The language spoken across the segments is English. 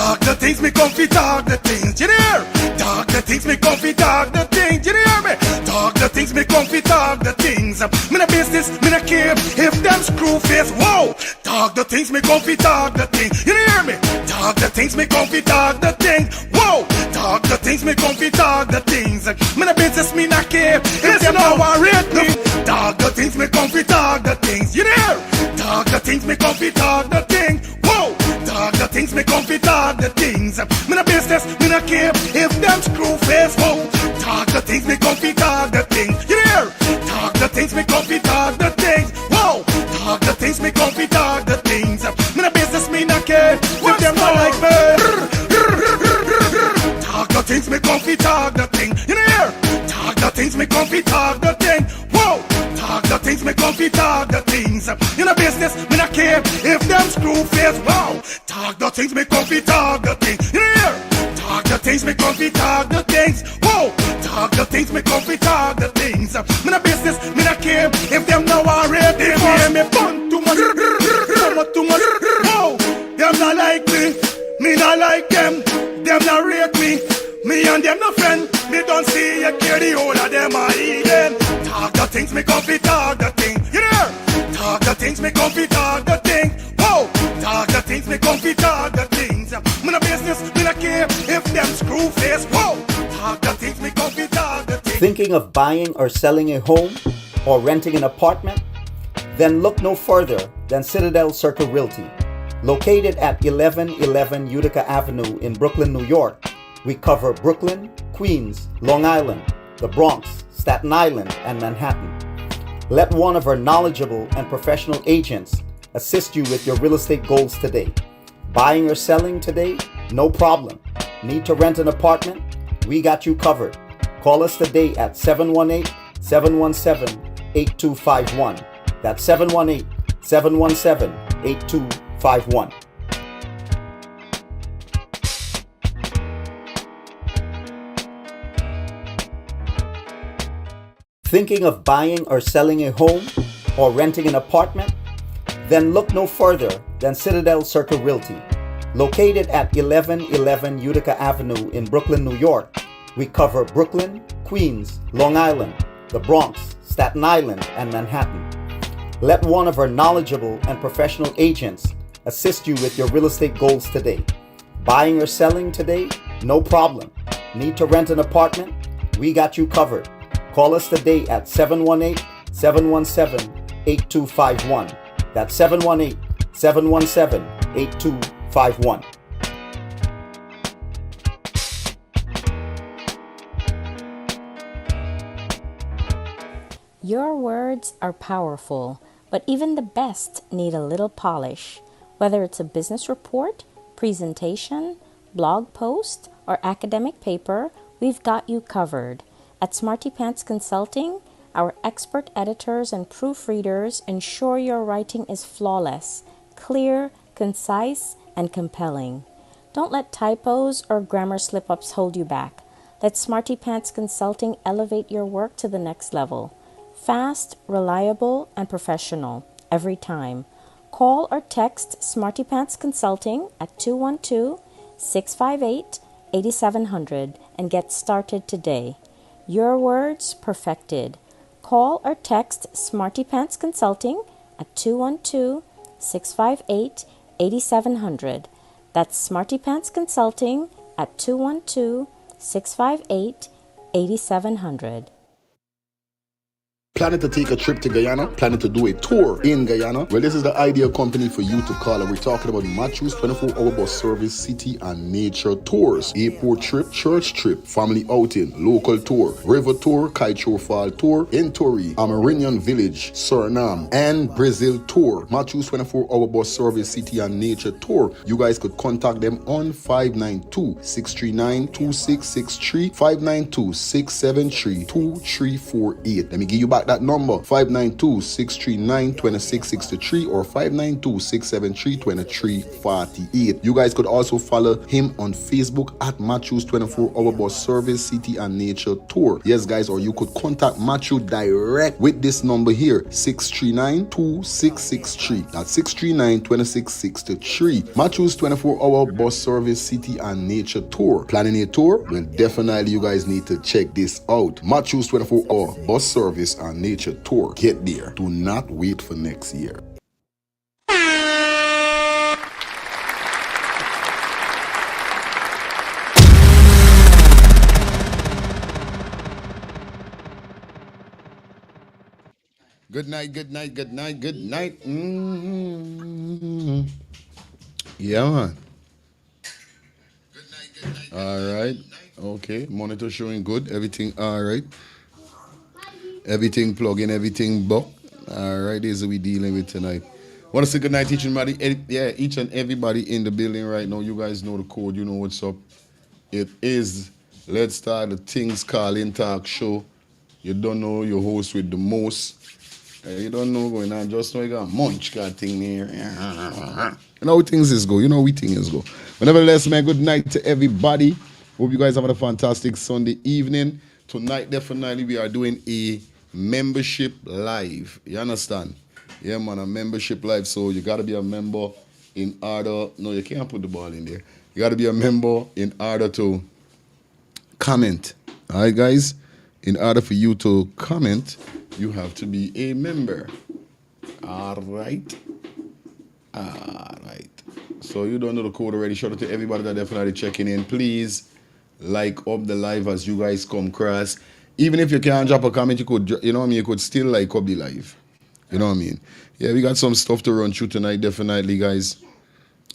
Talk the things, me come fi talk the things, you hear? Talk the things, me come fi talk the things, you hear me? Talk the things, me come fi talk the things. Me no business, me no care if them screw face, whoa. Talk the things, me come fi talk the things, you hear me? Talk the things, me come fi talk the things, whoa. Talk the things, me come fi talk the things. Me no business, me no care if them no rate me. Talk the things, me come fi talk the things, you hear? Talk the things, me come fi talk the things, whoa. Talk the things, me come fi talk the things. Me no business, me no care if them screw face, whoa. Talk the things, me come fi talk the things, you hear? Talk the things, me come fi talk the things, whoa. Talk the things, me come fi talk the things. Me no business, me no care if them not like me. Talk the things, me come fi talk the thing, you hear? Talk the things, me come fi talk the thing, whoa. Talk the things, me come fi talk the things. You know business, me no care if them screw face, wow. Talk the things, me come fi talk the things, you hear? Talk the things, me come fi talk the things, whoa. Talk the things, me come fi talk the things. Me no business, me no care if them no rate me. Me fun too much, too much, whoa. Them not like me not like them. Them not rate me. Me and them no friend. Me don't see you care the whole of them are eating. Talk the things, me come fi talk the thing, you hear? Talk the things, me come fi talk the thing, whoa. Talk the things, me come fi talk the things. Me no business, me no care if them screw face, whoa. Talk the things, me come fi talk the things. Thinking of buying or selling a home or renting an apartment? Then look no further than Citadel Circle Realty. Located at 1111 Utica Avenue in Brooklyn, New York, we cover Brooklyn, Queens, Long Island, the Bronx, Staten Island, and Manhattan. Let one of our knowledgeable and professional agents assist you with your real estate goals today. Buying or selling today? No problem. Need to rent an apartment? We got you covered. Call us today at 718-717-8251. That's 718-717-8251. Thinking of buying or selling a home or renting an apartment? Then look no further than Citadel Circle Realty. Located at 1111 Utica Avenue in Brooklyn, New York, we cover Brooklyn, Queens, Long Island, the Bronx, Staten Island, and Manhattan. Let one of our knowledgeable and professional agents assist you with your real estate goals today. Buying or selling today? No problem. Need to rent an apartment? We got you covered. Call us today at 718-717-8251. That's 718-717-8251. Your words are powerful, but even the best need a little polish. Whether it's a business report, presentation, blog post, or academic paper, we've got you covered. At Smarty Pants Consulting, our expert editors and proofreaders ensure your writing is flawless, clear, concise, and compelling. Don't let typos or grammar slip-ups hold you back. Let Smarty Pants Consulting elevate your work to the next level. Fast, reliable, and professional every time. Call or text Smarty Pants Consulting at 212-658-8700 and get started today. Your words perfected. Call or text Smarty Pants Consulting at 212-658-8700. That's Smarty Pants Consulting at 212-658-8700. Planning to take a trip to Guyana? Planning to do a tour in Guyana? Well, this is the ideal company for you to call, and we're talking about Matthew's 24-hour bus service, city and nature tours, airport trip, church trip, family outing, local tour, river tour, Kaitro Fall tour, Entori, Amarinian Village, Suriname, and Brazil tour. Matthew's 24-hour bus service, city and nature tour. You guys could contact them on 592-639-2663, 592-673-2348. Let me give you back contact that number 592-639-2663 or 592-673-2348. You guys could also follow him on Facebook at Matthews 24 Hour Bus Service City and Nature Tour. Yes guys, or you could contact Matthew direct with this number here, 639-2663. That's 639-2663. Matthews 24 Hour Bus Service City and Nature Tour. Planning a tour? Well, definitely you guys need to check this out. Matthews 24 Hour Bus Service and Nature Tour. Get there. Do not wait for next year. Good night, good night, good night, good night. Yeah, man. Good night, good night. All right. Okay. Monitor showing good. Everything all right. Everything plugging, everything buck. All right. This is what we dealing with tonight. Want to say good night, each and everybody in the building right now. You guys know the code. You know what's up. It is Let's Start the Things Calling Talk Show. You don't know your host with the most. You don't know going on, just know you got munch got thing here. You know how things is go. You know how we things go. But nevertheless, man, good night to everybody. Hope you guys having a fantastic Sunday evening. Tonight, definitely, we are doing a membership live. You understand? Yeah, man, a membership live. So you got to be a member in order. No, you can't put the ball in there. You got to be a member in order to comment. All right, guys? In order for you to comment, you have to be a member. All right. All right. So you don't know the code already. Shout out to everybody that definitely checking in. Please like up the live as you guys come across. Even if you can't drop a comment, you could, you know what I mean? You could still like up the live. You know what I mean? Yeah, we got some stuff to run through tonight, definitely, guys.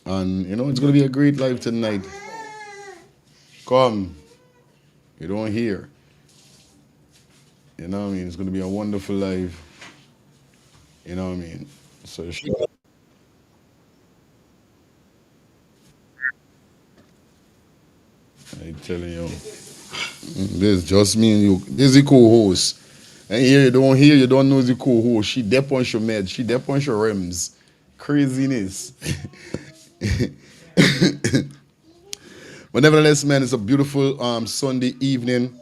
And, you know, it's going to be a great live tonight. Come. You don't hear. You know what I mean? It's going to be a wonderful live. You know what I mean? So, I'm telling you. This is just me and you. This is the co-host. And here you don't hear, you don't know the co-host. She dep on your meds. She dep on your rims. Craziness. But nevertheless, man, it's a beautiful Sunday evening.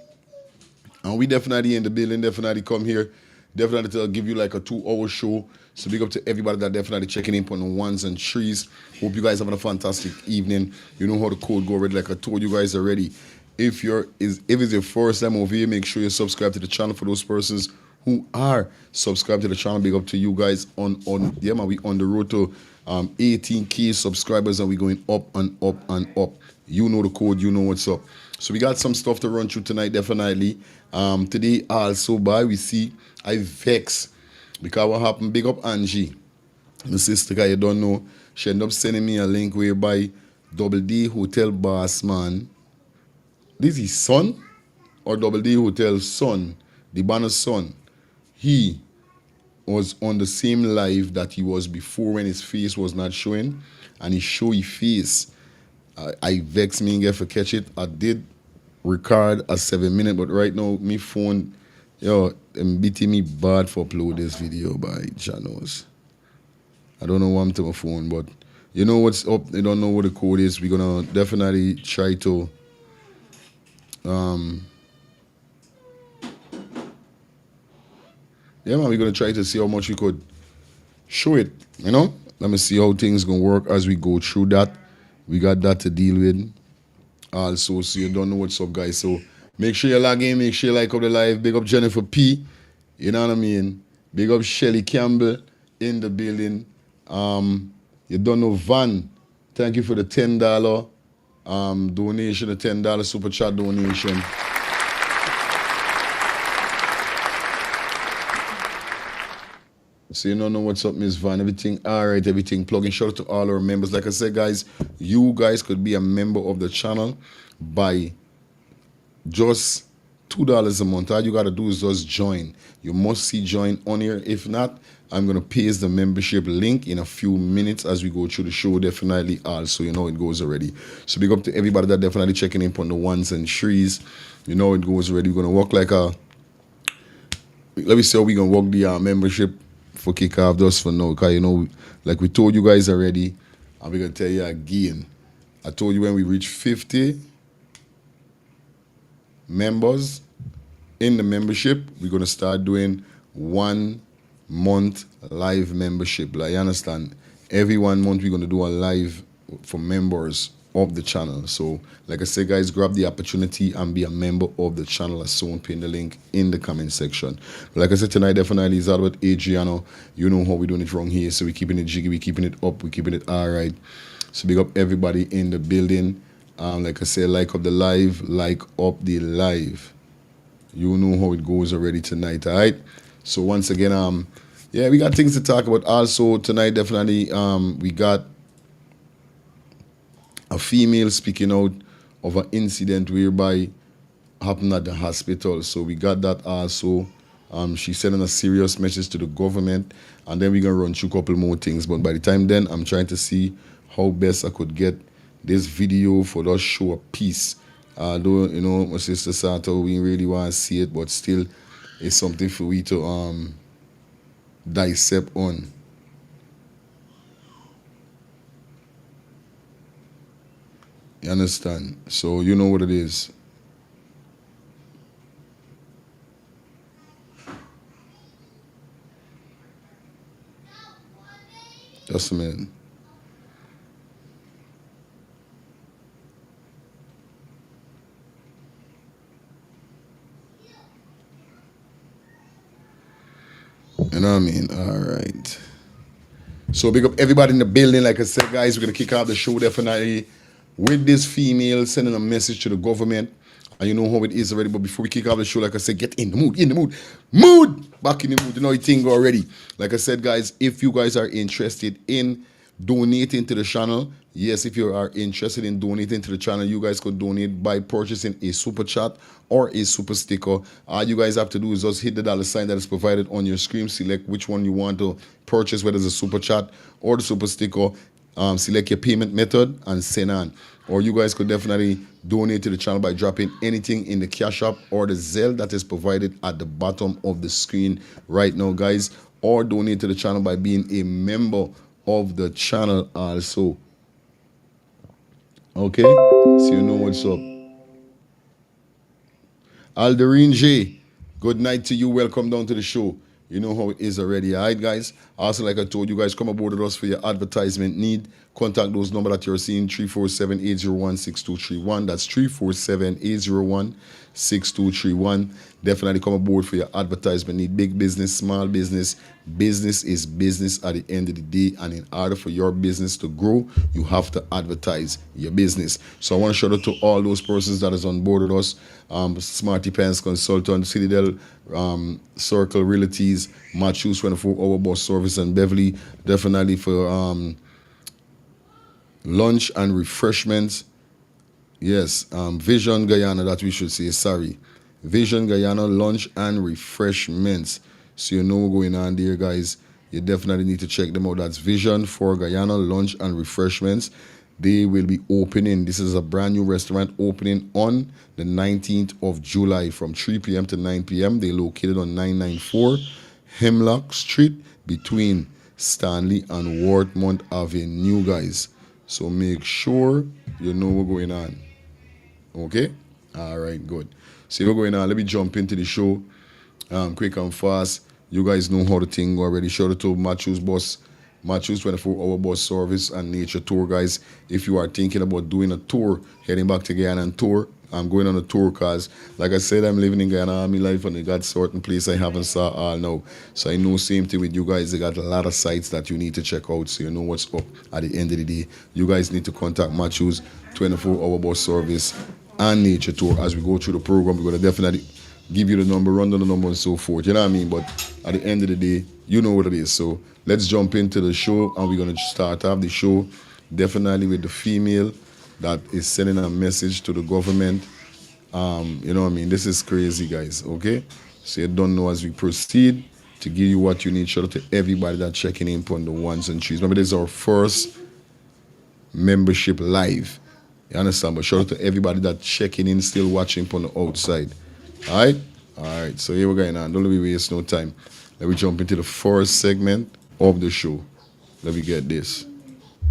And we definitely in the building, definitely come here. Definitely to give you like a 2-hour show. So big up to everybody that definitely checking in on the ones and threes. Hope you guys having a fantastic evening. You know how the code go already, like I told you guys already. If it's your first time over here, make sure you subscribe to the channel. For those persons who are subscribed to the channel, big up to you guys on yeah, man, we on the road to 18K subscribers, and we going up and up and up. You know the code, you know what's up. So we got some stuff to run through tonight, definitely. Today also we see I vex because what happened, big up Angie, my sister, guy you don't know, she ended up sending me a link whereby Double D Hotel boss man, this is son or Double D Hotel son, the banner's son, he was on the same live that he was before when his face was not showing, and he show his face. I vex me and get for catch it. I did record a 7-minute, but right now me phone, I'm beating me bad for upload this video by channels. I don't know why I'm to my phone, but you know what's up. They don't know what the code is. We're gonna definitely try to yeah, man, we're gonna try to see how much we could show it, you know. Let me see how things gonna work as we go through that. We got that to deal with also, so you don't know what's up, guys. So make sure you log in, make sure you like up the live. Big up Jennifer P, you know what I mean? Big up Shelly Campbell in the building. You don't know Van, thank you for the $10 donation, the $10 super chat donation. So you don't know what's up, Miss Van. Everything all right, everything plugging. Shout out to all our members. Like I said, guys, you guys could be a member of the channel by just $2 a month. All you gotta do is just join. You must see join on here. If not, I'm gonna paste the membership link in a few minutes as we go through the show. Definitely also, you know it goes already. So big up to everybody that definitely checking in on the ones and threes. You know it goes already. We're gonna walk like a let me see how we gonna work the membership for kick off just for now. Cause you know, like we told you guys already, and we're gonna tell you again. I told you when we reach 50 members in the membership, we're gonna start doing 1 month live membership. Like you understand? Every 1 month we're gonna do a live for members of the channel. So like I said, guys, grab the opportunity and be a member of the channel. As soon pin the link in the comment section. But like I said, tonight definitely is all about Adrianna. You know how we're doing it wrong here, so we're keeping it jiggy, we're keeping it up, we're keeping it all right. So big up everybody in the building. Like I said, like up the live, like up the live. You know how it goes already tonight, all right? So once again, yeah, we got things to talk about. Also tonight, definitely, we got a female speaking out of an incident whereby happened at the hospital. So we got that also. She's sending a serious message to the government, and then we're gonna run through a couple more things. But by the time then, I'm trying to see how best I could get this video for us show a piece. Though, you know, my sister Sato, we really want to see it, but still, it's something for we to dissect on. You understand? So you know what it is. Just a minute. You know what I mean? All right. So big up everybody in the building. Like I said, guys, we're going to kick off the show definitely with this female sending a message to the government. And you know how it is already. But before we kick off the show, like I said, get in the mood. Back in the mood. You know your thing already. Like I said, guys, if you guys are interested in donating to the channel, yes, if you are interested in donating to the channel, you guys could donate by purchasing a super chat or a super sticker. All you guys have to do is just hit the $ that is provided on your screen, select which one you want to purchase, whether it's a super chat or the super sticker. Select your payment method and send on. Or you guys could definitely donate to the channel by dropping anything in the Cash App or the Zelle that is provided at the bottom of the screen right now, guys. Or donate to the channel by being a member of the channel also. Okay, so you know what's up. Alderine J, good night to you. Welcome down to the show. You know how it is already, all right, guys? Also, like I told you guys, come aboard with us for your advertisement need. Contact those numbers that you're seeing, 347-801-6231. That's 347-801-6231. Definitely come aboard for your advertisement need. Big business, small business. Business is business at the end of the day. And in order for your business to grow, you have to advertise your business. So I want to shout out to all those persons that is on board with us. Smarty Pants Consultant, Citadel, Circle Realties, Matthews 24-hour bus service, and Beverly. Definitely for lunch and refreshments. Yes, Vision Guyana, that we should say, sorry. Vision Guyana, lunch and refreshments. So you know what's going on there, guys. You definitely need to check them out. That's Vision for Guyana, lunch and refreshments. They will be opening. This is a brand new restaurant opening on the 19th of July from 3 p.m. to 9 p.m. They're located on 994 Hemlock Street between Stanley and Wortmont Avenue, guys. So make sure you know what's going on. Okay? All right, good. So what's going on? Let me jump into the show quick and fast. You guys know how the thing already. Shout out to Matthews 24-hour bus service and nature tour, guys. If you are thinking about doing a tour, heading back to Guyana and tour, I'm going on a tour because, like I said, I'm living in Guyana Army life and I got certain place I haven't saw all now. So I know same thing with you guys. They got a lot of sites that you need to check out so you know what's up at the end of the day. You guys need to contact Matthews 24-hour bus service and nature tour as we go through the program. We're going to definitely give you the number, run down the number and so forth. You know what I mean? But at the end of the day, you know what it is. So let's jump into the show and we're going to start off the show definitely with the female that is sending a message to the government. You know what I mean? This is crazy, guys, okay? So you don't know as we proceed to give you what you need. Shout out to everybody that's checking in on the ones and threes. Remember, this is our first membership live. You understand? But shout out to everybody that's checking in, still watching from the outside. All right? Alright, so here we're going on. Don't let me waste no time. Let me jump into the first segment of the show. Let me get this.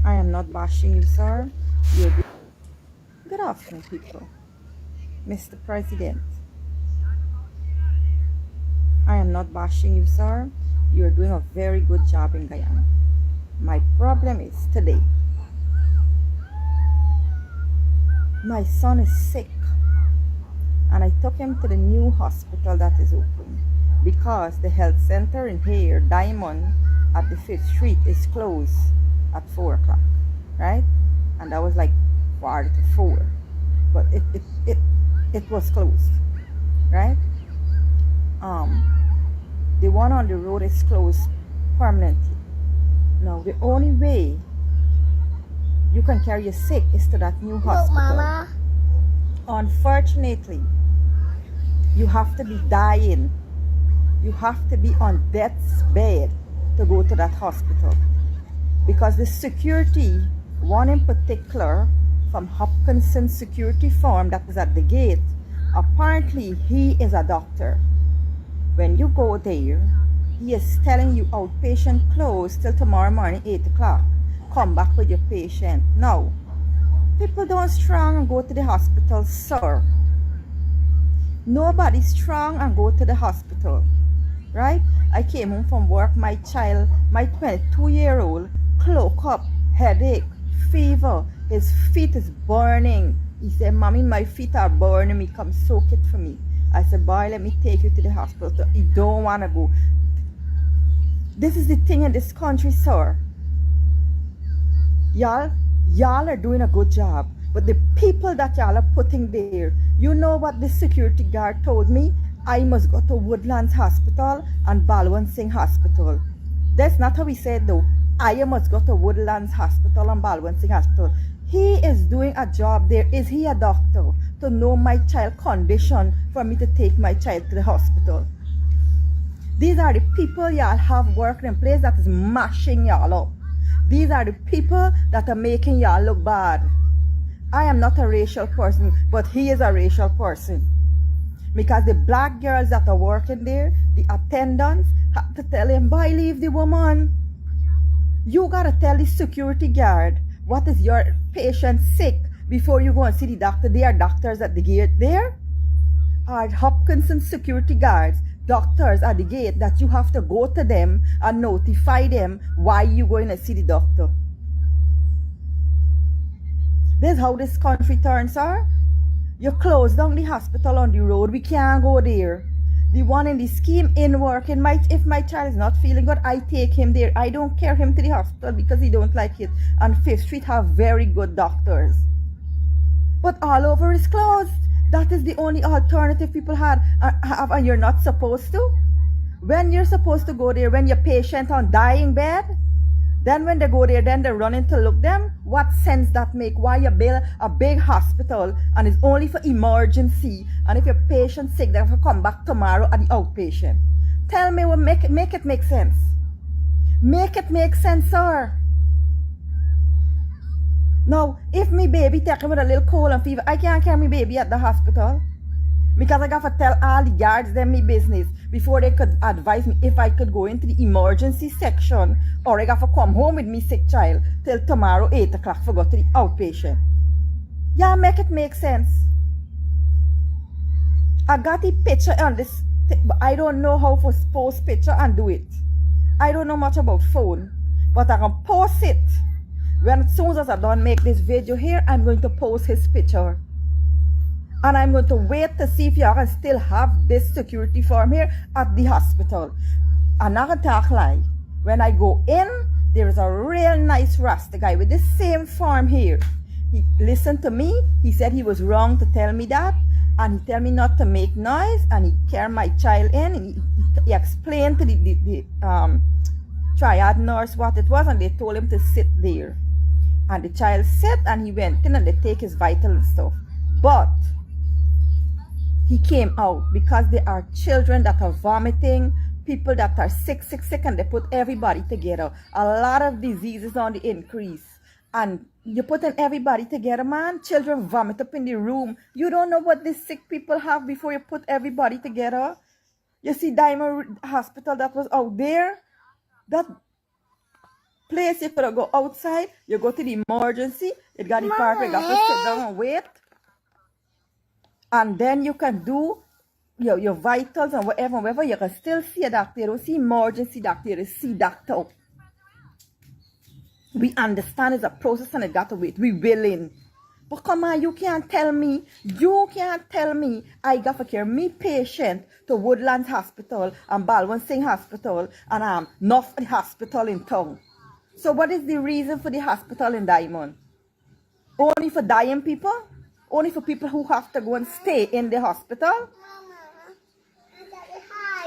I am not bashing you, sir. Good afternoon, people. Mr. President. I am not bashing you, sir. You're doing a very good job in Guyana. My problem is today. My son is sick, and I took him to the new hospital that is open because the health center in here, Diamond, at the 5th Street is closed at 4 o'clock, right? And that was like 4:45, but it was closed, right? The one on the road is closed permanently. Now the only way you can carry a sick is to that new hospital. Mama. Unfortunately, you have to be dying. You have to be on death's bed to go to that hospital. Because the security, one in particular, from Hopkinson security firm that is at the gate, apparently he is a doctor. When you go there, he is telling you outpatient closed till tomorrow morning 8 o'clock. Come back with your patient. Now, people don't strong and go to the hospital, sir. Nobody's strong and go to the hospital, right? I came home from work, my child, my 22-year-old, cloak up, headache, fever, his feet is burning. He said, Mommy, my feet are burning me, come soak it for me. I said, boy, let me take you to the hospital. He don't want to go. This is the thing in this country, sir. Y'all are doing a good job, but the people that y'all are putting there, you know what the security guard told me? I must go to Woodlands Hospital and Balwan Singh Hospital. That's not how he said though. I must go to Woodlands Hospital and Balwan Singh Hospital. He is doing a job there. Is he a doctor to know my child condition for me to take my child to the hospital? These are the people y'all have working in place that is mashing y'all up. These are the people that are making y'all look bad. I am not a racial person, but he is a racial person. Because the black girls that are working there, the attendants, have to tell him, boy, leave the woman. You gotta tell the security guard, what is your patient sick before you go and see the doctor. There are doctors at the gate there. Are Hopkinson security guards, doctors at the gate that you have to go to them and notify them why you going to see the doctor. This is how this country turns are. You close down the hospital on the road. We can't go there. The one in the scheme in working. If my child is not feeling good, I take him there. I don't carry him to the hospital because he don't like it. And 5th Street have very good doctors. But all over is closed. That is the only alternative people have, and you're not supposed to. When you're supposed to go there, when your patient on dying bed, then when they go there, then they're running to look them. What sense that make? Why you build a big hospital and it's only for emergency? And if your patient's sick, they have to come back tomorrow at the outpatient. Tell me what make it make sense. Make it make sense, sir. Now, if me baby take him with a little cold and fever, I can't carry my baby at the hospital. Because I got to tell all the guards them me business before they could advise me if I could go into the emergency section or I got to come home with me sick child till tomorrow 8 o'clock for go to the outpatient. Yeah, make it make sense. I got the picture on this, but I don't know how to post picture and do it. I don't know much about phone, but I can post it. As soon as I don't make this video here, I'm going to post his picture. And I'm going to wait to see if y'all can still have this security firm here at the hospital. I'm not going to talk lie. When I go in, there is a real nice Rasta guy with the same firm here. He listened to me. He said he was wrong to tell me that. And he told me not to make noise. And he carried my child in. And he explained to the triad nurse what it was. And they told him to sit there. And the child sat and he went in and they take his vital and stuff. But he came out because there are children that are vomiting, people that are sick, and they put everybody together. A lot of diseases on the increase. and you putting everybody together, man. Children vomit up in the room. You don't know what these sick people have before you put everybody together. You see Diamond Hospital that was out there? That place you could go outside, you go to the emergency, it got the part where you got to sit down and wait. And then you can do your vitals and whatever, you can still see a doctor. You don't see emergency doctor, you see doctor. We understand it's a process and it got to wait. We willing. But come on, you can't tell me I got to carry me patient to Woodlands Hospital and Balwant Singh Hospital and North Hospital in town. So what is the reason for the hospital in Diamond? Only for dying people? Only for people who have to go and stay in the hospital?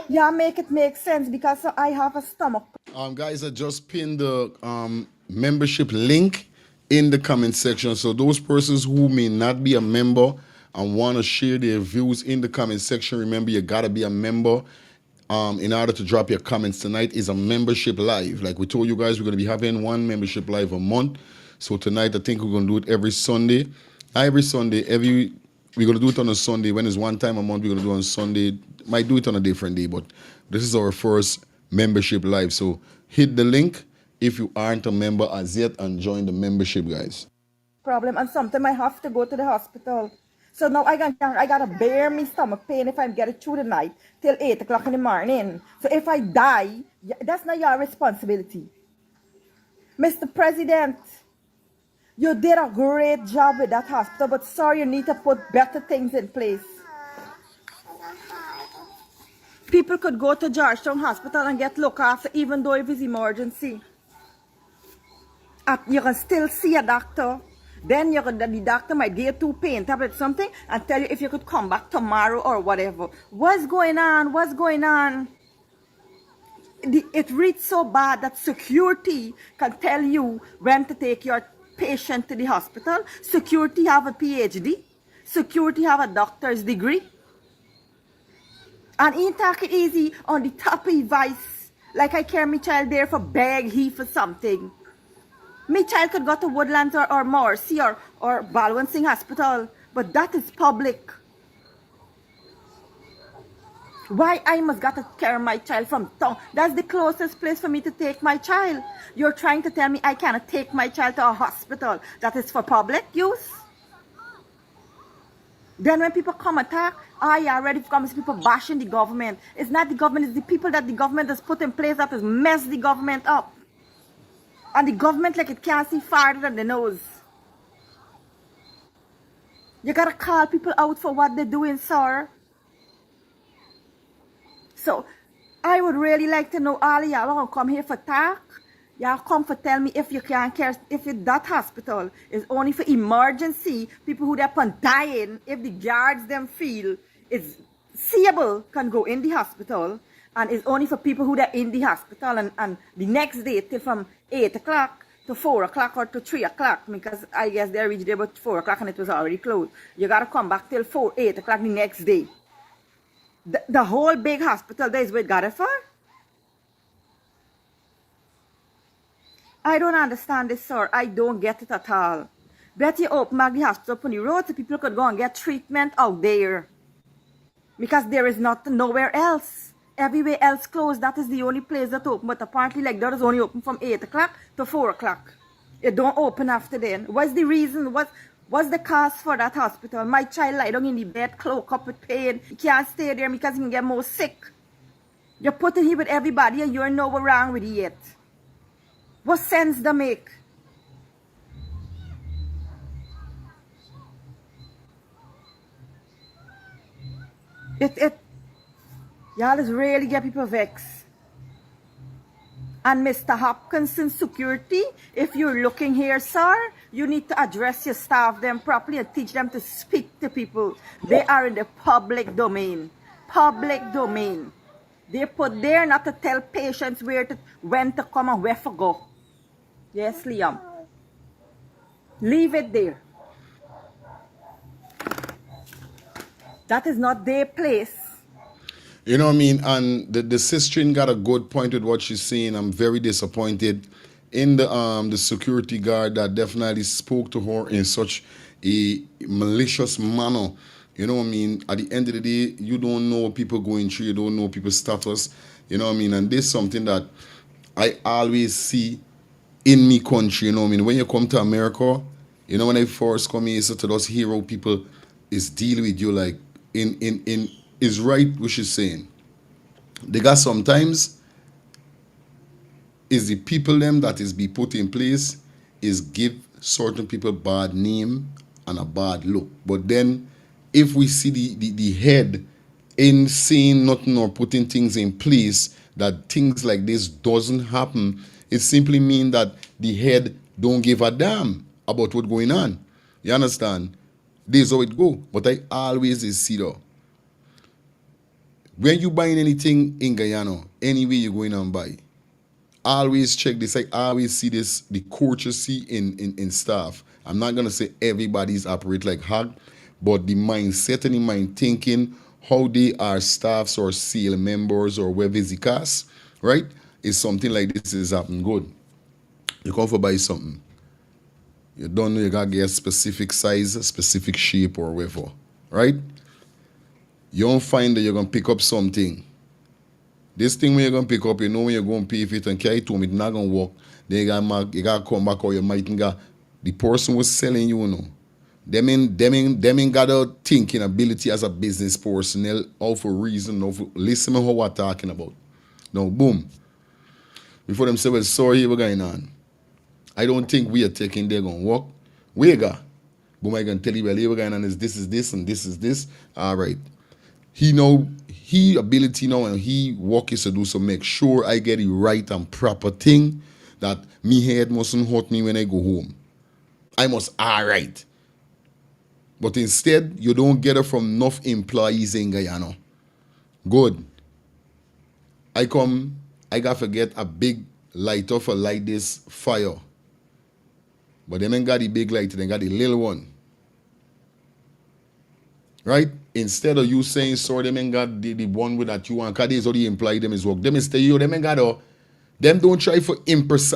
Yeah, make it make sense because I have a stomach. Guys, I just pinned the membership link in the comment section. So those persons who may not be a member and want to share their views in the comment section, remember you gotta be a member in order to drop your comments. Tonight is a membership live. Like we told you guys, we're gonna be having one membership live a month. So tonight I think we're gonna do it every Sunday. We're gonna do it on a Sunday. When it's one time a month, we're gonna do it on Sunday. Might do it on a different day, but this is our first membership live. So hit the link if you aren't a member as yet and join the membership, guys. Problem, and sometimes I have to go to the hospital. So now I gotta bear me stomach pain if I get it through the night till 8 o'clock in the morning. So if I die, that's not your responsibility. Mr. President, you did a great job with that hospital, but sorry, you need to put better things in place. People could go to Georgetown Hospital and get looked after even though if it's emergency. You can still see a doctor. Then the doctor might give you 2 pain tablets something and tell you if you could come back tomorrow or whatever. What's going on? What's going on? It reads so bad that security can tell you when to take your patient to the hospital. Security have a PhD. Security have a doctor's degree. And he take it easy on the top of his vice. Like I carry my child there for beg he for something. My child could go to Woodlands or Morrissey or Balwant Singh Hospital, but that is public. Why I must got to carry my child from town? That's the closest place for me to take my child. You're trying to tell me I cannot take my child to a hospital that is for public use? Then when people come attack, I already come people bashing the government. It's not the government, it's the people that the government has put in place that has messed the government up. And the government like it can't see farther than the nose. You gotta call people out for what they're doing, sir. So, I would really like to know all of y'all who come here for talk. Y'all come for tell me if you can't care, if that hospital is only for emergency, people who are upon dying, if the guards them feel it's seeable can go in the hospital, and it's only for people who are in the hospital and the next day till from 8 o'clock to 4 o'clock or to 3 o'clock, because I guess they reached there about 4 o'clock and it was already closed. You gotta come back till 8 o'clock the next day. The whole big hospital there is what got it for? I don't understand this, sir. I don't get it at all. Better you open back the hospital on the road so people could go and get treatment out there. Because there is nowhere else. Everywhere else closed. That is the only place that open. But apparently like that is only open from 8 o'clock to 4 o'clock. It don't open after then. What's the reason? What's the cost for that hospital? My child lie down in the bed, cloak up with pain. He can't stay there because he can get more sick. You're putting him with everybody and you're nowhere wrong with it yet. What sense does that make? Y'all is really get people vexed. And Mr. Hopkinson Security, if you're looking here, sir, you need to address your staff them properly and teach them to speak to people. They are in the public domain. Public domain. They're put there not to tell patients when to come and where to go. Yes, Liam. Leave it there. That is not their place. You know what I mean? And the sister got a good point with what she's saying. I'm very disappointed in the security guard that definitely spoke to her in such a malicious manner. You know what I mean? At the end of the day, you don't know what people going through, you don't know people's status, you know what I mean? And this is something that I always see in me country, you know what I mean? When you come to America, you know, when I first come here, so to those hero people is deal with you like in is right what she's saying. They got sometimes is the people them that is be put in place is give certain people bad name and a bad look. But then if we see the head in saying nothing or putting things in place that things like this doesn't happen, it simply means that the head don't give a damn about what's going on. You understand? This is how it go. But I always see though. When you buying anything in Guyana, anyway you're going and buy, always check this. I always see this, the courtesy in staff. I'm not gonna say everybody's operate like hog, but the mindset and the mind thinking, how they are staffs or SEAL members or web visitors, right? Is something like this is happening good. You come for buy something. You don't know you gotta get a specific size, a specific shape or whatever, right? You don't find that you're gonna pick up something. This thing when you're gonna pick up, you know when you're gonna pay for it and carry it home, it's not gonna work. Then you gotta come back or you might got the person was selling you, you know. Them ain't got a thinking ability as a business personnel, all for reason, all for listen to how we're talking about. Now boom. Before them say, well, sorry, what's going on? I don't think we are taking they're gonna work. We got. Boom, I can tell you, well, what's going on is this and this is this. All right. He ability now and he work is to do so make sure I get the right and proper thing that me head mustn't hurt me when I go home. I must alright. But instead, you don't get it from enough employees in Guyana. Good. I gotta forget a big lighter for light this fire. But them ain't got the big light, they got the little one. Right? Instead of you saying, sorry, them ain't got the one with that you want, because this is how the employee them is work. Them is tell you, them ain't got them don't try for improvise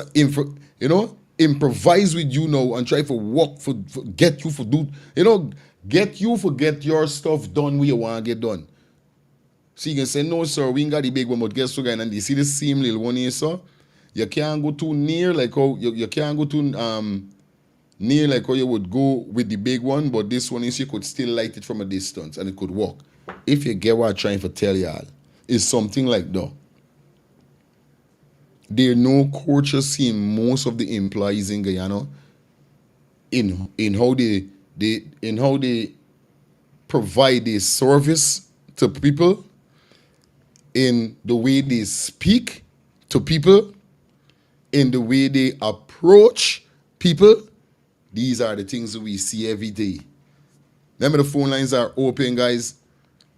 with you now and try for work for get you for do, get you for get your stuff done where you want to get done. So you can say, no, sir, we ain't got the big one, but guess what, guy? And you see the same little one here, sir? You can't go too near, like how you can't go too near like how you would go with the big one, but this one is you could still light it from a distance and it could work. If you get what I'm trying to tell y'all, it's something like that. There no courtesy in most of the employees in Guyana in how they provide a service to people, in the way they speak to people, in the way they approach people. These are the things that we see every day. Remember, the phone lines are open, guys.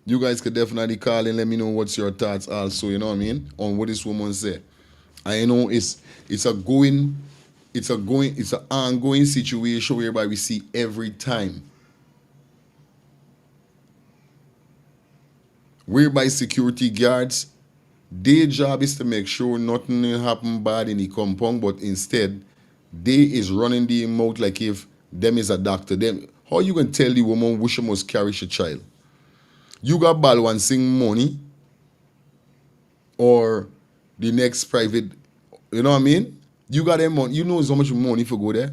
You guys could definitely call and let me know what's your thoughts also, you know what I mean, on what this woman said. I know it's an ongoing situation whereby we see every time. Whereby security guards, their job is to make sure nothing will happen bad in the compound, but instead, they is running the mouth like if them is a doctor. Them, how you can tell the woman which she must carry her child? You got Balwan sing money or the next private, you know what I mean? You got them money, you know how much money for go there.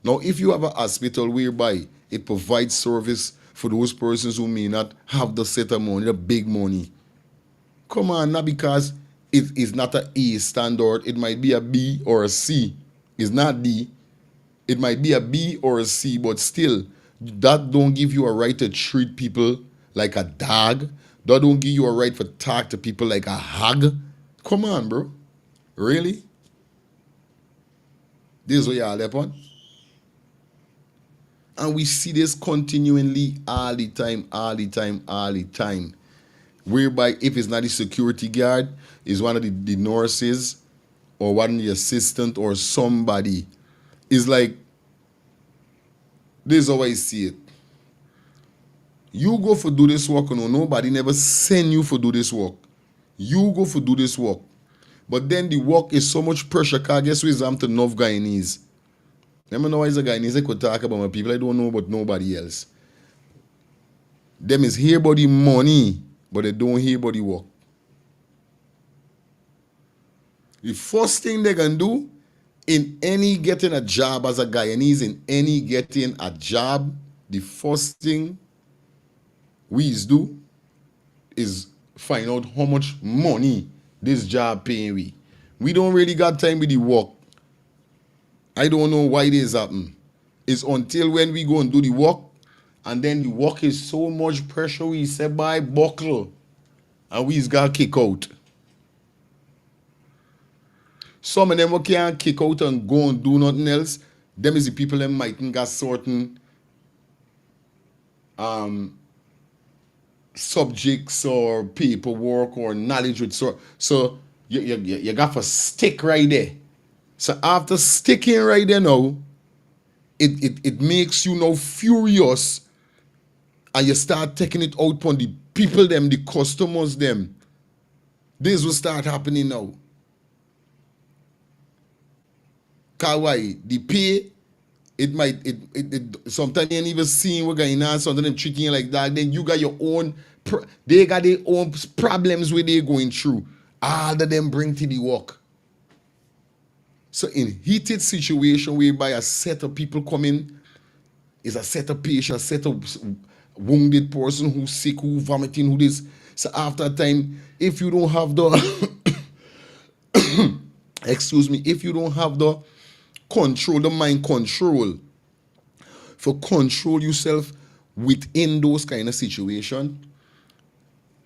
Now, if you have a hospital whereby it provides service for those persons who may not have the set of money, the big money, come on, not because it is not an A standard, it might be a B or a C. It's not D. It might be a B or a C, but still, that don't give you a right to treat people like a dog. That don't give you a right to talk to people like a hog. Come on, bro. Really? This is what y'all upon? And we see this continually all the time. Whereby if it's not the security guard, it's one of the nurses or one of the assistant or somebody. It's like, this is how I see it. You go for do this work, nobody never send you for do this work. You go for do this work. But then the work is so much pressure, because guess what I'm to enough Guyanese. Let me know why is a Guyanese I could talk about my people I don't know about nobody else. Them is here about the money, but they don't hear about the work. The first thing they can do in any getting a job as a Guyanese, in any getting a job, the first thing we do is find out how much money this job paying we. We don't really got time with the work. I don't know why this happen. It's until when we go and do the work, and then the work is so much pressure, we say bye buckle, and we got kick out. Some of them who can't kick out and go and do nothing else, them is the people that mightn't got certain subjects or paperwork or knowledge with so you got to stick right there. So after sticking right there now, it makes you now furious, and you start taking it out on the people them, the customers them. This will start happening now. Kawaii, the pay, it sometimes you ain't even seeing what going on, sometimes them treating you like that. Then you got your own, they got their own problems where they going through. All of them bring to the work. So in heated situation whereby a set of people come in, is a set of patients, a set of wounded person who's sick, who vomiting, who this. So after a time, if you don't have the, excuse me, if you don't have the control, the mind control, for control yourself within those kind of situation,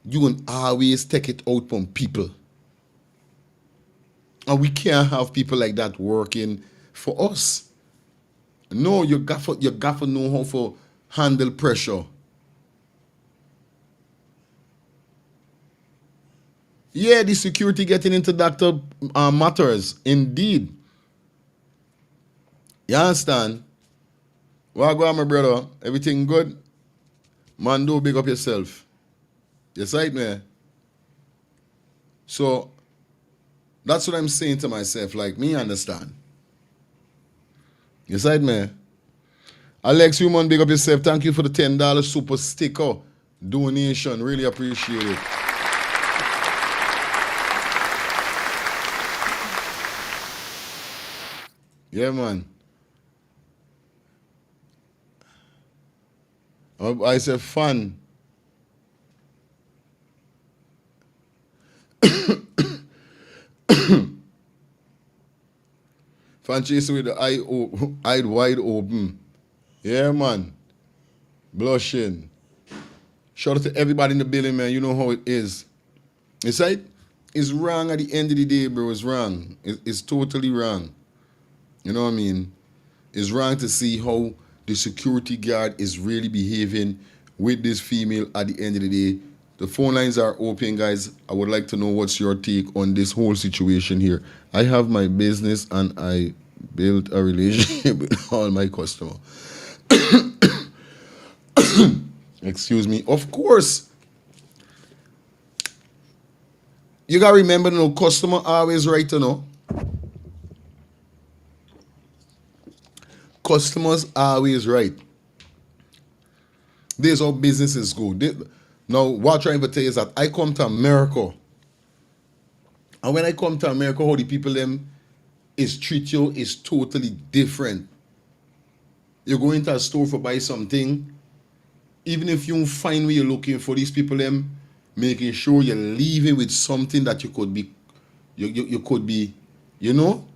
you will always take it out on people. And we can't have people like that working for us. No, you got to know how to handle pressure. Yeah, the security getting into doctor matters, indeed. You understand? Well, go on, my brother. Everything good? Man, do big up yourself. You right, man? So, that's what I'm saying to myself. Like, me understand. You right, man? Alex Human, big up yourself. Thank you for the $10 super sticker donation. Really appreciate it. Yeah, man. I said fun. Fan chasing with the eye wide open. Yeah, man. Blushing. Shout out to everybody in the building, man. You know how it is. It's right? It's wrong at the end of the day, bro. It's wrong. It's totally wrong. You know what I mean? It's wrong to see how the security guard is really behaving with this female at the end of the day. The phone lines are open, guys. I would like to know what's your take on this whole situation here. I have my business and I built a relationship with all my customers. Excuse me. Of course, you got to remember, no customer always right, you know. Customers always right. This is how businesses go. Now, what I'm trying to tell you is that I come to America. And when I come to America, how the people them is treat you is totally different. You go into a store for buy something, even if you don't find what you're looking for, these people them making sure you're leaving with something that you could be, you could be, you know,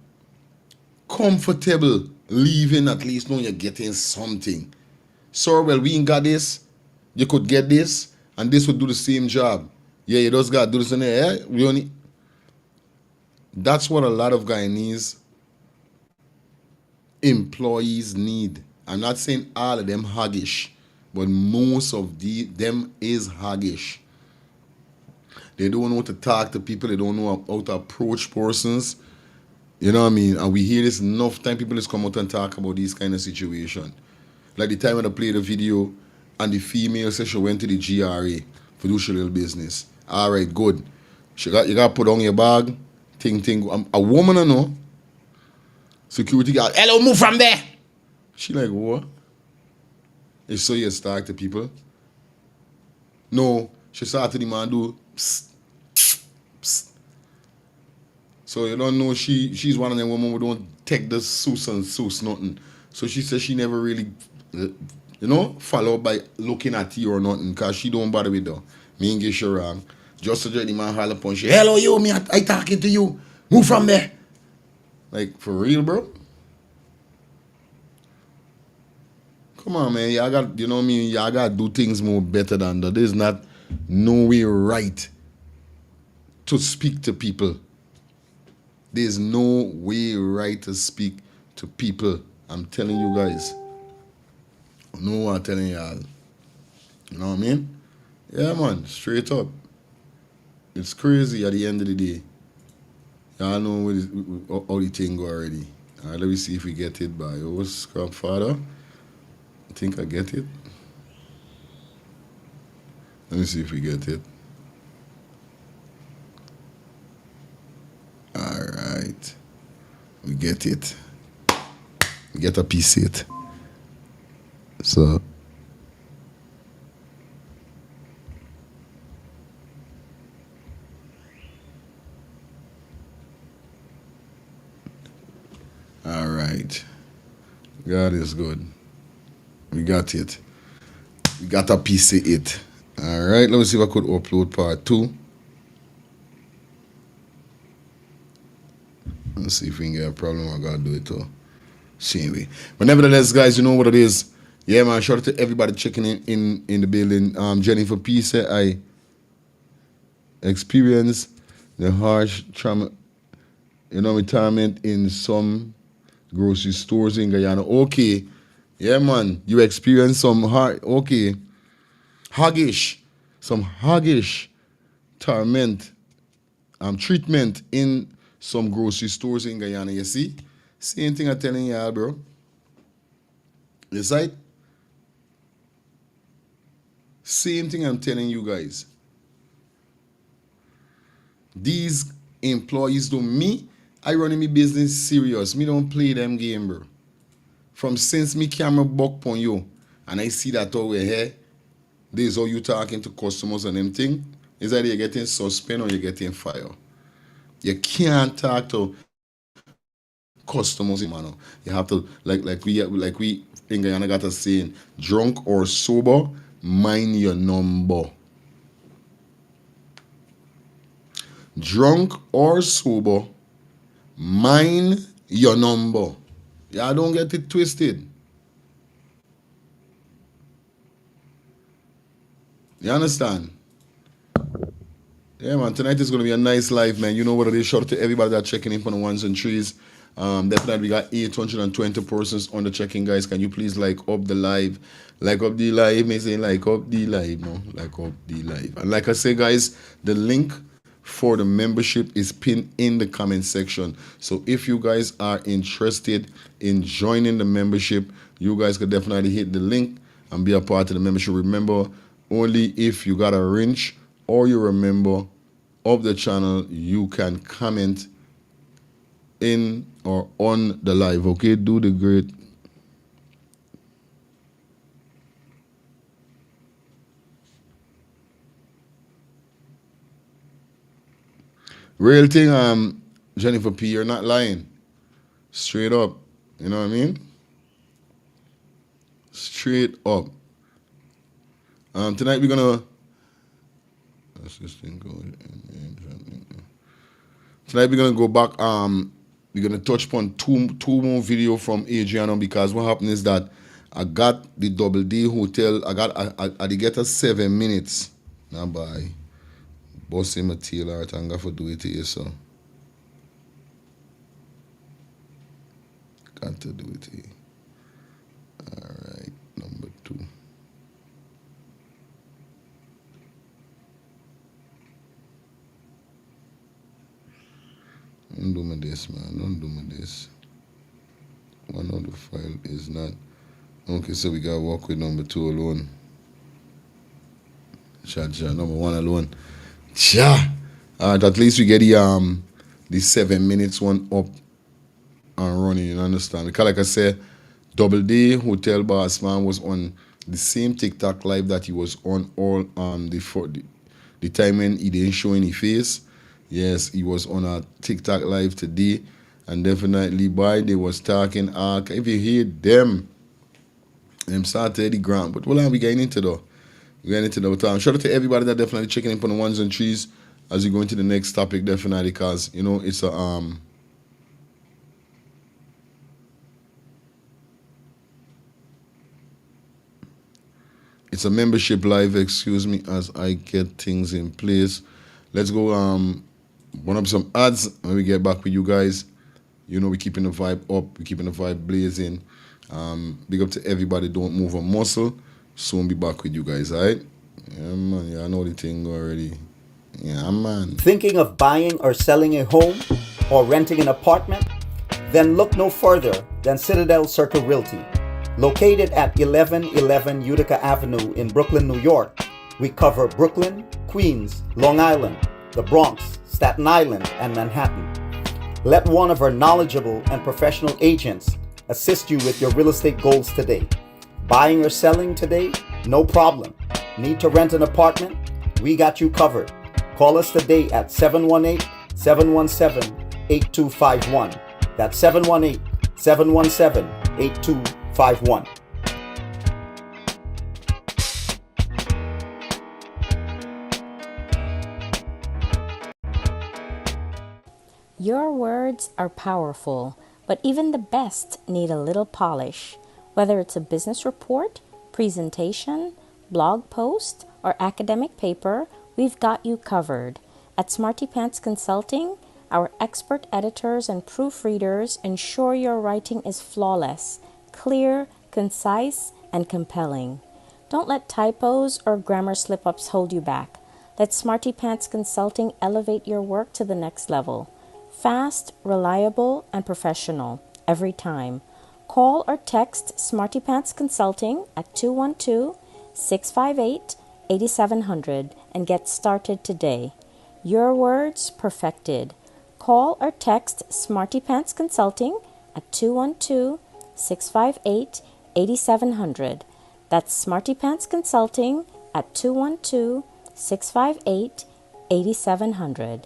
comfortable leaving, at least knowing you're getting something. So, well, we ain't got this, you could get this, and this would do the same job. Yeah, you just got to do this and that. Yeah, we only. That's what a lot of Guyanese employees need. I'm not saying all of them haggish, but most of them is haggish. They don't know how to talk to people. They don't know how to approach persons. You know what I mean? And we hear this enough time. People just come out and talk about these kind of situation. Like the time when I played the video and the female said she went to the GRA for do she little business. All right, good. You got to put on your bag, thing. A woman I know. Security guard, hello, move from there. She like, what? If so, you start to people. No, she start to the man do psst, psst. So you don't know she's one of them women who don't take the sauce and sauce nothing. So she says she never really, follow up by looking at you or nothing, because she don't bother with her. Me ain't get you wrong. Just to the man holler upon she, hello you, I talking to you. Move from there. Like, for real, bro? Come on, man. Y'all got, y'all got to do things more better than that. There's not no way right to speak to people. There's no way right to speak to people. I'm telling you guys. I know what I'm telling y'all. You know what I mean? Yeah, man. Straight up. It's crazy at the end of the day. Y'all know how the thing go already. All right, let me see if we get it by your scrap father. I think I get it. Let me see if we get it. All right. We get it. We get a piece of it. So. All right. God is good. We got it. We got a piece of it. All right. Let me see if I could upload part 2. Let's see if we can get a problem. I gotta do it too. Same way. But nevertheless, guys, you know what it is. Yeah, man. Shout out to everybody checking in the building. Jennifer P said I experienced the harsh trauma, retirement in some grocery stores in Guyana. Okay. Yeah, man. You experienced some some hoggish torment, treatment in some grocery stores in Guyana. You see? Same thing I'm telling y'all, bro. You see? Same thing I'm telling you guys. These employees do me. I run my business serious. Me don't play them game, bro. From since me camera buck on you, and I see that over here, this is how you talking to customers and them thing. Is either you're getting suspended or you're getting fired. You can't talk to customers, man. You have to like we in Guyana got a saying, drunk or sober, mind your number. Drunk or sober, mind your number. Yeah, don't get it twisted. You understand? Yeah, man. Tonight is going to be a nice live, man. You know what it is. Shout out to everybody that's checking in for the ones and threes. Definitely, we got 820 persons on the checking, guys. Can you please like up the live? Like up the live. May say like up the live. No, like up the live. And like I say, guys, the link for the membership is pinned in the comment section. So if you guys are interested in joining the membership, you guys could definitely hit the link and be a part of the membership. Remember, only if you got a wrench or you're a member of the channel, you can comment in or on the live. Okay, do the great. Real thing, Jennifer P, you're not lying. Straight up. You know what I mean? Straight up. Tonight we're gonna tonight we're gonna go back. We're gonna touch upon two more video from Adrianna, because what happened is that I got the Double D hotel. I did get a 7 minutes. Now bye. Boss him a tail art and got to do it here, so. Got to do it here. Alright, number 2. Don't do me this, man. Don't do me this. One of the file is not. Okay, so we gotta work with number 2 alone. Cha, number 1 alone. Cha! Alright, at least we get the 7 minutes one up and running, you understand? Because like I said, Double D Hotel Boss Man was on the same TikTok live that he was on all the time when he didn't show any face. Yes, he was on a TikTok live today, and definitely boy, they was talking. If you hear them started the ground. But what are we getting into though? We're getting into the time. Shout out to everybody that definitely checking in on the ones and threes as we go into the next topic, definitely, because you know it's a it's a membership live, excuse me, as I get things in place. Let's go one up some ads when we get back with you guys. You know, we're keeping the vibe up, we're keeping the vibe blazing. Big up to everybody, don't move a muscle. Soon be back with you guys, alright? Yeah, man, yeah, I know the thing already. Yeah, man. Thinking of buying or selling a home or renting an apartment? Then look no further than Citadel Circle Realty. Located at 1111 Utica Avenue in Brooklyn, New York, we cover Brooklyn, Queens, Long Island, the Bronx, Staten Island, and Manhattan. Let one of our knowledgeable and professional agents assist you with your real estate goals today. Buying or selling today? No problem. Need to rent an apartment? We got you covered. Call us today at 718-717-8251. That's 718-717-8251. Your words are powerful, but even the best need a little polish. Whether it's a business report, presentation, blog post, or academic paper, we've got you covered. At Smarty Pants Consulting, our expert editors and proofreaders ensure your writing is flawless, clear, concise, and compelling. Don't let typos or grammar slip-ups hold you back. Let Smarty Pants Consulting elevate your work to the next level. Fast, reliable, and professional every time. Call or text Smarty Pants Consulting at 212-658-8700 and get started today. Your words perfected. Call or text Smarty Pants Consulting at 212-658-8700. That's Smarty Pants Consulting at 212-658-8700.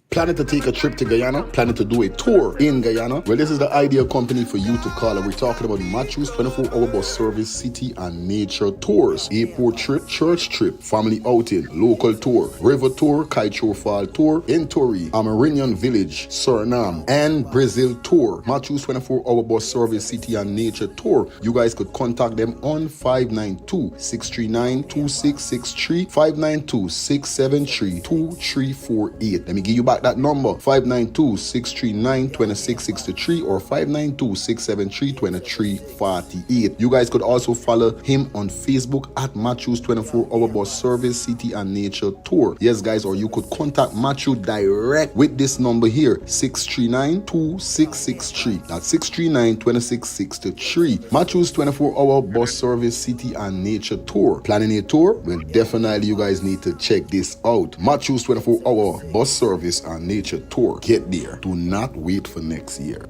Planning to take a trip to Guyana? Planning to do a tour in Guyana? Well, this is the ideal company for you to call. And we're talking about Matthew's 24-hour bus service, city and nature tours. Airport trip, church trip, family outing, local tour, river tour, Kaicho Fall tour, Entori, Amarinian Village, Suriname, and Brazil tour. Matthew's 24-hour bus service, city and nature tour. You guys could contact them on 592-639-2663, 592-673-2348. Let me give you back that number, 592-639-2663 or 592-673-2348. You guys could also follow him on Facebook at Matthew's 24-hour bus service, city and nature tour. Yes, guys, or you could contact Matthew direct with this number here, 639-2663. That's 639-2663. Matthew's 24-hour bus service, city and nature tour. Planning a tour? Well, definitely you guys need to check this out. Matthew's 24-hour bus service and nature tour. Get there. Do not wait for next year.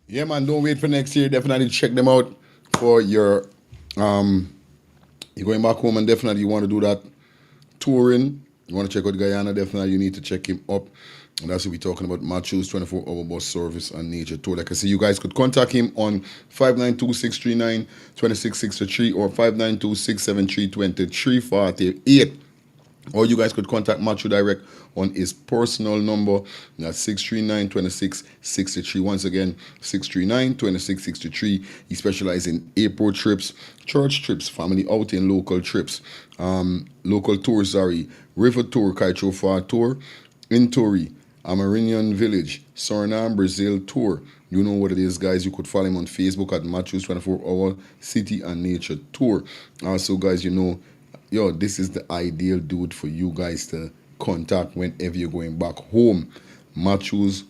Yeah, man, don't wait for next year. Definitely check them out for your you're going back home and definitely you want to do that touring. You want to check out Guyana, definitely you need to check him up. And that's what we're talking about, Matthew's 24-hour bus service and nature tour. Like I said, you guys could contact him on 592-639-2663 or 592-673-2348. Or you guys could contact Matthew direct on his personal number. That's 639-2663. Once again, 639-2663. He specializes in airport trips, church trips, family outing, local trips, local tours, river tour, Kaicho Fall tour, Entori, Amarinian Village, Suriname, Brazil tour. You know what it is, guys. You could follow him on Facebook at Matthew's 24-hour city and nature tour. Also, guys, you know, this is the ideal dude for you guys to contact whenever you're going back home. Matthew's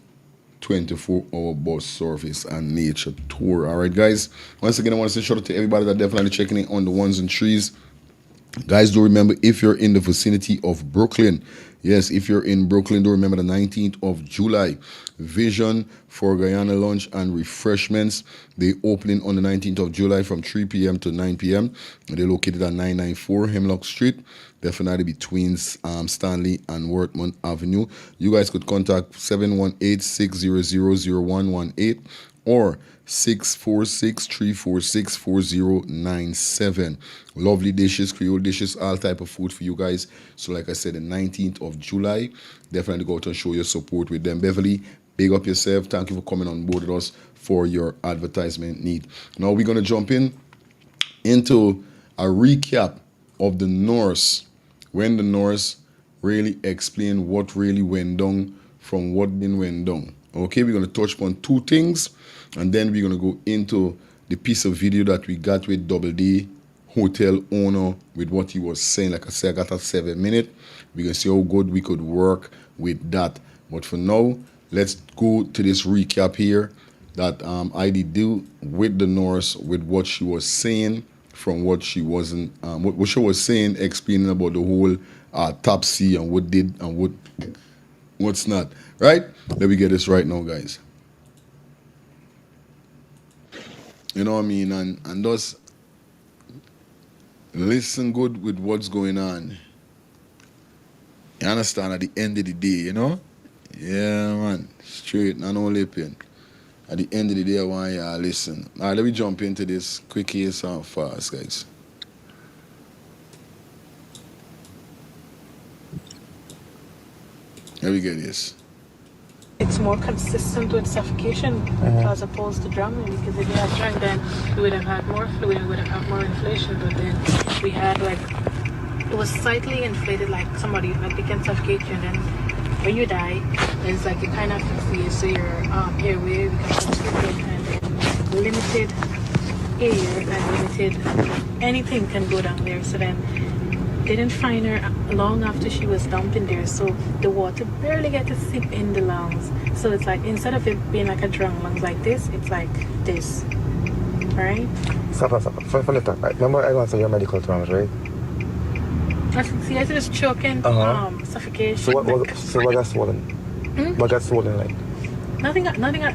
24-hour bus service and nature tour. All right, guys. Once again, I want to say shout out to everybody that definitely checking in on the ones and threes. Guys, do remember, if you're in the vicinity of Brooklyn, yes, if you're in Brooklyn, do remember the 19th of July, Vision for Guyana Lunch and Refreshments. They opening on the 19th of July from 3 p.m. to 9 p.m. They're located at 994 Hemlock Street, definitely between Stanley and Wortman Avenue. You guys could contact 718-600-0118 or 646-346-4097. Lovely dishes, Creole dishes, all type of food for you guys. So like I said, the 19th of July, definitely go out and show your support with them. Beverly, big up yourself. Thank you for coming on board with us for your advertisement need. Now we're going to jump into a recap of the Norse, when the Norse really explained what really went down from what didn't went down. Okay, we're going to touch upon two things, and then we're going to go into the piece of video that we got with Double D hotel owner, with what he was saying. Like I said, I got a 7 minute. We're going to see how good we could work with that. But for now, let's go to this recap here that I did do with the Norse, with what she was saying from what she wasn't, what she was saying, explaining about the whole autopsy and what did and what's not. Right? Let me get this right now, guys. You know what I mean? And thus, listen good with what's going on. You understand? At the end of the day, you know? Yeah, man. Straight, not only pain. At the end of the day, I want you to listen. All right, let me jump into this quick here and fast, guys. Let me get this. It's more consistent with suffocation as opposed to drowning, because if you had drowned, then we would have had more fluid and would have had more inflation. But then we had, like, it was slightly inflated, like somebody, like, they can suffocate you, and then when you die, it's like you kind of freeze, so your airway becomes restricted, and then limited air and limited anything can go down there. So then they didn't find her long after she was dumped in there, so the water barely get to seep in the lungs. So it's like, instead of it being like a drowned lungs like this, it's like this, right? Stop. For the top, remember I answered your medical terms, right? See, I was choking, suffocation. So what got swollen? What got swollen like? Nothing.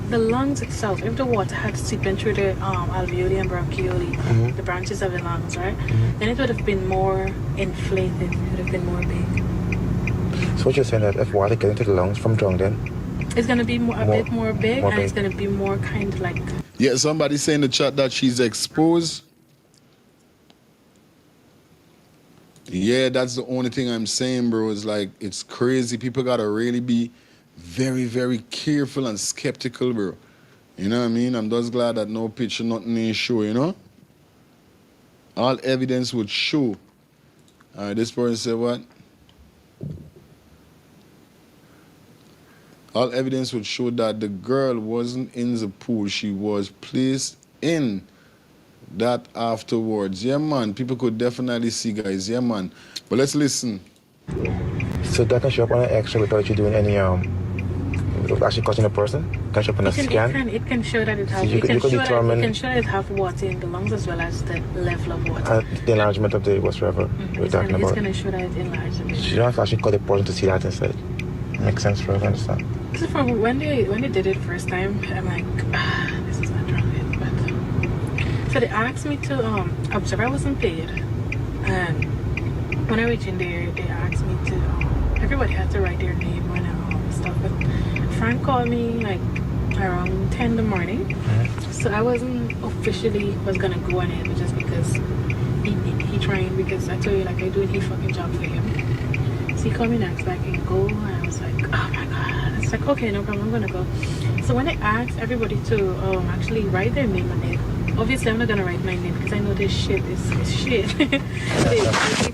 The lungs itself. If the water had seeped in through the alveoli and bronchioli, the branches of the lungs, right? Then it would have been more inflated. It would have been more big. So what you're saying, that if water gets into the lungs from drowning, it's gonna be a bit more big, and it's gonna be more kind of like. Yeah, somebody say in the chat that she's exposed. Yeah, that's the only thing I'm saying, bro. It's like, it's crazy. People gotta really be very, very careful and skeptical, bro. You know what I mean? I'm just glad that no picture, nothing is show, you know? All evidence would show. All right, this person said what? All evidence would show that the girl wasn't in the pool. She was placed in that afterwards. Yeah, man. People could definitely see, guys. Yeah, man. But let's listen. so that can show up on an X-ray without you doing any actually touching a person. Can show up on a scan. It can show that it has. So you can determine. It can show that it have water in the lungs as well as the level of water. The enlargement of the whatsoever we're talking about. It's gonna show that it enlarged. So you don't have to actually cut the person to see that inside. Makes sense for us to understand. This is from when they did it first time. I'm like, this is not drowning. But so they asked me to observe. I wasn't paid, and when I reached in there, they asked me to. Everybody had to write their name and stuff. But Frank called me like around 10 in the morning, so I wasn't officially gonna go on it, just because he trained. Because I told you, like, I do a fucking job for him. So he called me next, like, I can go, and I was like, oh my god. It's like, okay, no problem, I'm gonna go. So when I asked everybody to actually write their name on it, obviously I'm not gonna write my name because I know this shit is shit. They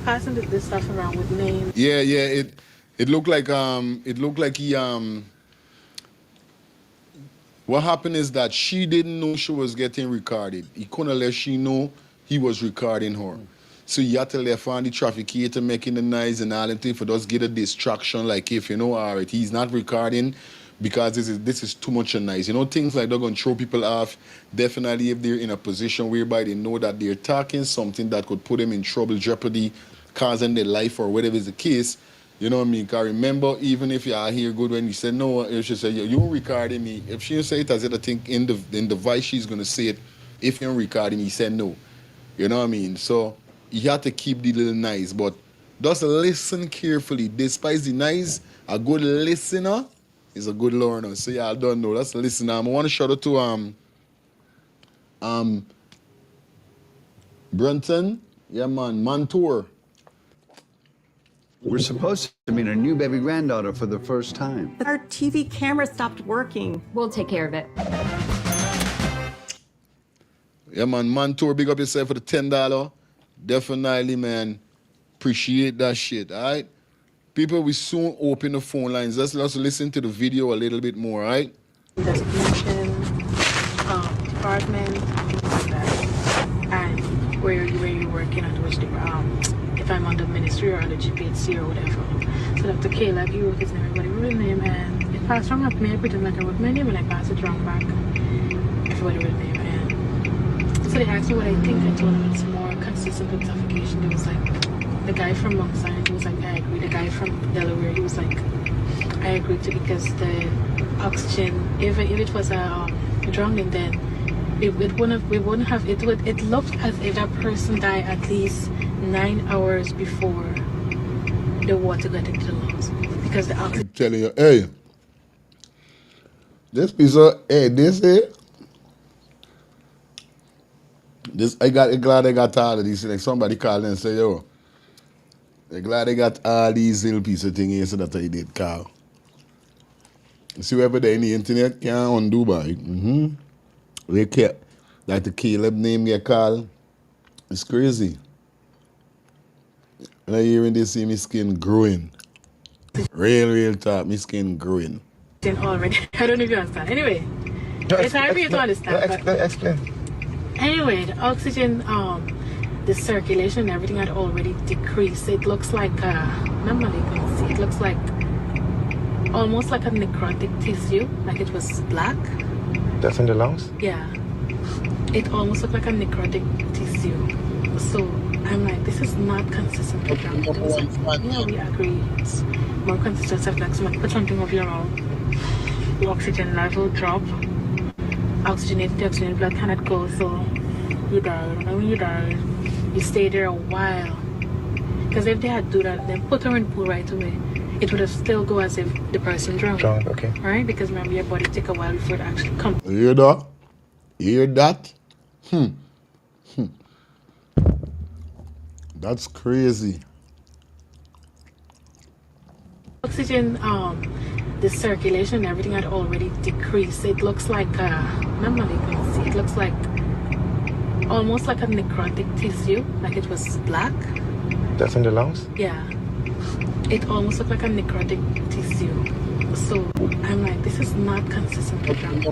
passing this stuff around with names. Yeah, it looked like he what happened is that she didn't know she was getting recorded. He couldn't let she know he was recording her. So you had to left on the trafficator making the noise and all that thing for just get a distraction, like, if you know, all right, he's not recording because this is too much a noise. You know, things like they're gonna throw people off. Definitely if they're in a position whereby they know that they're talking something that could put them in trouble, jeopardy, causing their life or whatever is the case. You know what I mean? Because remember, even if you are here good when you say no, if she say, you recording me, if she say it as it, I think in the voice she's going to say it, if you're recording me, say no. You know what I mean? So you have to keep the little nice, but just listen carefully. Despite the nice, a good listener is a good learner. So y'all don't know. That's a listener. I want to shout out to Brunton. Yeah, man. Mantour. We're supposed to meet our new baby granddaughter for the first time. Our TV camera stopped working. We'll take care of it. Yeah, man. Mantour, big up yourself for the $10. Definitely, man. Appreciate that shit, all right? People, we soon open the phone lines. Let's listen to the video a little bit more, all right? Designation, department, things like that. And where you're working and which department. If I'm on the ministry or on the GPHC or whatever. So Dr. Caleb, he wrote his name, everybody wrote his name, and it passed wrong up me. I pretend like I wrote my name and I passed it wrong back. Everybody wrote his name. And so they asked me what I think. I told them it's more consistent with suffocation. It was like the guy from Mount Sinai, he was like, I agree. The guy from Delaware, he was like, I agree too, because the oxygen, if it was a drowning, then it wouldn't have, it looked as if that person died at least 9 hours before the water got into the lungs, because the oxygen. I'm telling you, hey, this piece of, hey, this, I glad I got all of these. Like somebody called and say, yo, I'm glad I got all these little pieces of things here so that I did, Carl. See whoever there in the internet can't undo by it. They kept, like the Caleb name get called. It's crazy. When I hear this, see my skin growing. Real talk, my skin growing. Already, I don't know if you understand. Anyway, it's hard for you to understand. Explain. Anyway, the oxygen, the circulation and everything had already decreased. It looks like, normally you can see, it looks like almost like a necrotic tissue, like it was black. That's in the lungs? Yeah. It almost looked like a necrotic tissue. So I'm like, this is not consistent with drowning. Yeah, we agree. It's more consistent. Like somebody put something over your mouth. The oxygen level drop. Oxygenated, deoxygenated blood cannot go, so you die. And when you die, you stay there a while. Because if they had do that, then put her in the pool right away, it would have still go as if the person drowned. Drowned, okay. Right? Because remember, your body take a while before it actually comes. You hear that? You hear that? That's crazy. Oxygen, the circulation and everything had already decreased. It looks like, normally you can see, it looks like almost like a necrotic tissue, like it was black. That's in the lungs? Yeah. It almost looked like a necrotic tissue. So I'm like, this is not consistent with drowning.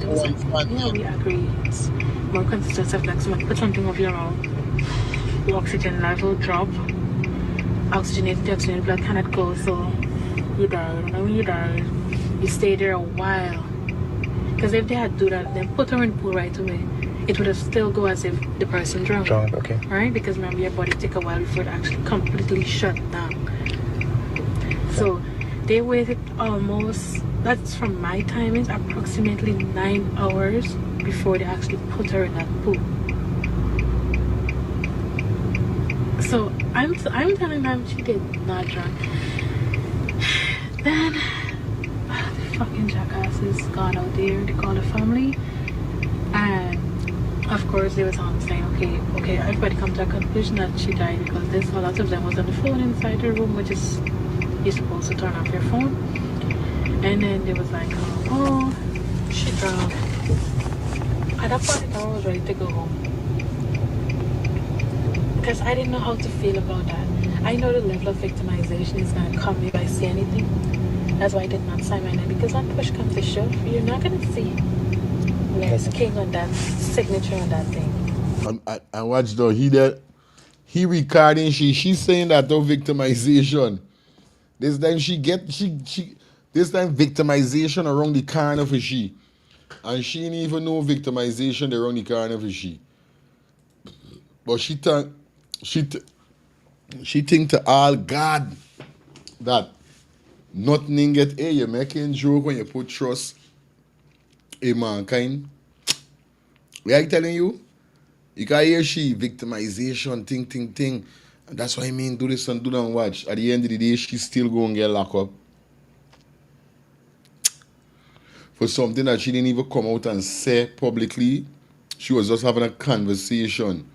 Yeah, we agree. It's more consistent. Like somebody put something over your mouth. The oxygen level drop. Oxygenated, deoxygenated blood cannot go, so you die. And when you die, you stay there a while. Because if they had do that, then put her in the pool right away, it would have still go as if the person drowned. Drowned, okay. Right? Because remember, your body take a while before it actually completely shut down. So they waited almost, that's from my timings, approximately 9 hours before they actually put her in that pool. So I'm telling them she did not drown. Then the fucking jackasses got out there, they called the family, and of course they was on saying, okay, everybody come to a conclusion that she died because this, a lot of them was on the phone inside the room, which is, you're supposed to turn off your phone. And then they was like, oh, she drowned. At that point I was ready to go home, because I didn't know how to feel about that. I know the level of victimization is going to come if I see anything. That's why I did not sign my name, because when push comes to shove, you're not going to see Les King on that signature on that thing. I watched though, he recording, she's saying that no victimization. This time this time victimization around the corner for she. And she didn't even know victimization around the corner for she. But she She think to all God that nothing get you're making joke when you put trust in mankind. We are telling you, you can hear she victimization, thing. And that's why I mean do this and do that and watch. At the end of the day, she still gonna get locked up. For something that she didn't even come out and say publicly. She was just having a conversation.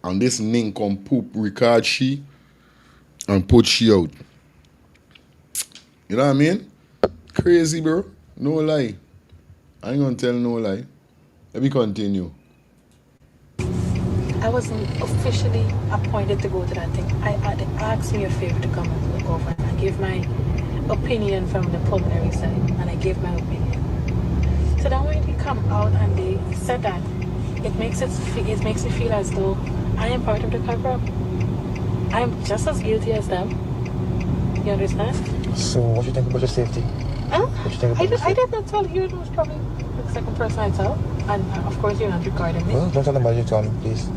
And this nincompoop record she and put she out. You know what I mean? Crazy, bro. No lie. I ain't gonna tell no lie. Let me continue. I wasn't officially appointed to go to that thing. They asked me a favor to come and look over, and I gave my opinion from the pulmonary side, and I gave my opinion. So then when they come out and they said that, it makes me feel as though I am part of the cover-up. I am just as guilty as them. You understand? So what do you think about your safety? Huh? What do you think about I did not tell you. It was probably the second person I tell. And of course you're not regarding me. Well, don't tell nobody you tell me, please.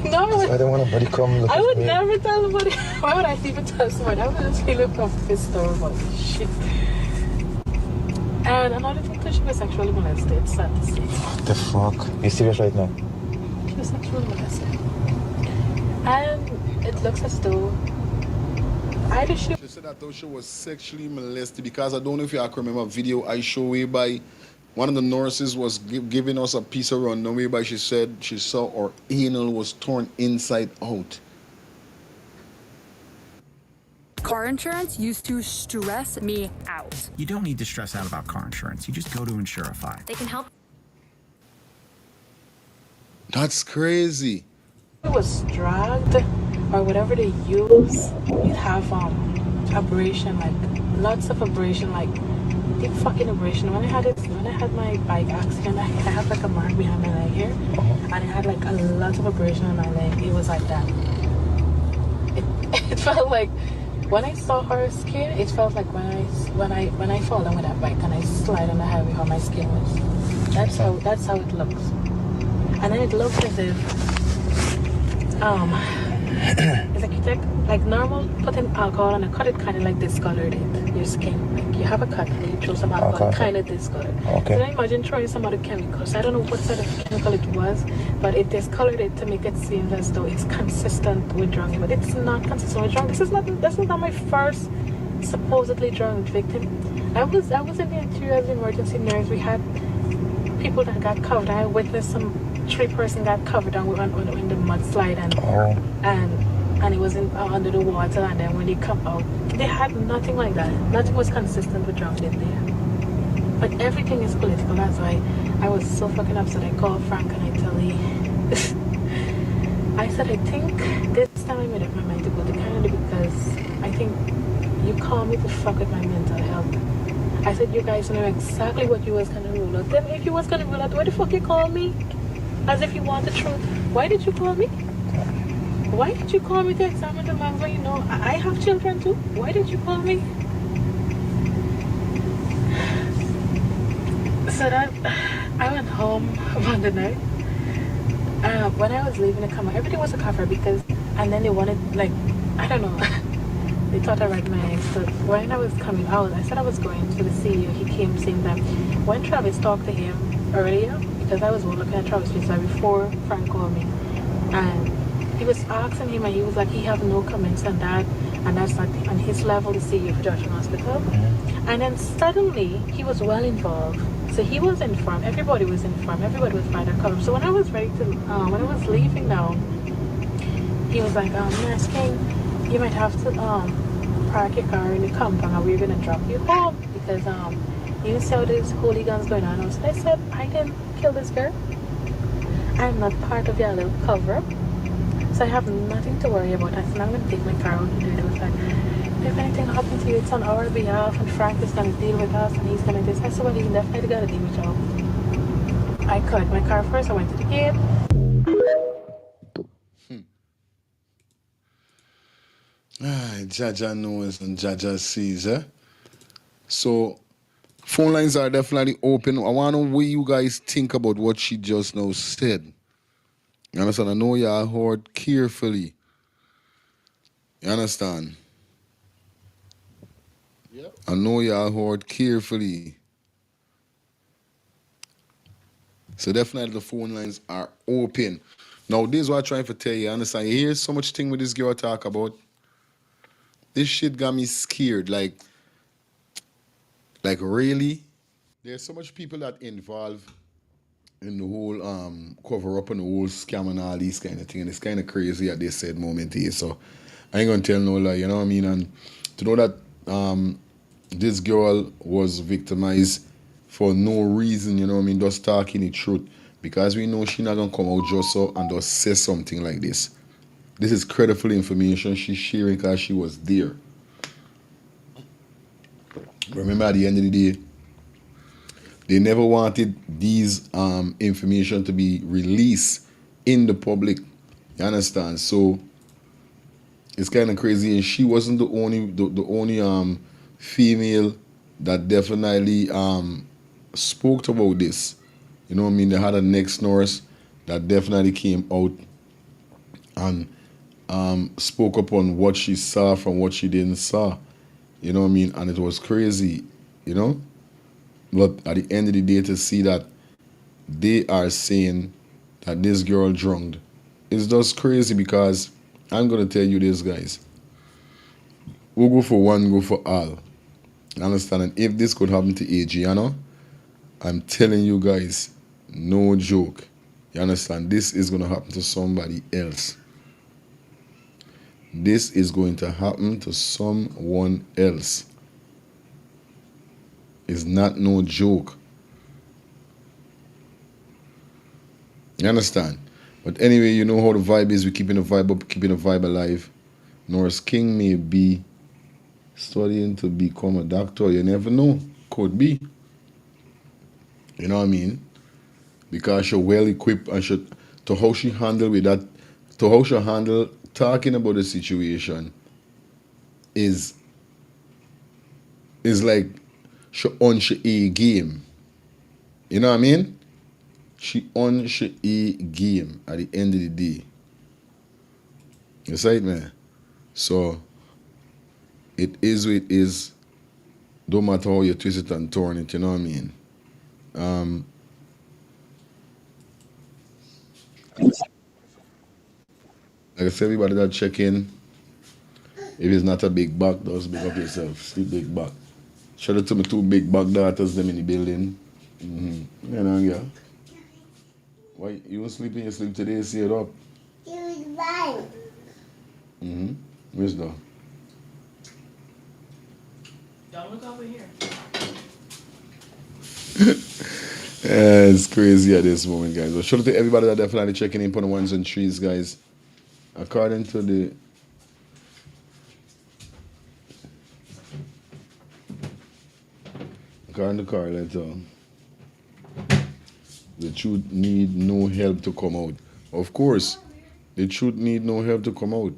No. I don't want nobody come look I at would me. never tell somebody. Why would I even tell somebody? I would just feel pissed off about shit. And another thing too, she was sexually molested. Sad to say. What the fuck? You serious right now? She was sexually molested. And it looks as though either she said that though she was sexually molested because I don't know if you can remember a video I show whereby one of the nurses was giving us a piece of run whereby she said she saw her anal was torn inside out. Car insurance used to stress me out. You don't need to stress out about car insurance. You just go to Insurify. They can help. That's crazy. was dragged or whatever they use, you'd have abrasion, like lots of abrasion, like deep fucking abrasion. When I had my bike accident, I had like a mark behind my leg here, and I had like a lot of abrasion on my leg. It was like that. It felt like when I saw her skin, it felt like when I fall down with that bike and I slide on the highway, how my skin was. That's how it looks. And then it looks as if it's like you take like normal putting alcohol and a cut, it kind of like discolored it, your skin. Like you have a cut and you throw some alcohol, it kind of discolored. Okay. So then imagine throwing some other chemicals. I don't know what sort of chemical it was, but it discolored it to make it seem as though it's consistent with drunk. But it's not consistent with drunk. This is not my first supposedly drunk victim. I was in the interior as an emergency nurse. We had people that got covered. I witnessed some 3-person got covered in the mudslide and it was under the water, and then when they come out, they had nothing like that. Nothing was consistent with drunk in there. But everything is political. That's why I was so fucking upset. I called Frank and I tell him, I said, I think this time I made up my mind to go to Canada because I think you called me to fuck with my mental health. I said, you guys know exactly what you was gonna rule out. Then if you was gonna rule out, why the fuck you call me? As if you want the truth. Why did you call me? Why did you call me to examine the man when you know I have children too? Why did you call me? So that I went home one night. When I was leaving the camera, everything was a cover because, and then they wanted, like, I don't know, they thought I read my name. So when I was coming out, I said I was going to the CEO. He came saying that when Travis talked to him earlier, because I was looking at Travis' face before Frank called me, and he was asking him, and he was like, he have no comments on that, and that's not on his level, the CEO of Georgian Hospital. And then suddenly he was well involved, so he was informed. Everybody was informed. Everybody was by the cover. So when I was ready to, when I was leaving now, he was like, Nurse King, you might have to park your car in the compound, and we're gonna drop you home because you see how this hooligans going on. So I said, I didn't kill this girl. I'm not part of your little cover-up. So I have nothing to worry about. I said, I'm going to take my car out and do it. It was like, if anything happens to you, it's on our behalf, and Frank is going to deal with us, and he's going to do this. I said, well, he's definitely going to deal with y'all. I cut my car first. I went to the gate. Jaja knows and Jaja sees, eh? So, phone lines are definitely open. I want to know what you guys think about what she just now said. You understand? I know you heard carefully. You understand? Yep. I know y'all heard carefully. So definitely the phone lines are open. Now this is what I'm trying to tell you. Understand? You hear so much thing with this girl talk about. This shit got me scared. Like really? There's so much people that involved in the whole cover up and the whole scam and all these kind of thing. And it's kind of crazy at this said moment here. So I ain't gonna tell no lie, you know what I mean? And to know that this girl was victimized for no reason, you know what I mean, just talking the truth. Because we know she not gonna come out just so and just say something like this. This is credible information she's sharing because she was there. Remember, at the end of the day, they never wanted these information to be released in the public. You understand? So it's kind of crazy, and she wasn't the only female that definitely spoke about this. You know what I mean? They had a next nurse that definitely came out and spoke upon what she saw from what she didn't saw. You know what I mean? And it was crazy, you know? But at the end of the day, to see that they are saying that this girl drowned, it's just crazy because I'm going to tell you this, guys. We'll go for one, go for all. You understand? And if this could happen to Adrianna, I'm telling you guys, no joke. You understand? This is going to happen to somebody else. This is going to happen to someone else. It's not no joke. You understand? But anyway, you know how the vibe is. We're keeping the vibe up, keeping the vibe alive. Norris King may be studying to become a doctor. You never know. Could be. You know what I mean? Because she's well equipped and to how she handle with that, to how she handle talking about the situation is like she on she A game. You know what I mean? She on she A game at the end of the day. You see it, man? So it is what it is. Don't matter how you twist it and turn it, you know what I mean? Like I said, everybody that check in, if it's not a big back, just big up yourself. Sleep big back. Shout out to my two big back daughters, them in the building. You know, yeah. Why you sleeping? You sleep today, see it up. Where's that? Don't look over here. It's crazy at this moment, guys. But shout out to everybody that definitely checking in on the ones and threes, guys. According to the Carleton, the truth need no help to come out. Of course, the truth need no help to come out.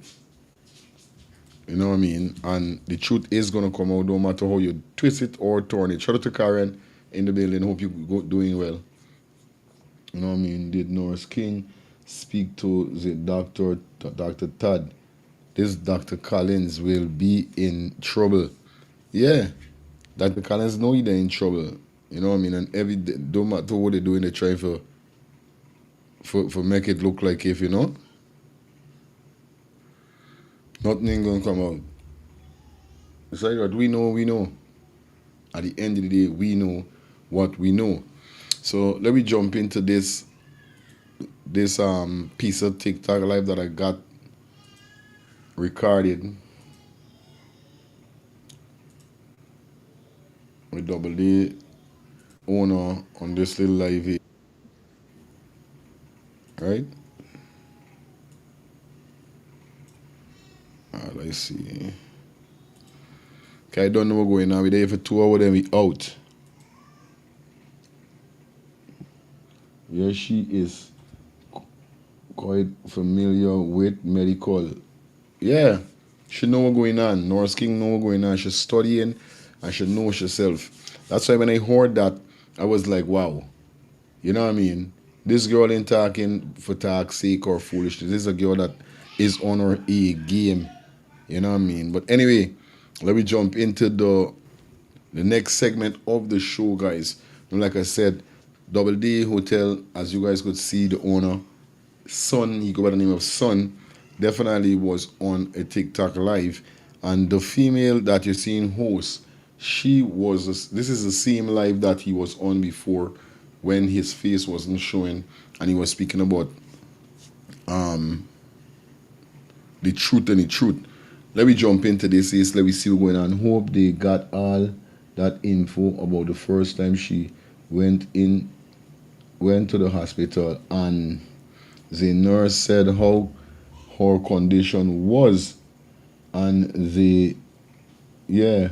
You know what I mean? And the truth is going to come out no matter how you twist it or turn it. Shout out to Karen in the building. Hope you're doing well. You know what I mean? Did Norris King speak to the doctor, Dr. Todd? This Dr. Collins will be in trouble. Yeah. Dr. Collins know they're in trouble. You know what I mean? And every day, don't matter what they're doing, they try for make it look like if, you know, nothing ain't gonna come out. It's like what we know. At the end of the day, we know what we know. So let me jump into this piece of TikTok live that I got recorded with Double D owner on this little live here. Right? Let's see. Okay, I don't know what's going on. We're there for 2 hours, then we out. Here she is, quite familiar with medical. Yeah, she know what's going on. Norris King know what's going on. She's studying and she knows herself. That's why when I heard that, I was like, wow. You know what I mean? This girl ain't talking for talk's sake or foolishness. This is a girl that is on her A game. You know what I mean? But anyway, let me jump into the next segment of the show, guys. And like I said, Double D Hotel, as you guys could see, the owner, Son, he go by the name of Son, definitely was on a TikTok live. And the female that you're seeing host, this is the same live that he was on before when his face wasn't showing and he was speaking about the truth and the truth. Let me jump into this. Let me see what's going on. Hope they got all that info about the first time she went to the hospital and the nurse said how her condition was, and yeah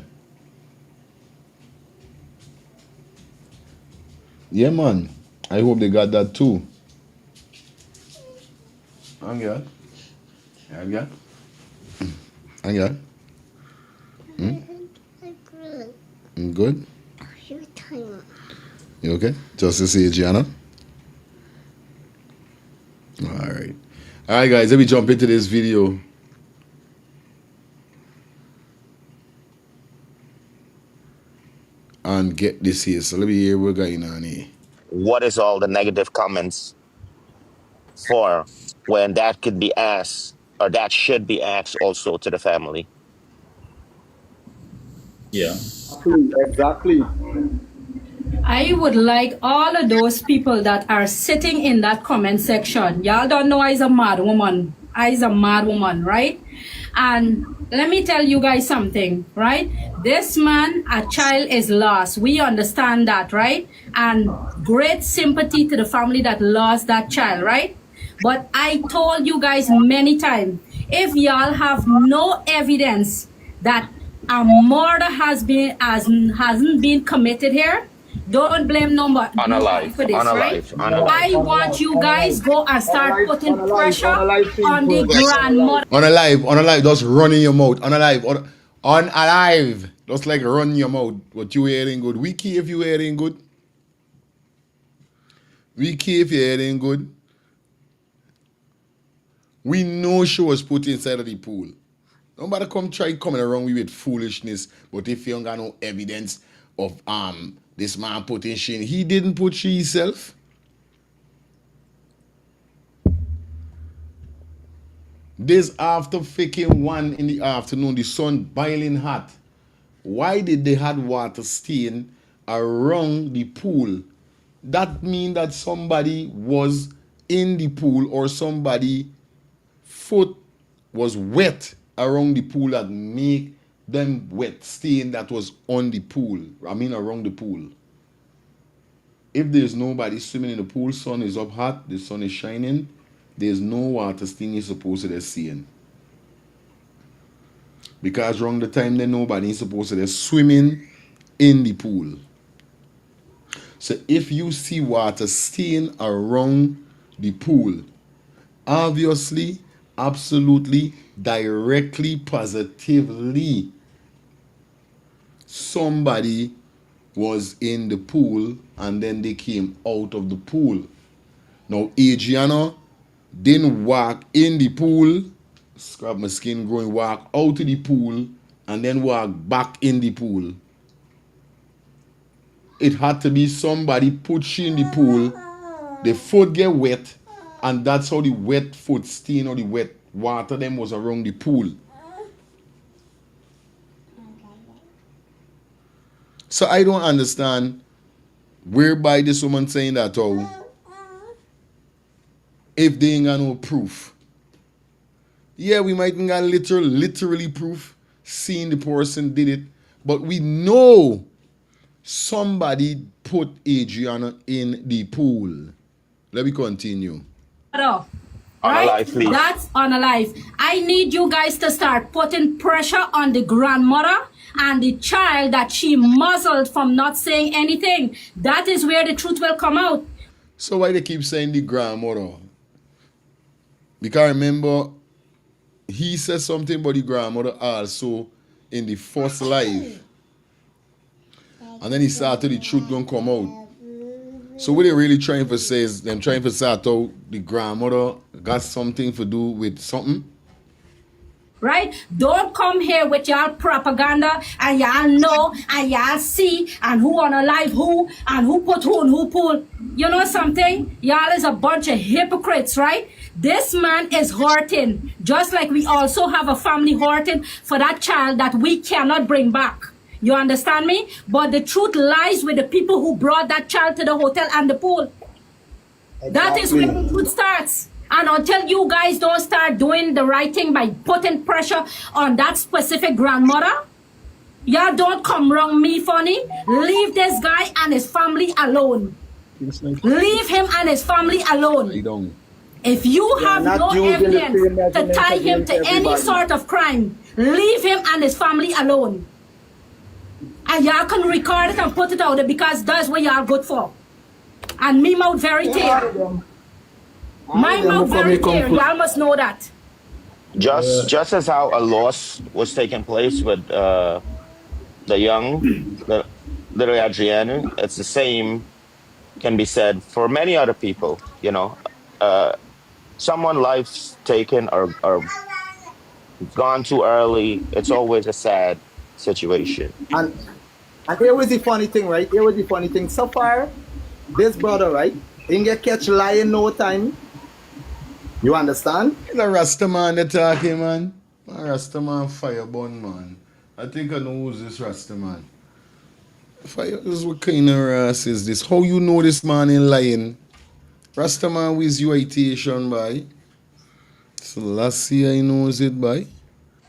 man, I hope they got that too. Anga. Good? You okay? Justice Adrianna? Alright. Alright guys, let me jump into this video. And get this here. So let me hear what's going on here. What is all the negative comments for when that could be asked, or that should be asked also to the family? Yeah. Exactly. I would like all of those people that are sitting in that comment section. Y'all don't know I's a mad woman. I's a mad woman, right? And let me tell you guys something, right? This man, a child is lost. We understand that, right? And great sympathy to the family that lost that child, right? But I told you guys many times, if y'all have no evidence that a murder hasn't been committed here, don't blame nobody for this, right? I want you guys go and start putting pressure on the grandmother. On a live, just running your mouth. On a live, just like run your mouth. What you hearing good? We care if you hearing good. We care if you hearing good. We know she was put inside of the pool. Nobody coming around with foolishness. But if you don't got no evidence of this man putting she in, he didn't put she himself. This after freaking 1 in the afternoon, the sun boiling hot. Why did they have water stain around the pool? That means that somebody was in the pool or somebody foot was wet around the pool that make them wet stain that was on the pool. Around the pool. If there's nobody swimming in the pool, sun is up hot, the sun is shining, there's no water stain you're supposed to be seeing. Because around the time then nobody is supposed to be swimming in the pool. So if you see water stain around the pool, obviously, absolutely, directly, positively, somebody was in the pool and then they came out of the pool. Now, Adrianna didn't walk in the pool, scrub my skin growing, walk out of the pool, and then walk back in the pool. It had to be somebody put she in the pool, the foot get wet, and that's how the wet foot stain or the wet water them was around the pool. So I don't understand whereby this woman saying that if they ain't got no proof. Yeah, we might ain't got literally proof seeing the person did it, but we know somebody put Adrianna in the pool. Let me continue. Right? That's on a life. I need you guys to start putting pressure on the grandmother and the child that she muzzled from not saying anything. That is where the truth will come out. So why they keep saying the grandmother? Because remember, he said something about the grandmother also in the first live. And then he started the truth gonna come out. So what they really trying to say is them trying to start out the grandmother got something to do with something. right? Don't come here with y'all propaganda and y'all know and y'all see and who on a live who and who put who and who pull. You know something? Y'all is a bunch of hypocrites, right? This man is hurting, just like we also have a family hurting for that child that we cannot bring back. You understand me? But the truth lies with the people who brought that child to the hotel and the pool. That is where the truth starts. And until you guys don't start doing the right thing by putting pressure on that specific grandmother, y'all don't come wrong me funny. Leave this guy and his family alone. Leave him and his family alone. If you have no evidence to tie him to any sort of crime, leave him and his family alone. And y'all can record it and put it out there because that's what y'all good for. And me mouth very clear. My mouth very clear. Y'all must know that. Just as how a loss was taking place with the little Adrianna, it's the same can be said for many other people. You know, someone life's taken or gone too early. It's always a sad situation. And here was the funny thing, right? Here was the funny thing. So far, this brother, right? He didn't get catch lying no time. You understand? It's a Rastaman they talking, man. A Rastaman firebun, man. I think I know who's this Rastaman. This what kind of ras is this? How you know this man in lying? Rastaman with you citation, boy. So last year he knows it, boy.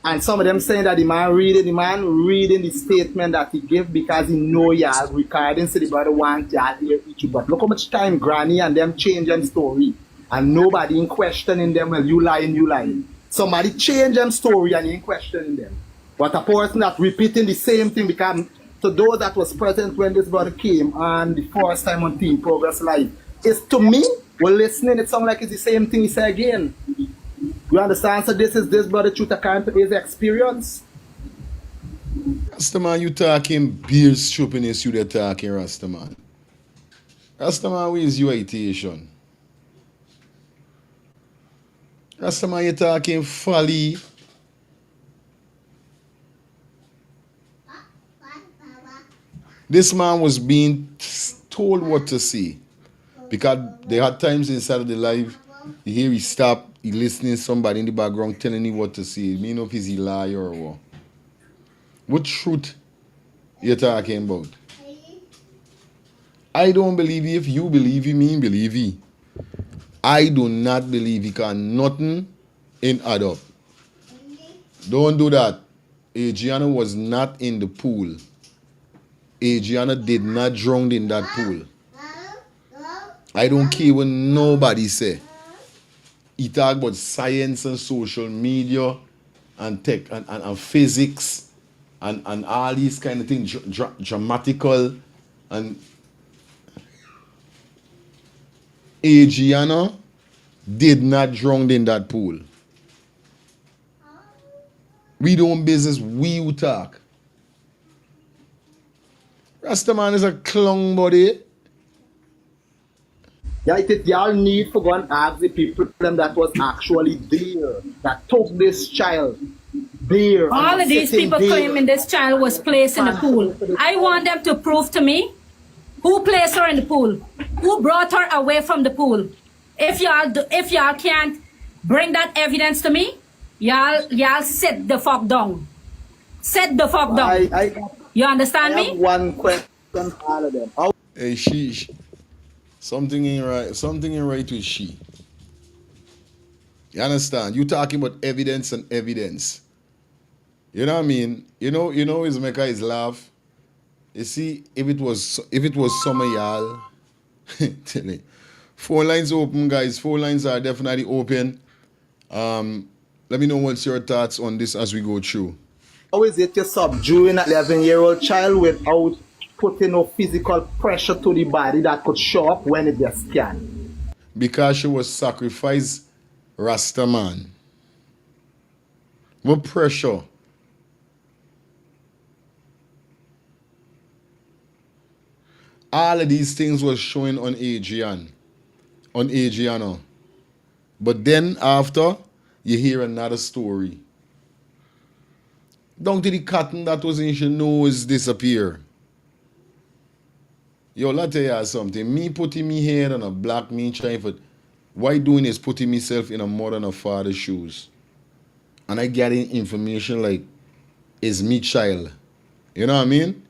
And some of them saying that the man reading the statement that he gave because he know y'all recording, so the brother want y'all hear it. But look how much time Granny and them change them story. And nobody in questioning them, well, you lying. Somebody change them story and you ain't questioning them. But a person that repeating the same thing, because to those that was present when this brother came and the first time on Team Progress Live, it's to me, we're listening, it sounds like it's the same thing he said again. You understand? So this is this brother truth account to his experience. Rastaman, you talking beer stupidness, you there talking Rastaman. Rastaman, where is your citation? Rastaman, you talking folly. This man was being told what to say. Because there are times inside of the live, you hear he stop, he listening to somebody in the background telling him what to say. You mean if he's a liar or what? What truth you talking about? I don't believe you. If you believe you, me believe you. I do not believe you can nothing in add up. Don't do that. Adrianna was not in the pool. Adrianna did not drown in that pool. I don't care what nobody say. He talk about science and social media and tech and physics and all these kind of things, dramatical. And Adrianna did not drown in that pool. We don't business, we who talk. Rastaman is a clown body. Yeah, it is y'all need for go and ask the people them that was actually there, that took this child there. All of these people claiming this child was placed in the pool. I want them to prove to me who placed her in the pool, who brought her away from the pool. If y'all can't bring that evidence to me, y'all sit the fuck down. Sit the fuck down. You understand me? I have one question for all of them. Hey, she. Something ain't right with she. You understand? You talking about evidence and evidence. You know what I mean? You know is make his laugh. You see, if it was some of y'all, tell me. Phone lines open, guys. Phone lines are definitely open. Let me know what's your thoughts on this as we go through. How is it you subduing an 11-year-old child without putting no physical pressure to the body that could show up when it gets scanned? Because she was sacrificed, Rastaman. What pressure? All of these things was showing on Adrianna. But then after, you hear another story. down to the cotton that was in your nose disappear. Yo, let me tell you something. Me putting me head on a black me trying for why doing is putting myself in a mother and a father's shoes. And I getting information like is me child. You know what I mean?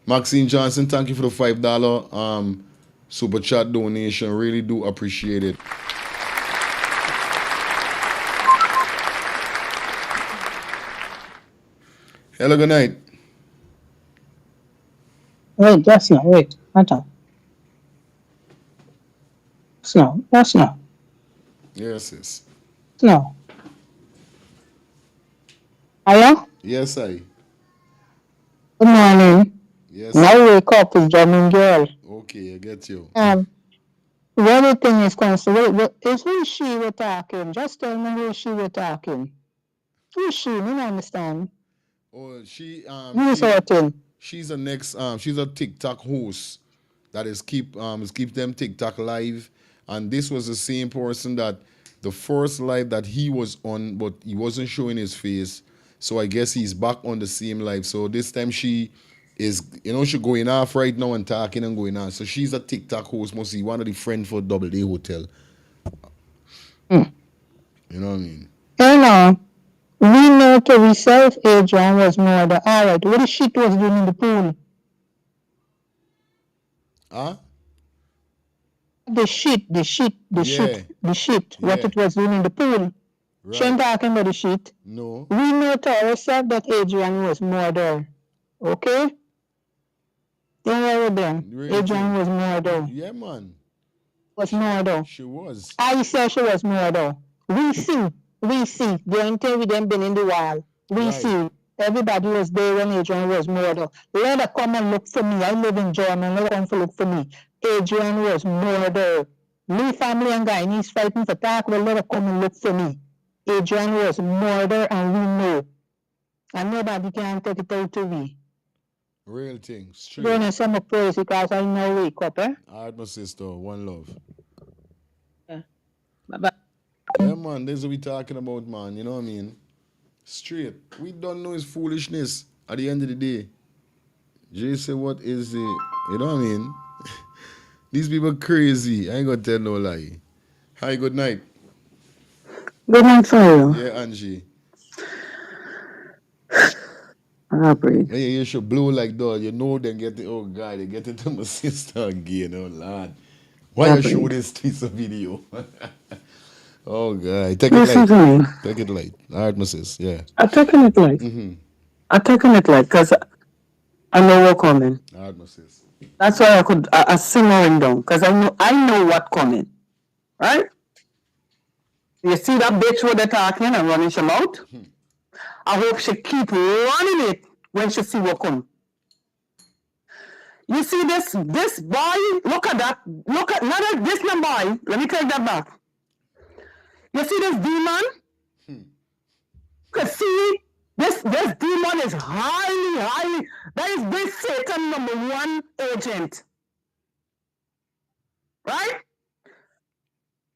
Maxine Johnson, thank you for the $5 super chat donation. Really do appreciate it. Hello, good night. Wait, that's not. Wait, attends. Snow, that's no. Yes, yes. Snow. Hello? Yes, I. Good morning. Yes. Now wake up is drumming girl. Okay, I get you. When the thing is concerned, is who is she we're talking? Just tell me who she we're talking. Who is she? I don't understand. Oh, Who's her thing? she's a next she's a TikTok host that is keep them TikTok live, and this was the same person that the first live that he was on, but he wasn't showing his face. So I guess he's back on the same live. So this time she is, she going off right now and talking and going on. So she's a TikTok host, must be one of the friends for Double Day Hotel. You know what I mean? We know to ourselves Adrian was murdered. All right, what the shit was doing in the pool? Huh? The shit, what it was doing in the pool. Right. She ain't talking about the shit. No. We know to ourselves that Adrian was murdered. Okay? Don't worry then. Really? Adrian was murdered. Yeah, man. Was murdered. She was. I said she was murdered. We see. The only them been in the wall. We see. Everybody was there when Adrian was murdered. Let her come and look for me. I live in Germany. Let her come to look for me. Adrian was murdered. Me family and Guyanese fighting for talk. Well, let her come and look for me. Adrian was murdered and we know. And nobody can take it out to me. Real thing. Straight. Don't know some praise because I know wake up, eh? All right, my sister. One love. Yeah. Bye-bye. Yeah, man. This is what we talking about, man. You know what I mean? Straight. We don't know his foolishness at the end of the day. Jay said, what is it? You know what I mean? These people crazy. I ain't gonna tell no lie. Hi, good night. Good night for you. Yeah, Angie. I breathe. Yeah, you should blow like that. You know they get it. Oh, God, they get it to my sister again. Oh, Lord. Why you show this piece of video? Oh, God. Take it light. Take it light. All right, my sis. Yeah. I'm taking it light. I'm taking it light because I know what's coming. All right, my sis. That's why I simmering down because I know what's coming. Right? You see that bitch with the talking and running her mouth? I hope she keep running it when she see what come. You see this boy? Look at that. Look at not this no boy. Let me take that back. You see this demon? You can see this demon is highly. That is this Satan #1 agent. Right?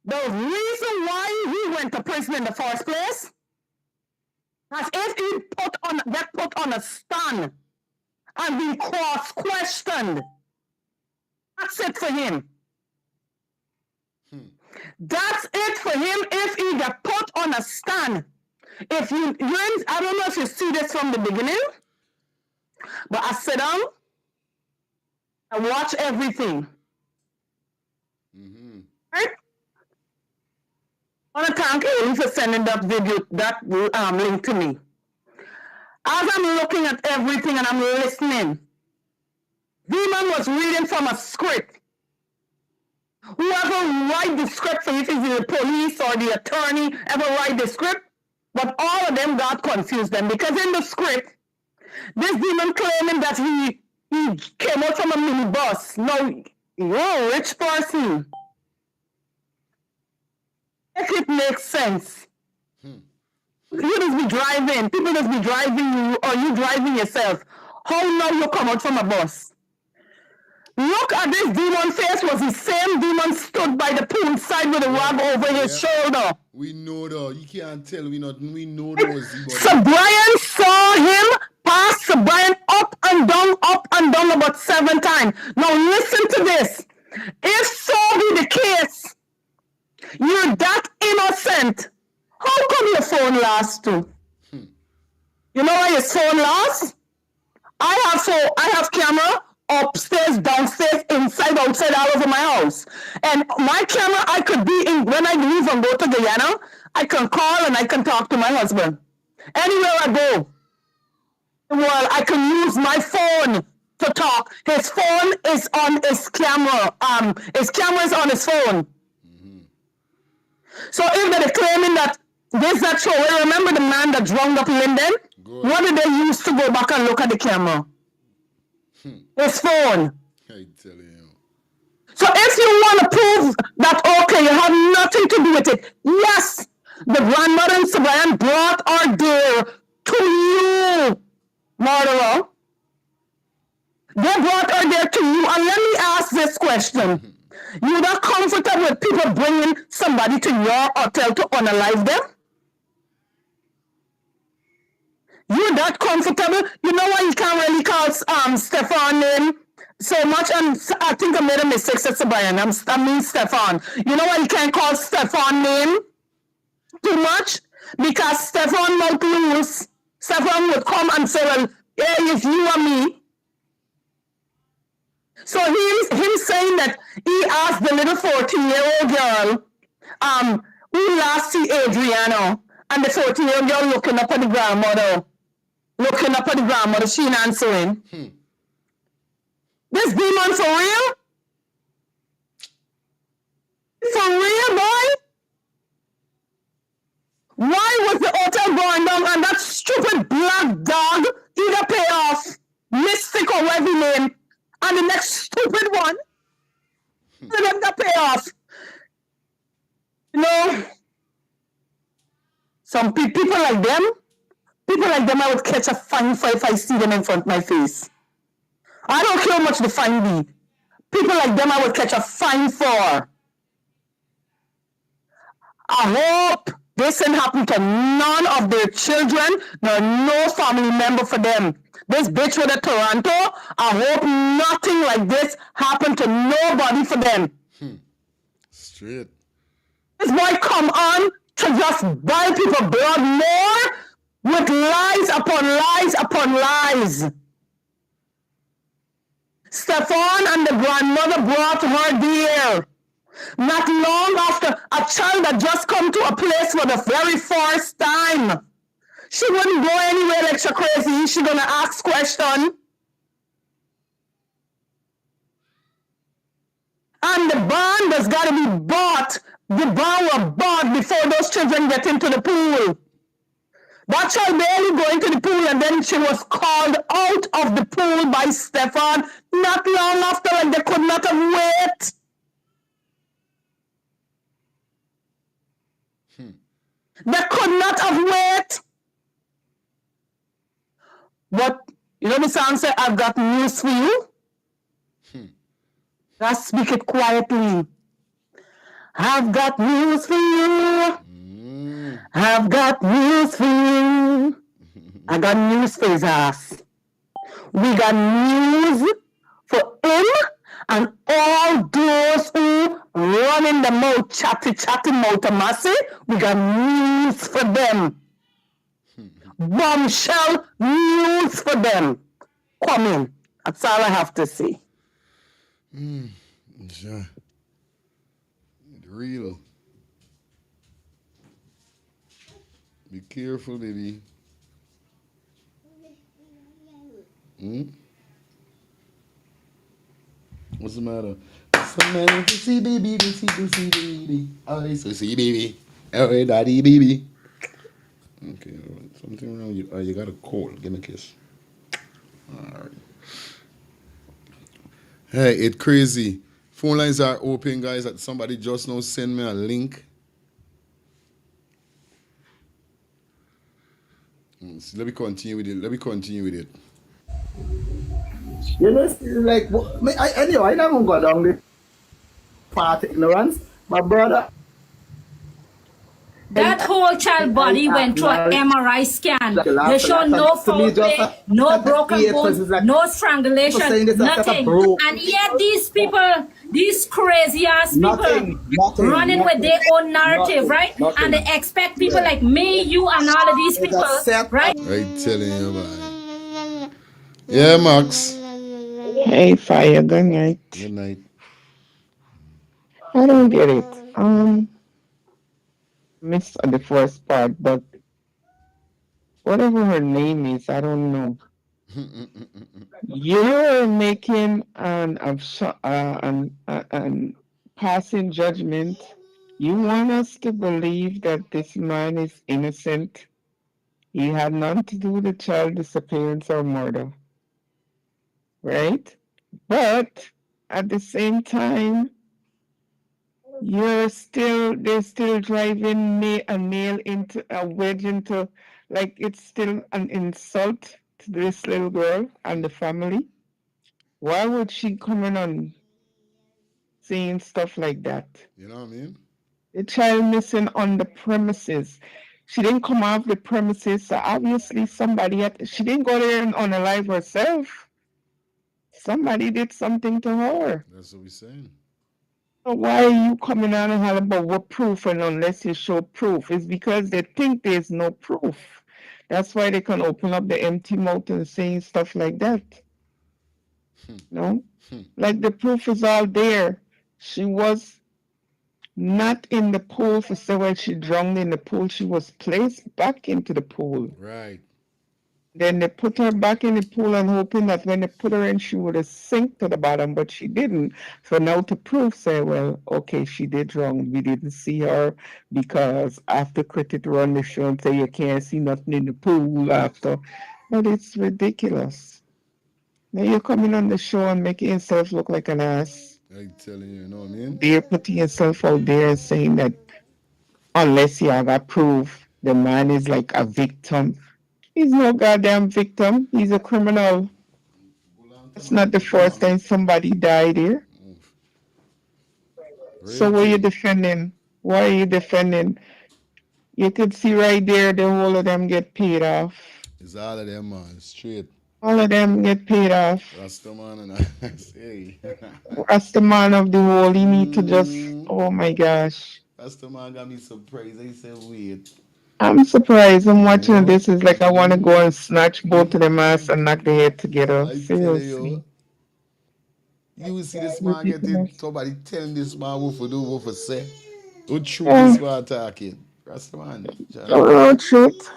The reason why he went to prison in the first place, as if he put on a stand and be cross-questioned. That's it for him. That's it for him if he get put on a stand. If you I don't know if you see this from the beginning, but I sit down, I watch everything. Right? I want to thank Ailey for sending that video, that link to me. As I'm looking at everything and I'm listening, Demon was reading from a script. Whoever write the script, if it's the police or the attorney ever write the script, but all of them got confused then because in the script, this demon claiming that he came out from a minibus. No, you're a rich person. Make it make sense. You just be driving. People just be driving you or you driving yourself. How now you come out from a bus? Look at this demon face. Was the same demon stood by the pool side with a rag over his shoulder. We know though. You can't tell me nothing. We know those. Sir Brian saw him pass Sir Brian up and down about 7 times. Now listen to this. If so be the case, you're that innocent, how come your phone lost too? You know why his phone lost? I have camera upstairs, downstairs, inside, outside, all over my house. And my camera, I could be in, when I leave and go to Guyana, I can call and I can talk to my husband. Anywhere I go, well, I can use my phone to talk. His phone is on his camera. His camera is on his phone. So if they're claiming that this not true, well, remember the man that drowned up Linden? What did they use to go back and look at the camera? His phone. I tell you. So if you want to prove that, okay, you have nothing to do with it, yes, the grandmother and Sir Brian brought her there to you, murderer. They brought her there to you. And let me ask this question. You're not comfortable with people bringing somebody to your hotel to unalive them? You're that comfortable? You know why you can't really call Stefan name so much? And I think I made a mistake, said Brian. I mean Stefan. You know why you can't call Stefan name too much? Because Stefan might lose. Stefan would come and say, well, yeah, it's you and me. So him saying that he asked the little 14-year-old girl, who last see Adrianna, and the 14-year-old girl looking up at the grandmother. Looking up at the grandmother, she ain't answering. This demon for real? For real, boy? Why was the hotel going down and that stupid black dog either pay off, Mystic or whatever name, and the next stupid one, and them that pay off? You know, some people like them, I would catch a fine for if I see them in front of my face. I don't care how much the fine be. People like them I would catch a fine for. I hope this didn't happen to none of their children, nor no family member for them. This bitch with a Toronto, I hope nothing like this happened to nobody for them. Straight. This boy come on to just buy people blood more with lies upon lies upon lies. Stefan and the grandmother brought her there. Not long after, a child that just come to a place for the very first time. She wouldn't go anywhere like she crazy. She gonna ask question. And the bond has got to be bought. The bond was bought before those children get into the pool. That child barely go into the pool, and then she was called out of the pool by Stefan. Not long after, like they could not have waited. They could not have waited. But you know the song say, I've got news for you. Let's speak it quietly. I've got news for you. I've got news for you. I got news for his ass. We got news for him and all those who run in the mouth, chatty mouth of Massey. We got news for them. Bombshell news for them. Come in. That's all I have to say. Sure. Real. Be careful, baby. What's the matter? Some man to see baby, to see baby. I so see baby. Oh, daddy, baby. Okay, all right. Something wrong with you. Oh, you got a cold. Give me a kiss. All right. Hey, it's crazy. Phone lines are open, guys. Somebody just now send me a link. So let me continue with it. You know, it's like, anyway, I never go down the path of ignorance. My brother, That whole child I body went through an acknowledge MRI scan. like a They laugh a show lot. no And to me, foul just play, no broken because bones, it's like, no people strangulation, saying this as a nothing. broke. And yet these people, these crazy ass people running with their own narrative, right? And they expect people like me, you, and all of these people, right? I telling you, man. Yeah, Max. Hey, Fire, good night. Good night. I don't get it. Missed the first part, but whatever her name is, I don't know. You're making an passing judgment. You want us to believe that this man is innocent. He had nothing to do with the child disappearance or murder, right? But at the same time, they're still driving a nail into a wedge into, like, it's still an insult to this little girl and the family. Why would she come in on saying stuff like that? You know what I mean? The child missing on the premises. She didn't come off the premises, so obviously she didn't go there and unalive herself. Somebody did something to her. That's what we're saying. So why are you coming out and hollering about what proof, and unless you show proof? It's because they think there's no proof. That's why they can open up the empty mouth and saying stuff like that. No? Like, the proof is all there. She was not in the pool for so when she drowned in the pool. She was placed back into the pool. Right. Then they put her back in the pool and hoping that when they put her in, she would have sink to the bottom, but she didn't. So now to prove, say, well, okay, she did drown. We didn't see her because after critic run the show and say you can't see nothing in the pool after. But it's ridiculous. Now you're coming on the show and making yourself look like an ass. I telling you, you know what I mean? They're putting yourself out there and saying that unless you have a proof, the man is like a victim. He's no goddamn victim. He's a criminal. It's not the first time somebody died here. So what are you defending? Why are you defending? You could see right there the whole of them get paid off. It's all of them, man. Straight. All of them get paid off. Rastaman and I say. Rastaman of the whole, he need to just, oh my gosh. Rastaman got me surprised. I said, wait. I'm surprised. I'm watching this. It's like I want to go and snatch both of them ass and knock their head together. Seriously. You see this man getting somebody telling this man what for do, what for say. What truth this man talking? Rastaman. Oh, truth.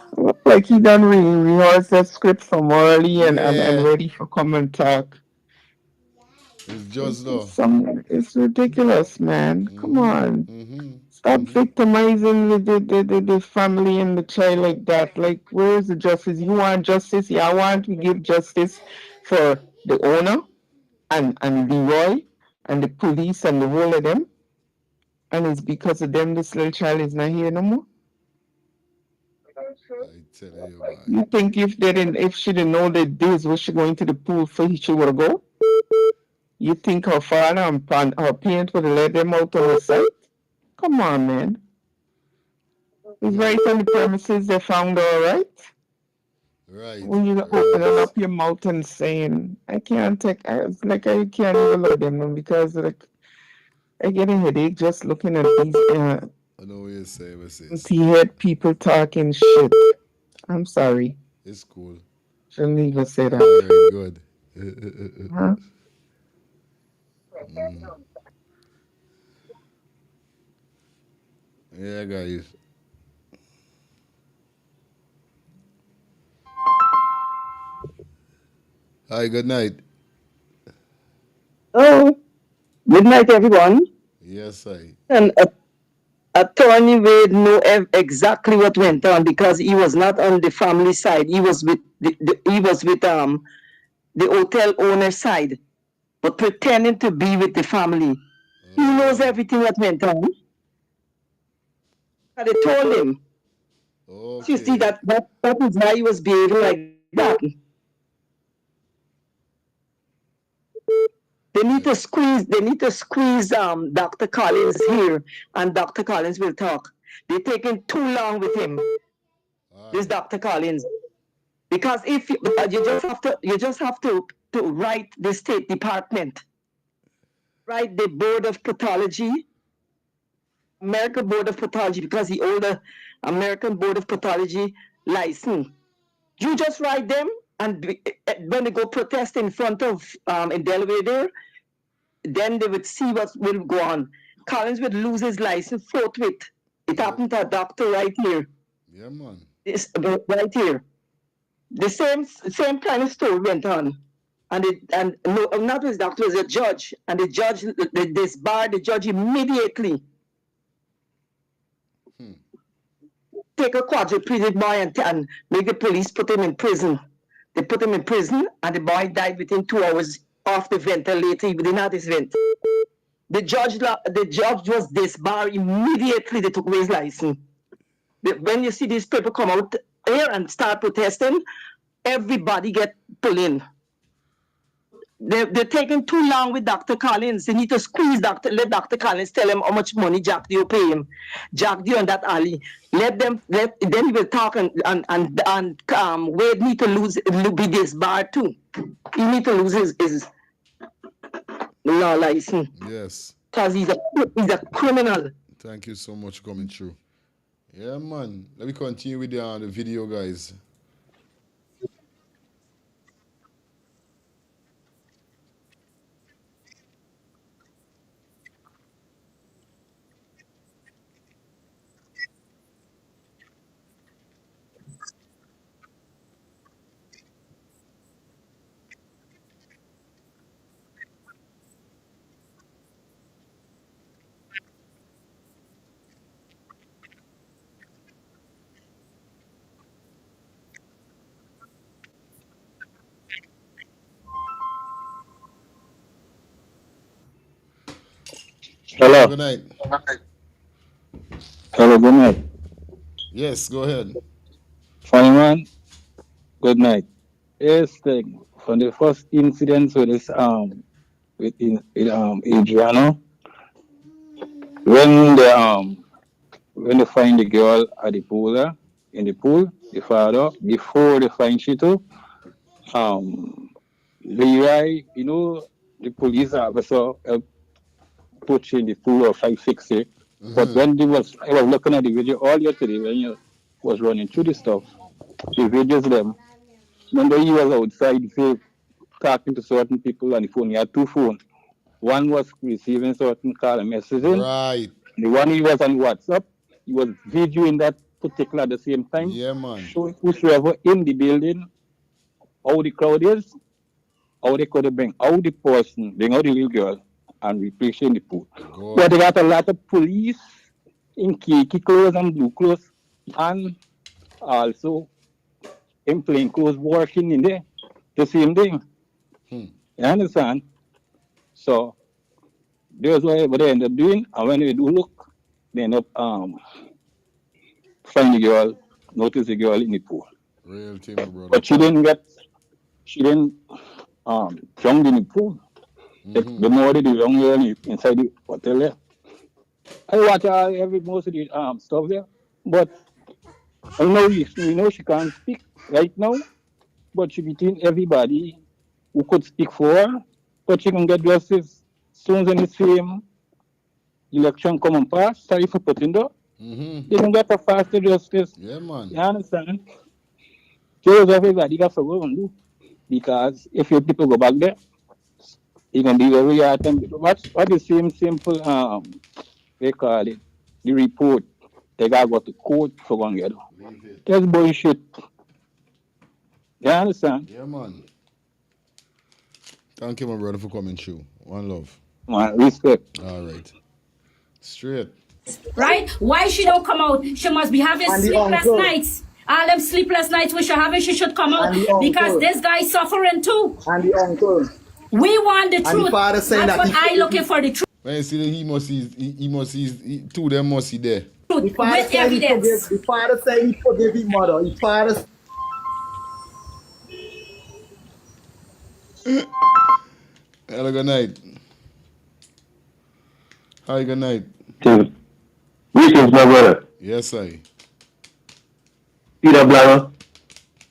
Like he done rehearse that script from early and ready for come and talk. It's just though. It's ridiculous, man. Come on. Stop victimizing the family and the child like that. Like, where's the justice? You want justice? Yeah, I want to give justice for the owner and Leroy and the police and the whole of them. And it's because of them this little child is not here no more. You think if she didn't know that this was she going to the pool for she would go? You think her father and her parents would have let them out on the site? Come on, man. It's right on the premises. They found her, right? Right. When you opening up your mouth and saying, I can't I can't even look at them because like I get a headache just looking at these I know what you're saying. you heard people talking shit. I'm sorry. It's cool. Shouldn't even say that. Very good. Huh? Yeah, guys. Hi, good night. Oh, good night, everyone. Yes, I. And Attorney Wade knew exactly what went on because he was not on the family side. He was with the hotel owner side, but pretending to be with the family. He knows everything that went on. And they told him. Okay. You see that is why he was behaving like that. They need to squeeze. They need to squeeze Dr. Collins here, and Dr. Collins will talk. They're taking too long with him. This Dr. Collins, because if you, you just have to write the State Department, write the Board of Pathology, American Board of Pathology, because he owns the American Board of Pathology license. You just write them, and when they go protest in front of in Delaware there, then they would see what will go on. Collins would lose his license forthwith. It happened to a doctor right here. Yeah, man. It's right here. The same kind of story went on. And no, not his doctor, was a judge. And the judge, disbarred the judge immediately. Take a quadriplegic boy and make the police put him in prison. They put him in prison, and the boy died within 2 hours off the ventilator. He didn't have his vent. The judge was disbarred immediately. They took away his license. When you see these people come out here and start protesting, everybody get pulled in. They're taking too long with Dr. Collins. They need to squeeze let Dr. Collins tell him how much money Jack Dio pay him. Jack Dio and that alley. Then he will talk and Wade need to be disbarred too. He need to lose his law license. Yes. Because he's a criminal. Thank you so much for coming through. Yeah, man. Let me continue with the video, guys. Hello. Good night. Hello, good night. Yes, go ahead. Funny man, good night. Yes, thing. From the first incident with this with Adrianna, when they find the girl at the pool in the pool, the father, before they find she too, Leroy, the police officer put in the pool of 560. But when I was looking at the video all yesterday when you was running through the stuff, the videos them. Remember he was outside talking to certain people on the phone. He had two phones. One was receiving certain call and messaging. Right. The one he was on WhatsApp, he was videoing that particular at the same time. Yeah, man. Showing whosoever in the building, how the crowd is, how they could bring out the person, bring out the little girl, and replace her in the pool. Good. But they got a lot of police in khaki clothes and blue clothes, and also in plain clothes working in there. The same thing. You understand? So that's what they end up doing, and when they do look, they end up find the girl, notice the girl in the pool. Real thing, brother. But she didn't drowned in the pool. The more they do young girl inside the hotel there. I watch most of the stuff there, but I know she can't speak right now, but she between everybody who could speak for her, but she can get justice soon as the same election come and pass. Sorry for putting that. They can get a faster justice. Yeah, man. You understand? So everybody got to go and do. Because if your people go back there, it's gonna be very hard. What the same simple they call it, the report, they gotta go to court for one get. That's bullshit. You understand? Yeah, man. Thank you, my brother, for coming through. One love. Man, respect. All right. Straight. Right? Why she don't come out? She must be having sleepless nights. All them sleepless nights which she having, she should come out because this guy is suffering too. And the uncle. We want the truth. That's what I looking for, the truth. When you see he must see two of them must see there. The father With evidence. The father said he forgave his mother. The father. Hello, good night. Hi, good night. Greetings, my brother. Yes, I. See that brother?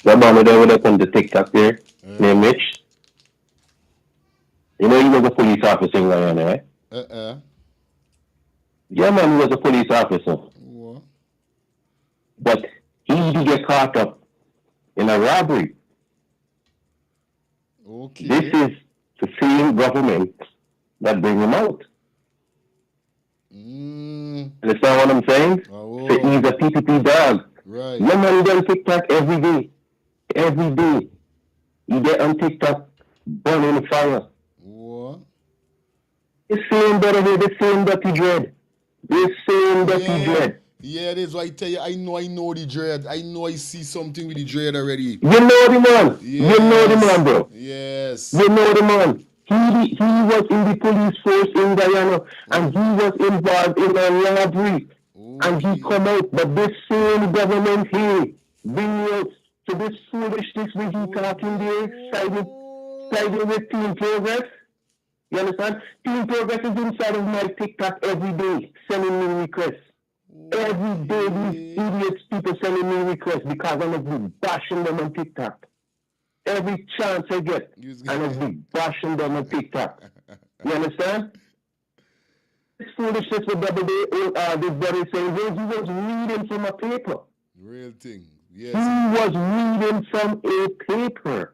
That man there with us on the TikTok there, named Mitch. You know he was a police officer in Guyana, right? Yeah, man, he was a police officer. What? But he did get caught up in a robbery. Okay. This is the same government that bring him out. Understand what I'm saying? So he's a PPP dog. Right. Yeah, man, he on TikTok every day. Every day. He get on TikTok, burning the fire. What? The same brother here, the same dirty dread. The same dirty dread. Yeah, that's why I tell you, I know the dread. I know I see something with the dread already. You know the man. Yes. You know the man, bro. Yes. You know the man. He was in the police force in Guyana and he was involved in a robbery. And he come out, but this same government here bring out to this foolishness when he talking there, siding with Team Progress. You understand? Team Progress is inside of my TikTok every day, sending me requests. Every day these idiots people sending me requests because I'm going to be bashing them on TikTok. Every chance I get, I'm going to be bashing them on TikTok. You understand? This foolishness with double day, this brother saying, well, he was reading from a paper. Real thing. Yes. He was reading from a paper.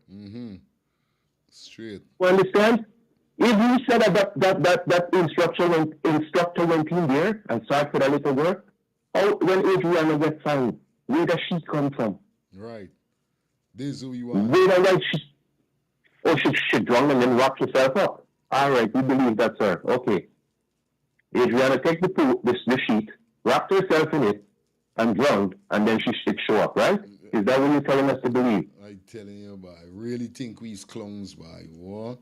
Straight. You understand? If you said that instructor went in there and started for that little work, when Adrianna get fined, where does she come from? Right. This is who you are. Where does she drunk and then wrapped herself up? All right, we believe that, sir. Okay. Adrianna take the sheet, wrapped herself in it, and drowned, and then she should show up, right? Is that what you're telling us to believe? I'm telling you, boy. I really think we's clones, boy. What?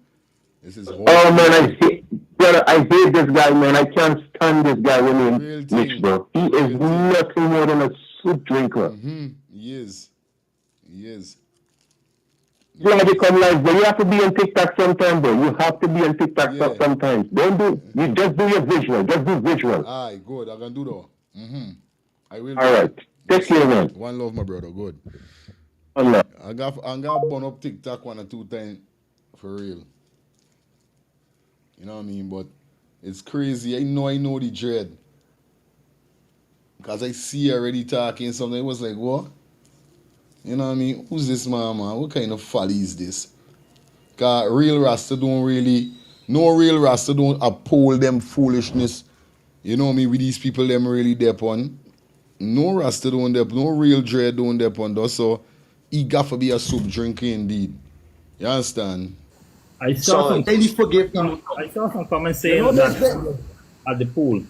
This is horrible. Oh, man, I hate this guy, man. I can't stand this guy with me, Mitch, bro. He is nothing more than a soup drinker. He is. He is. Glad you come live, but you have to be on TikTok sometime, bro. You have to be on TikTok sometimes. You just do your visual. Just do visual. Aye, good. I can do that. I will. All right. Take care, man. One love, my brother. Good. Allah. I got burn up TikTok 1 or 2 times for real. You know what I mean? But it's crazy. I know the dread. Because I see already talking something. It was like, what? You know what I mean? Who's this man? What kind of folly is this? Because real Rasta no real Rasta don't uphold them foolishness. You know what I mean? With these people, them really dep on. No Rasta don't dep, no real dread don't dep on those. So he got to be a soup drinker indeed. You understand? I saw some comments saying that at the pool.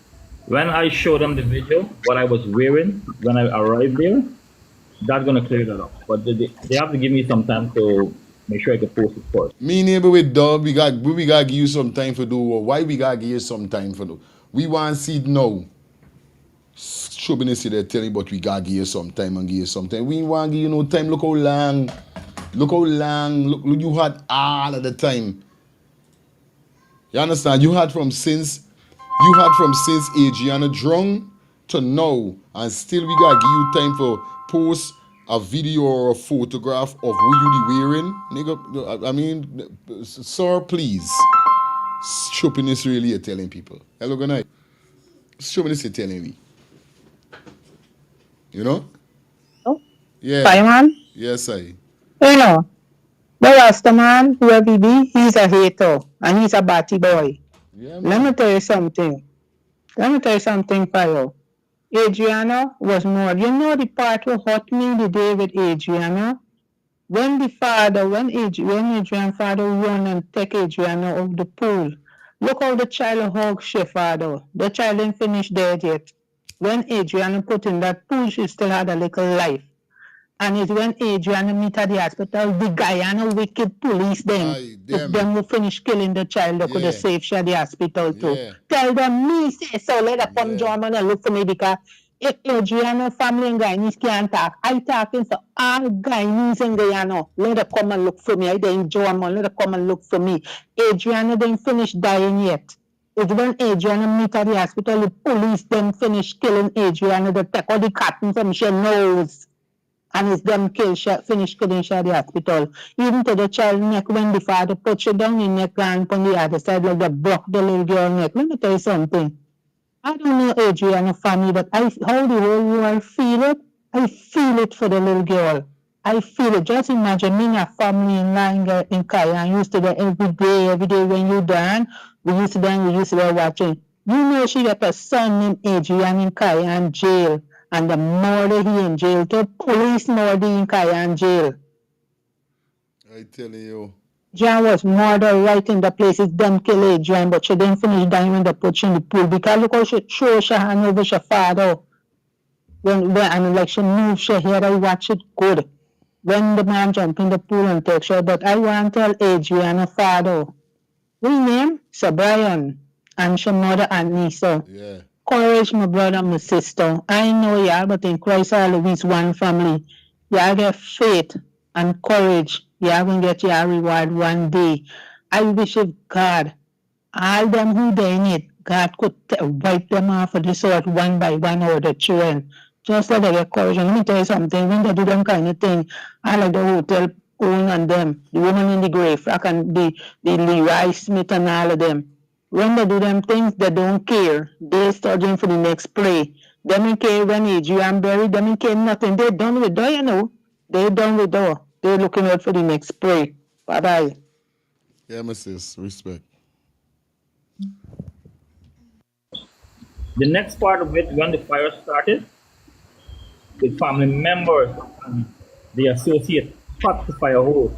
When I showed them the video, what I was wearing when I arrived there, that's gonna clear that up. But they have to give me some time to make sure I can post it first. Me neighbor with dog, we gotta give you some time for do. Why we gotta give you some time for do? We want to see it now. Shouldn't see that telling, but we gotta give you some time and give you some time. We want to give you no time. Look how long. Look, you had all of the time. You understand? You had from since Adrianna drunk to now, and still we gotta give you time for post a video or a photograph of who you be wearing. Nigga, I mean, sir, please. Stupidness really you're telling people. Hello, good night. Stupidness you're telling me. You know? Oh? Yeah. Fireman? Yes, I. You know, the Rasta man, whoever he be, he's a hater and he's a batty boy. Yeah, Let me tell you something. Fire. Adrianna was more. You know the part what hurt me the day with Adrianna? When Adrian's father run and take Adrianna out the pool. Look how the child hugged she father. The child didn't finish dead yet. When Adrianna put in that pool, she still had a little life. And it's when Adrianna meet at the hospital, the Guyana wicked police if them who finish killing the child, they could have saved she at the hospital too. Yeah. Tell them me say so, let them come German and look for me because if Adrianna family in Guyanese can't talk, I talking so all Guyanese in Guyana, let them come and look for me. I in German, let them come and look for me. Adrianna didn't finish dying yet. It's when Adriana meet at the hospital, the police then finish killing Adriana. They take all the cotton from her nose. And it's them finish killing her at the hospital. Even to the child neck, when the father put she down in neck and on the other side, like they broke the little girl neck. Let me tell you something. I don't know Adriana family, but how the whole world feel it. I feel it for the little girl. I feel it. Just imagine me and a family in Langa in Kaya used to there every day when you done. We used to there watching. You know she got a son named Adrian in Kaya jail. And the murder he in jail too. Police murder in Kaya jail. I tell you. John was murdered right in the place. It's them kill Adrian, but she didn't finish dying when they put she in the pool. Because look how she throw her hand over her father. And like she moved her hair, I watch it good. When the man jump in the pool and takes her, but I want to tell Adrian, her father, his name, Sir Brian, and her mother, Aunt Nisa. Yeah. Courage, my brother, my sister. I know y'all, but in Christ always one family. Y'all get faith and courage. Y'all gonna get your reward one day. I wish if God, all them who they in it, God could wipe them off of this earth one by one or the children. Just let them get courage. And let me tell you something, when they do them kind of thing, I like the hotel own on them, the woman in the grave, I can the Leroy Smith and all of them. When they do them things, they don't care. They studying for the next play. They don't care when Adrian buried, they don't care nothing. They done with that, you know. They done with that. They're looking out for the next play. Bye-bye. Yeah, my sis. Respect. The next part of it, when the fire started, the family members and the associate cut the fire hose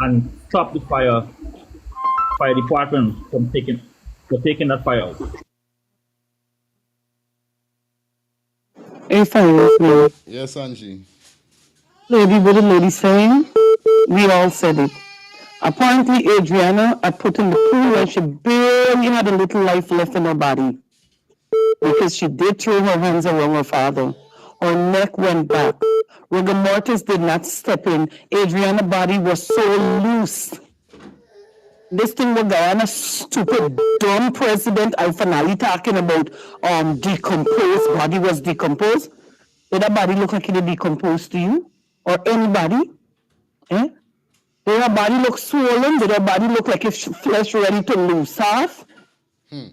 and stopped the fire department from taking that fire out. If I may, Yes, Angie. lady, what the lady saying? We all said it. Apparently, Adriana had put in the pool and she barely had a little life left in her body because she did throw her hands around her father. Her neck went back. Rigor mortis did not step in. Adriana's body was so loose. This thing was Guyana stupid, dumb president. I finally talking about decomposed. Body was decomposed. Did that body look like it decomposed to you? Or anybody? Eh? Did her body look swollen? Did her body look like if flesh ready to loose off?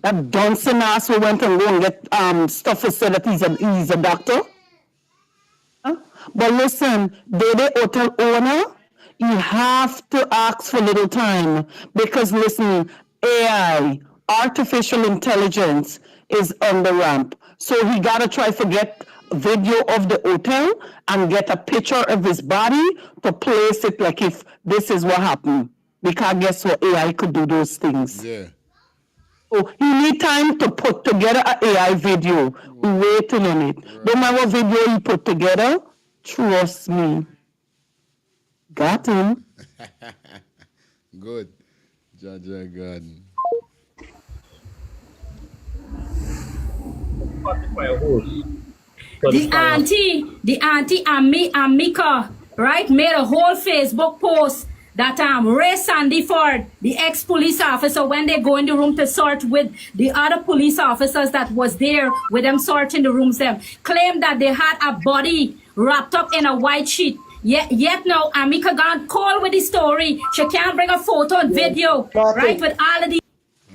That Johnson ass who went and go and get stuff and said that he's a doctor. Huh? But listen, the hotel owner, you have to ask for little time because listen, AI, artificial intelligence is on the ramp. So he gotta try to get video of the hotel and get a picture of his body to place it like if this is what happened. Because guess what, AI could do those things. Yeah. So you need time to put together an AI video. We're waiting on it. No matter what video you put together, trust me. Got him. Good. Jaja God. The auntie Amika, right, made a whole Facebook post that Ray Sandyford, the ex-police officer, when they go in the room to sort with the other police officers that was there with them sorting the rooms, them claimed that they had a body wrapped up in a white sheet. Yet now Amika gone call with the story. She can't bring a photo and video, right, with all of the.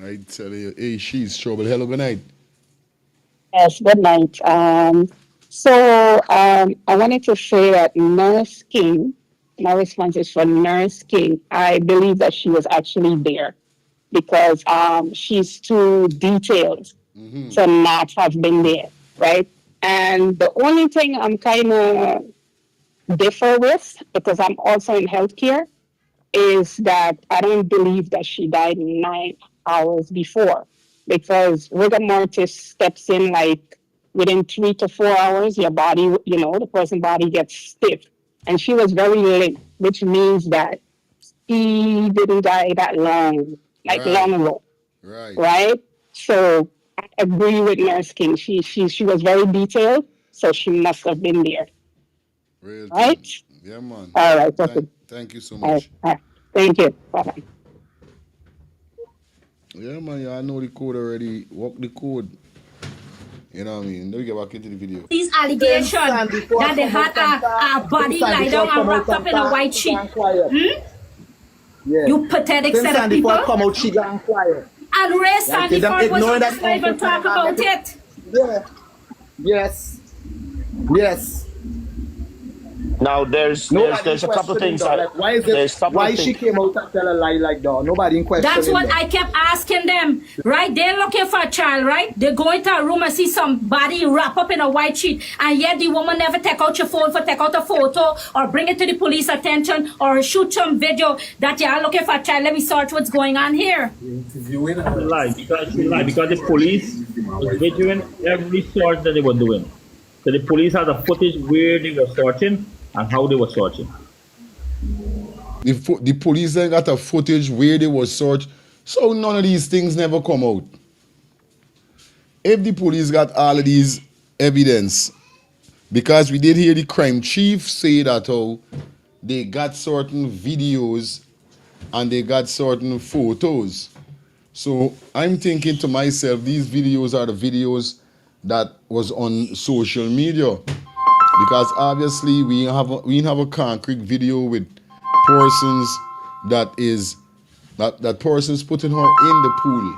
I tell you, hey, she's trouble. Hello, good night. Yes, good night. I wanted to say that Nurse King, my response is for Nurse King. I believe that she was actually there because she's too detailed to not have been there, right? And the only thing I'm kind of differ with, because I'm also in healthcare, is that I don't believe that she died 9 hours before, because rigor mortis steps in like within 3 to 4 hours, your body, the person's body gets stiff. And she was very limp, which means that she didn't die that long, long ago. Right? So I agree with Nurse King. She was very detailed, so she must have been there. Real right? thing. Yeah, man. All right. Okay. Thank you so All much. right. Thank you. Bye-bye. Yeah, man, yeah, I know the code already. Walk the code. You know what I mean? Let me get back into the video. These Since allegations Sandy Ford that they come out had from talk, a since body Sandy lie down Ford and come out wrapped up from in a talk, white she sheet. gone quiet. Yeah. You pathetic Since set of Sandy people. Ford come out, she gone quiet. And Ray Like Sandy them Ford was ignoring on that this live Uncle and talk Time and about make it. it. Yeah. Yes. Yes. Now there's Nobody in a couple questioning things though. Like there's a couple of why she things. came out and tell a lie like that? Nobody in That's questioning what them. I kept asking them, right? They're looking for a child, right? They go into a room and see somebody wrap up in a white sheet, and yet the woman never take out your phone for take out a photo or bring it to the police attention or shoot some video that you are looking for a child. Let me search what's going on here. She lied because the police was videoing every search that they were doing. So the police had a footage where they were searching and how they were searching. The police then got a footage where they were searched. So none of these things never come out. If the police got all of these evidence, because we did hear the crime chief say that they got certain videos and they got certain photos. So I'm thinking to myself, these videos are the videos that was on social media. Because obviously we have a concrete video with persons that person's putting her in the pool.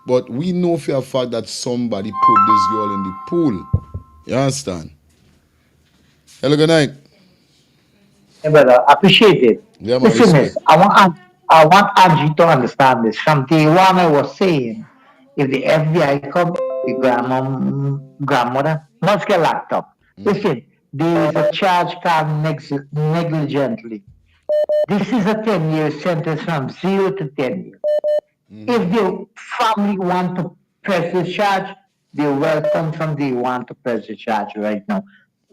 But we know for a fact that somebody put this girl in the pool. You understand? Hello, good night. Yeah, brother, appreciate it. Yeah, man, Listen, respect. miss, I want Angie to understand this. From day one, I was saying, if the FBI come, the grandmother must get locked up. Listen, there is a charge called negligently. This is a 10-year sentence from 0 to 10 years. If the family want to press the charge, they're welcome from day one to press the charge right now.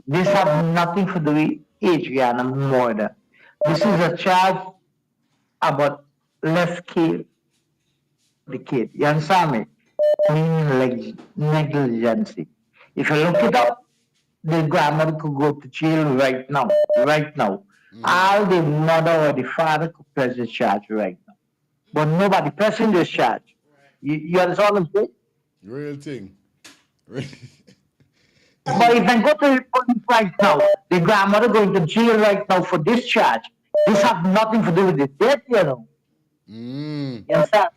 This have nothing to do with Adrianna murder. This is a charge about less care the kid. You understand me? Meaning negligence. If you look it up, the grandmother could go to jail right now. Right now. All the mother or the father could press the charge right now. But nobody pressing this charge. You understand what I'm saying? Real thing. But if I go to the police right now, the grandmother going to jail right now for this charge. This have nothing to do with the death, you know. You understand?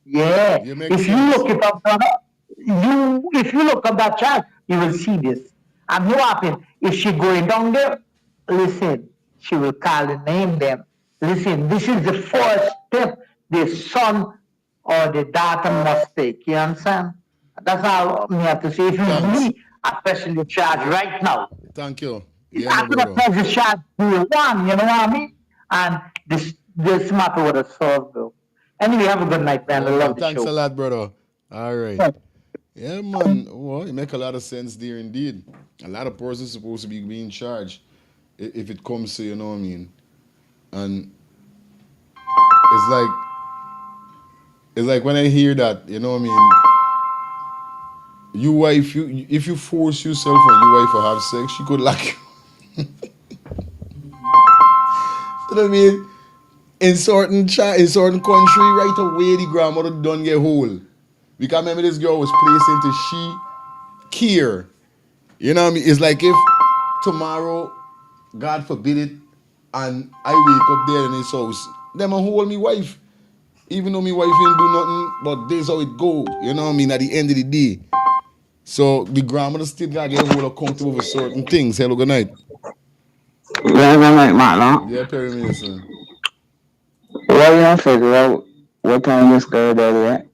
Yeah. If you look it up, brother, if you look up that charge, you will see this. And what happen? If she going down there, listen, she will call the name them. Listen, this is the first step the son or the daughter must take. You understand? That's all me have to say. If it's me, I press the charge right now. Thank you. I could have pressed the charge to one, you know what I mean? And this matter would have solved, though. Anyway, have a good night, man. I love the Thanks show. a lot, brother. All right. Yeah, man. Well, it make a lot of sense there indeed. A lot of persons supposed to be being charged if it comes to, you know what I mean? And it's like when I hear that, you know what I mean? If you force yourself on your wife to have sex, she could lock you. You know what I mean? In certain country, right away the grandmother done get hold. Because remember this girl was placed into she care. You know what I mean? It's like if tomorrow, God forbid it, and I wake up there in his house, them a hold me wife. Even though me wife ain't do nothing, but this how it go. You know what I mean? At the end of the day. So the grandmother still gotta get hold of comfortable with certain things. Hello, good night. Yeah, good night, Marlon. Yeah, Perry Mason. Well, you don't figure out what time this girl daddy at?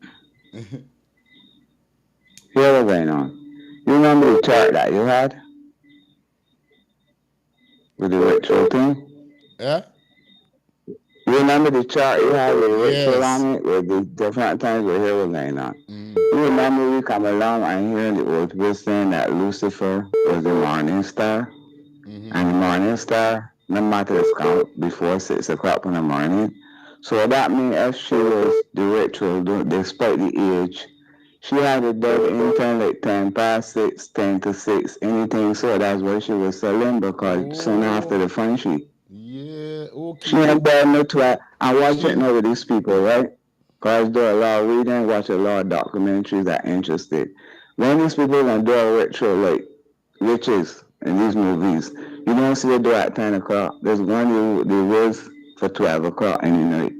Here what's going on. You remember the chart that you had? With the ritual thing? Yeah? You remember the chart you had with the ritual on it? With the different times where here was going on? You remember we come along and hear the old people saying that Lucifer was the morning star? And the morning star, no matter it's come before 6 o'clock in the morning. So that means if she was the ritual, despite the age, she had a dead intern like 10 past 6, 10 to 6, anything. So that's why she was selling because soon after the function. Yeah, okay. She ain't bad no twat. I watch it now with these people, right? Cause do a lot of reading, watch a lot of documentaries that interested. When these people gonna do a retro like witches in these movies, you don't see they do at 10 o'clock. There's one they was for 12 o'clock in the night.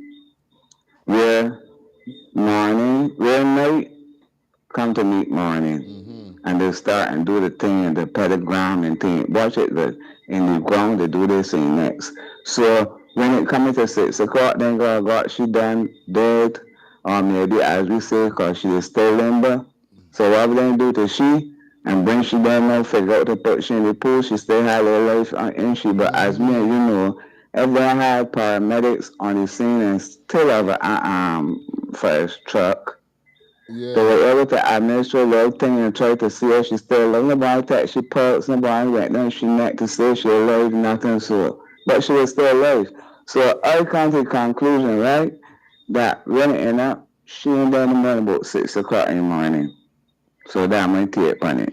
Where where night come to meet morning. And they start and do the thing and the pentagram and thing. Watch it in the ground they do this thing next. So when it comes to 6 o'clock, then God she done dead, or maybe as we say, cause she is still limber. So what they do to she and bring she down now, figure out to put she in the pool, she still had her life in she. But as me and you know, everyone had paramedics on the scene and still have a first truck. Yeah. So we were able to administer a little thing and try to see her. She still alive. Nobody touched she pulse, nobody went down she neck to say she alive, nothing so. But she was still alive. So I come to the conclusion, right, that when it end up, she ain't done the morning about 6 o'clock in the morning. So that might take on it.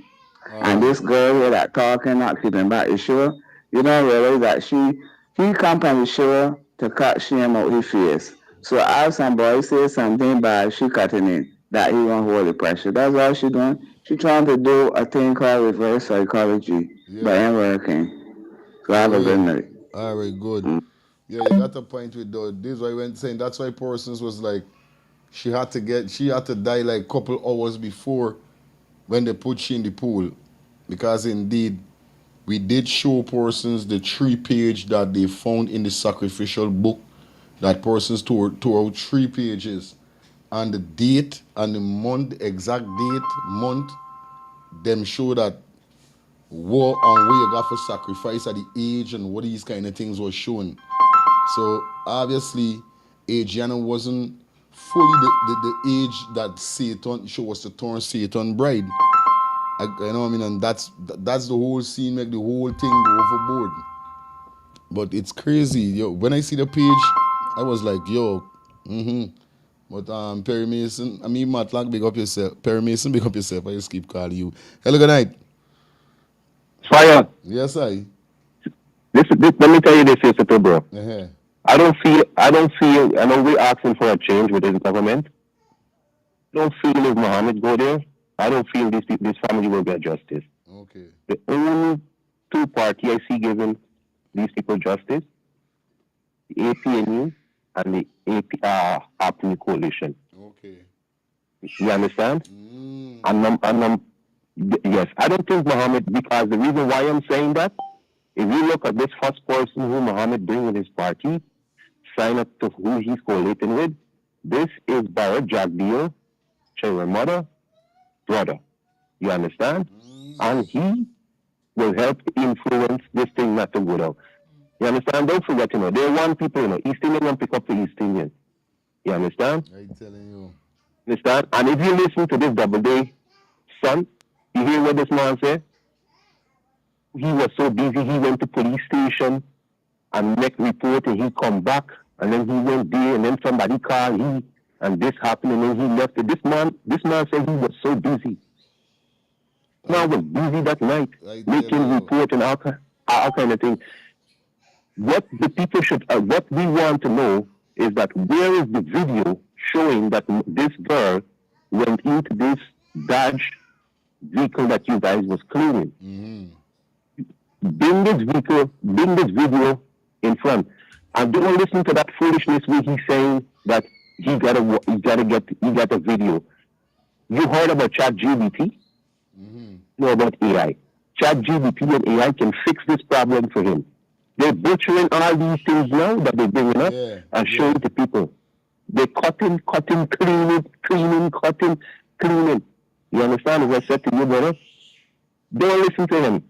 And this girl here that talking, not keeping back the show, you don't realize that he come on the show to cut shame out his face. So as somebody say something bad, she cutting it. That he won't hold the pressure. That's all she doing. She trying to do a thing called reverse psychology, but ain't working. So have a good night. All right, good. Yeah, you got a point with that. This is why I went saying that's why Parsons was like, she had to die like a couple hours before when they put she in the pool. Because indeed, we did show Parsons the 3-page that they found in the sacrificial book. That Parsons tore out 3 pages. And the date and the month, exact date, month, them show that what and where you got for sacrifice at the age and what these kind of things were shown. So obviously, Adrianna wasn't fully the age that Satan, she was to turn Satan bride. You know what I mean? And that's the whole scene, make the whole thing go overboard. But it's crazy. Yo, when I see the page, I was like, yo, But Perry Mason, Matlock, big up yourself. Perry Mason, big up yourself. I just keep calling you. Hello, good night. Fire. Yes, I. This, let me tell you this, Sister Bro. Uh-huh. I don't feel, I know we're asking for a change within the government. I don't feel if Muhammad go there, I don't feel this family will get justice. Okay. The only 2 parties I see giving these people justice, the APNU and the APNU coalition. Okay. You understand? Yes, I don't think Muhammad, because the reason why I'm saying that, if you look at this first person who Muhammad bring in his party, sign up to who he's collating with, this is Barrett Jagdeo, Cherry Mother, brother. You understand? And he will help influence this thing not to go down. You understand? Don't forget, they're one people, East Indian won't pick up the East Indian. You understand? I'm telling you. Understand? And if you listen to this Double Day son, you hear what this man said? He was so busy, he went to police station and make report, and he come back, and then he went there, and then somebody called and this happened, and then he left. This man said he was so busy. Man was busy that night, making report and all kind of things. What the people should, what we want to know is that where is the video showing that this girl went into this Dodge vehicle that you guys was cleaning? Bring this video in front. And don't listen to that foolishness where he's saying that he got a video. You heard about ChatGPT? Know about AI. ChatGPT and AI can fix this problem for him. They're butchering all these things now that they're bringing up and showing to people. They're cutting, cleaning. You understand what I said to you, brother? Don't listen to him.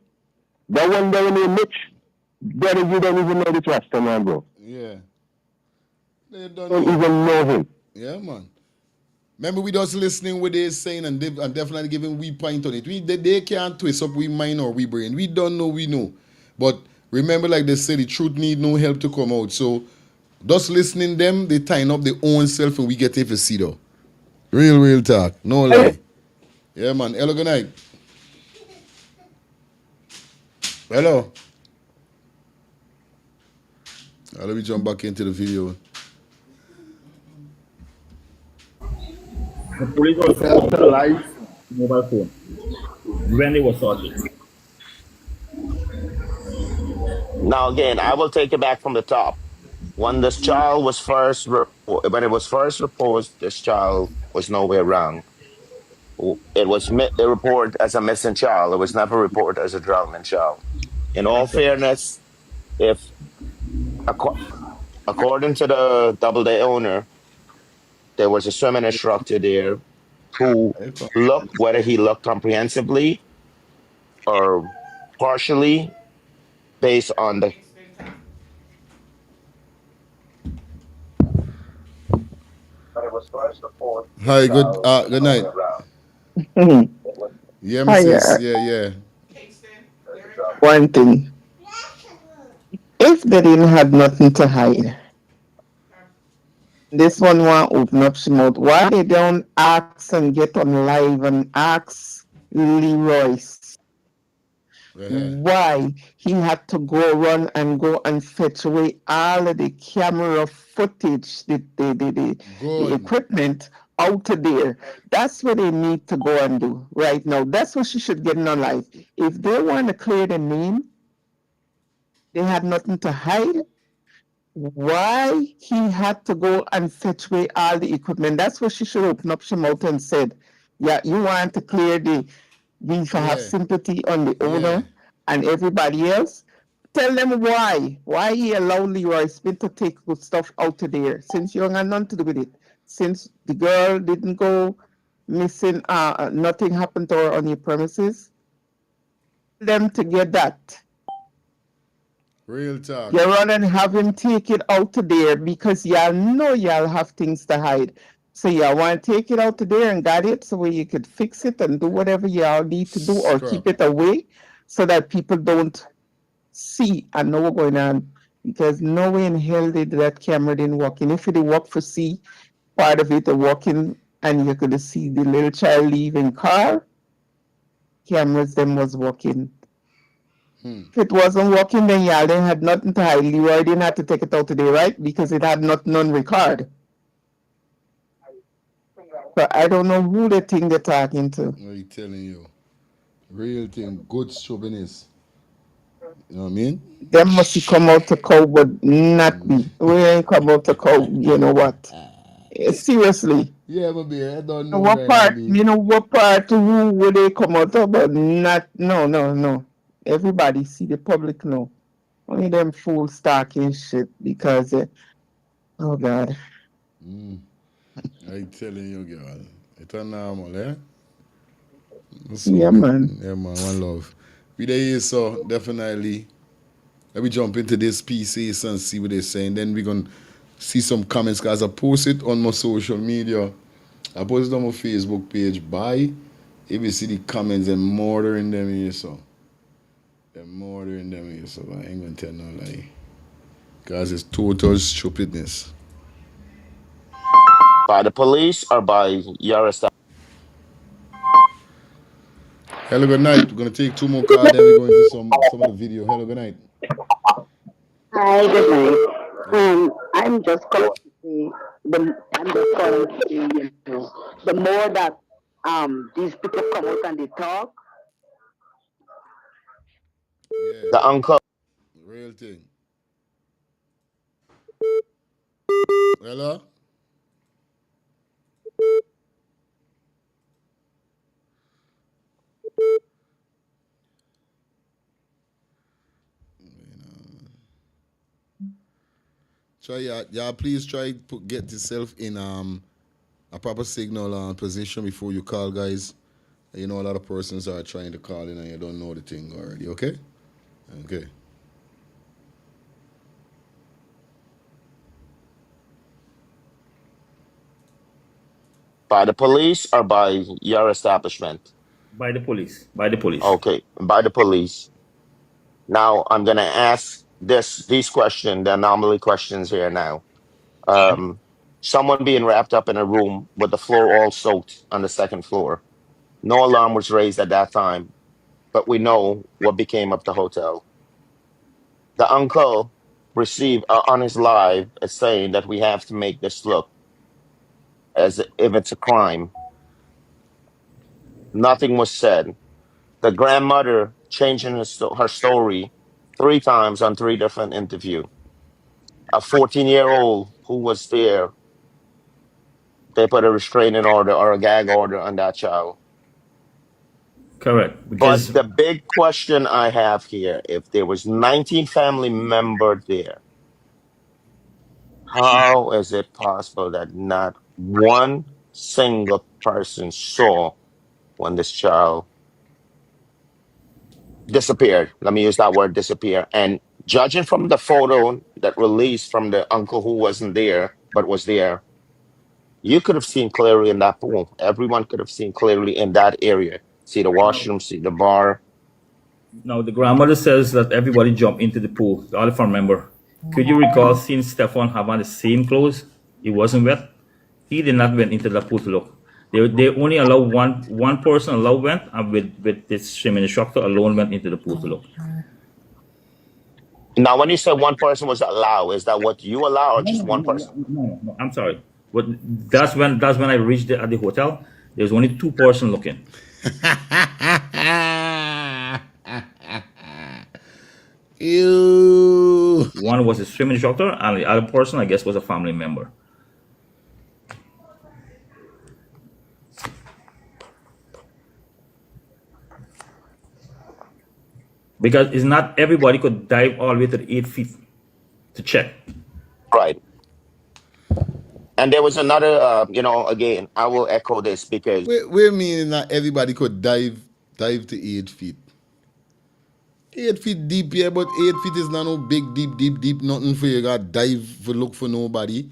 That one there named Mitch, brother, you don't even know this Rasta man, bro. Yeah. They don't even know him. Yeah, man. Remember, we just listening what they're saying and definitely giving we point on it. They can't twist up we mind or we brain. We don't know, we know. But remember, like they say, the truth need no help to come out. So just listening them, they tying up their own self and we get it for see though. Real talk. No lie. Yeah, man. Hello, good night. Hello. Let me jump back into the video. The police also utilized mobile phone when they were searching. Now again, I will take it back from the top. When this child was when it was first reported, this child was nowhere around. It was reported as a missing child. It was never reported as a drowning child. In all fairness, if acco- according to the Doubleday owner, there was a swimming instructor there who looked, whether he looked comprehensively or partially, based on the Hi, good night. Yeah, Hi, Mrs. Yeah. one thing. If they didn't have nothing to hide, this one want open up some mouth. Why they don't ask and get on live and ask Leroy why he had to go and fetch away all of the camera footage, the equipment out of there. That's what they need to go and do right now. That's what she should get on live. If they want to clear the name, they had nothing to hide. Why he had to go and fetch away all the equipment? That's what she should open up her mouth and said, yeah, you want to clear we should have sympathy on the owner and everybody else. Tell them why. Why he allowed Leroy Smith to take good stuff out of there since you don't have nothing to do with it. Since the girl didn't go missing, nothing happened to her on your premises. Them to get that. Real talk. You run and have him take it out of there because y'all know y'all have things to hide. So y'all want to take it out of there and got it so you could fix it and do whatever y'all need to do or keep it away so that people don't see and know what's going on. Because no way in hell did that camera didn't work. And if it worked for see part of it walking and you could see the little child leaving car, cameras them was working. If it wasn't working, then y'all didn't had nothing to hide. Leroy didn't have to take it out today, right? Because it had nothing on record. But I don't know who they think they're talking to. What are you telling you? Real thing, good chauvinist. You know what I mean? Them must come out to cow, but not me. We ain't come out to cow, you know what? Seriously. Yeah, but I don't know. What part, what part, who would they come out of, but not, no. Everybody see the public know. Only them fools talking shit because, oh God. I'm telling you, girl. It's a normal, eh? Yeah, man. Yeah, man, one love. We there here, so definitely. Let me jump into this pieces and see what they're saying. Then we're going to see some comments because I post it on my social media. I post it on my Facebook page. Bye. If you see the comments, they're murdering them here, so. They're murdering them here, so I ain't going to tell no lie. Because it's total stupidness. by the police or by your establishment. Hello, good night. We're going to take 2 more calls, then we're going to some of the video. Hello, good night. Hi, good night. I'm just calling to say the more that these people come out and they talk. The uncle. Real thing. Hello? Try, please try get yourself in a proper signal position before you call, guys. You know a lot of persons are trying to call in and you don't know the thing already, okay? Okay. By the police or by your establishment? By the police. By the police. Okay, by the police. Now I'm gonna ask these questions, the anomaly questions here now. Someone being wrapped up in a room with the floor all soaked on the second floor. No alarm was raised at that time, but we know what became of the hotel. The uncle received on his live is saying that we have to make this look as if it's a crime. Nothing was said. The grandmother changing her story 3 times on 3 different interviews. A 14-year-old who was there, they put a restraining order or a gag order on that child. Correct. But Because the big question I have here, if there was 19 family members there, how is it possible that not one single person saw when this child disappeared? Let me use that word, disappear. And judging from the photo that released from the uncle who wasn't there but was there, you could have seen clearly in that pool. Everyone could have seen clearly in that area. See the washroom, see the bar. now the grandmother says that everybody jumped into the pool. All if I remember. Could you recall seeing Stefan have on the same clothes? It wasn't wet. He did not went into the pool to look. They only allow one person allowed went, and with this swimming instructor alone went into the pool to look. Now, when you say one person was allowed, is that what you allow or just one person? No, I'm sorry. But that's when I reached at the hotel. There's only 2 person looking. Ew. One was a swimming instructor, and the other person, I guess, was a family member. Because it's not everybody could dive all the way to the 8 feet to check. Right. And there was another, again, I will echo this because We mean not everybody could dive to 8 feet. 8 feet deep, yeah, but 8 feet is not no big, deep, nothing for you got dive for look for nobody.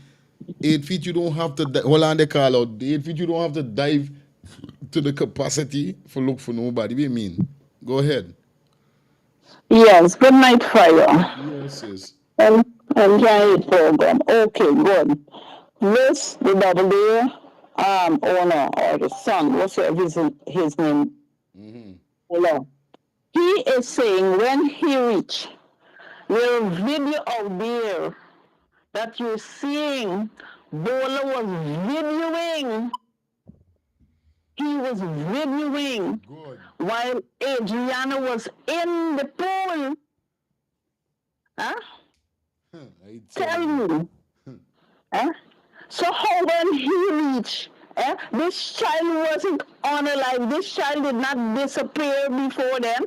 8 feet you don't have to hold on the call out. 8 feet you don't have to dive to the capacity for look for nobody. What do you mean? Go ahead. Yes, good night, Fire. Yes, sis. Enjoy the program. Okay, good. This, the W owner or the son, whatever his name, hello. He is saying when he reached, there is video out there that you're seeing, Bola was videoing. He was videoing while Adrianna was in the pool. Huh? Tell me. Huh? So how when he reached, this child wasn't unalive. This child did not disappear before them.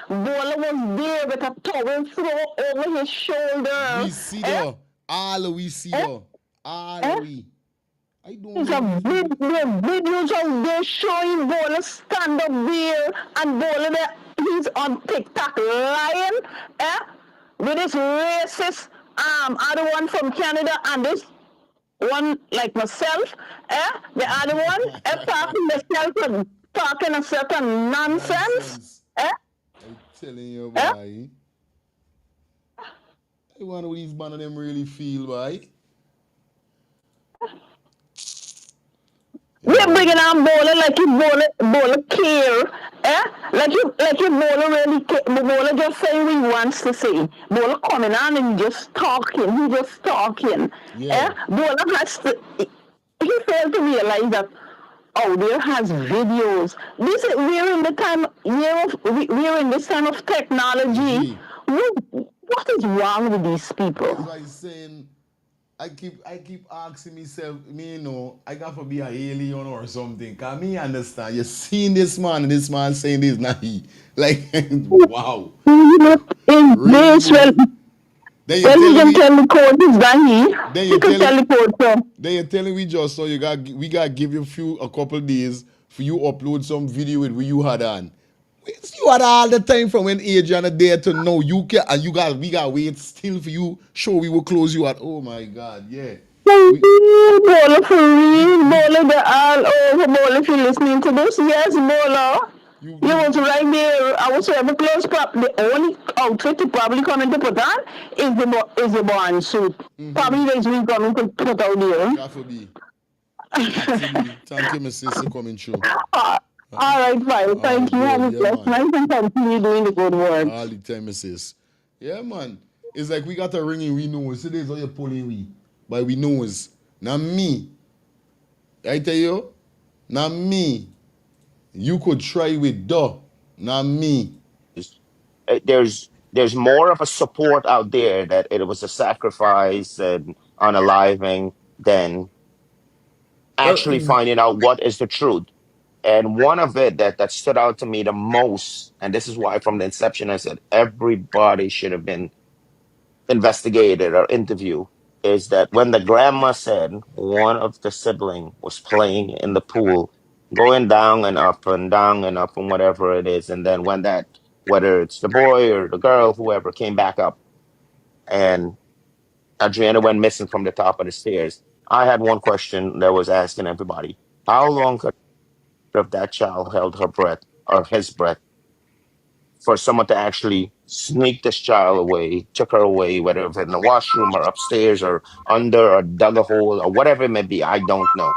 Bola was there with a towel thrown over his shoulder. We see though. All we see though. All we. I don't There's a videos out there showing Bola stand up there and Bola there. He's on TikTok lying, with this racist other one from Canada and this one like myself, the other one, talking a certain nonsense. I'm telling you, boy. I wonder what these man of them really feel, boy. We're bringing on Bola like you Bola care, like you Bola really care. Bola just saying what he wants to say. Bola coming on and just talking. He just talking. Bola has to. He failed to realize that. Oh, there has videos. We're in the time. We're in this time of technology. What is wrong with these people? That's why I'm saying. I keep asking myself, I got to be an alien or something. Cause me understand. You seen this man and this man saying this, not he. Like, wow. Then you can tell the code is not he. Then you can tell the code so. Then you're telling me just so we gotta give you a couple days for you upload some video with what you had on. You had all the time from when Adrianna there to know we got wait still for you. Sure, we will close you at. Oh my God, yeah. Bola for real, Bola the all over Bola. If you're listening to this, yes, Bola. You was right there. I was ever close. The only outfit you probably coming to put on is the barn suit. Probably there's we coming to put out there. That will be. Thank you, my sister, coming through. All right, fine. Thank you. Have a blessed night and continue doing the good work. All the time, sis. Yeah, man. It's like we got a ring in we nose. So this is how you're pulling we. By we nose. Not me. I tell you. Not me. You could try with duh, not me. There's more of a support out there that it was a sacrifice and unaliving than actually finding out what is the truth. And one of it that stood out to me the most, and this is why from the inception I said everybody should have been investigated or interviewed, is that when the grandma said one of the sibling was playing in the pool, going down and up and down and up and whatever it is, and then when that, whether it's the boy or the girl, whoever came back up, and Adriana went missing from the top of the stairs. I had one question that was asking everybody: how long could have that child held her breath or his breath for someone to actually sneak this child away, took her away, whether it was in the washroom or upstairs or under or dug a hole or whatever it may be, I don't know.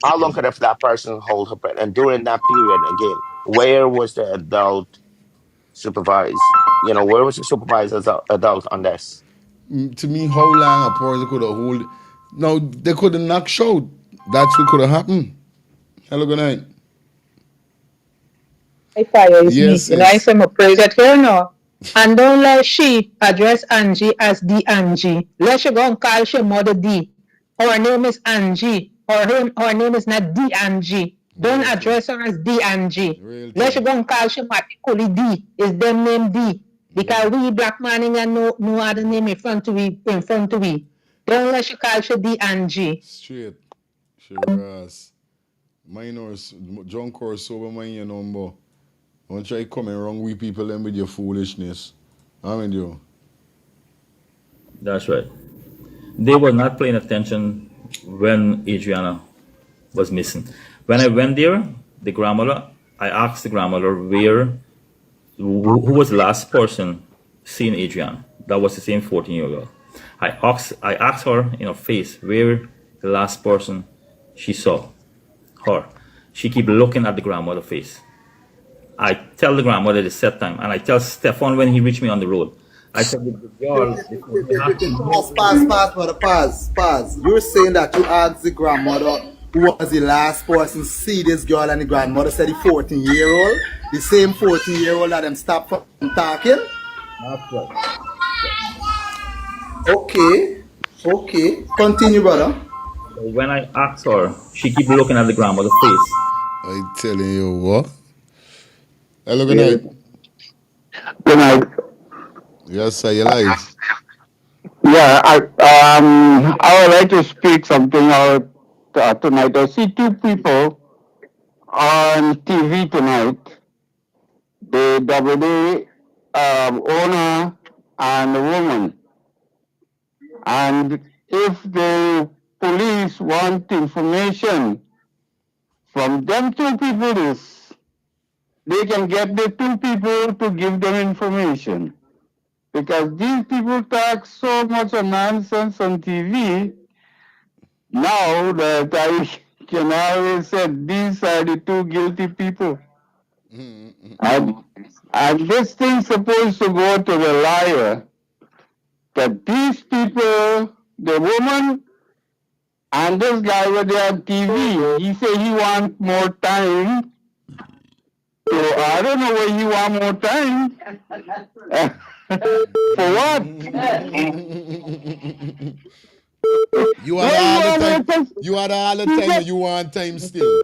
How long could have that person hold her breath? And during that period, again, where was the adult supervised? Where was the supervised adult on this? To me, how long a person could have hold? Now they could have knocked out. That's what could have happened. Hello, good night. Fire is Yes, me. I say my praise at her now. And don't let she address Angie as the Angie. Let she go and call she mother D. Her name is Angie. Her name is not D Angie. Don't address her as D Angie. Let she go and call she Matty Kuli D. Is them name D. Because we black man ain't got no other name in front of we. Don't let she call she D Angie. Straight. Sure ass. Minors, drunk or sober mind your number. Don't try coming wrong with people and with your foolishness. I mean you. That's right. They were not paying attention when Adrianna was missing. When I went there, the grandmother, I asked the grandmother who was the last person seeing Adrianna. That was the same 14-year-old girl. I asked her in her face where the last person she saw her. She keep looking at the grandmother's face. I tell the grandmother the set time, and I tell Stefan when he reached me on the road. I said, the girl, Pause. You're saying that you asked the grandmother who was the last person to see this girl, and the grandmother said the 14-year-old, the same 14-year-old that them stopped from talking? That's right. Okay. Continue, brother. When I asked her, she keep looking at the grandmother's face. I telling you what? Hello, good night. Good night. Yes, sir, you're live. Yeah, I would like to speak something out tonight. I see two people on TV tonight. The WD owner and the woman. And if the police want information from them two people, they can get the two people to give them information. Because these people talk so much of nonsense on TV, now that I can always say these are the two guilty people. And this thing's supposed to go to the lawyer, that these people, the woman and this guy were there on TV, he said he wants more time. So I don't know where you want more time. For what? You had all the time. You had all the time and you want time still.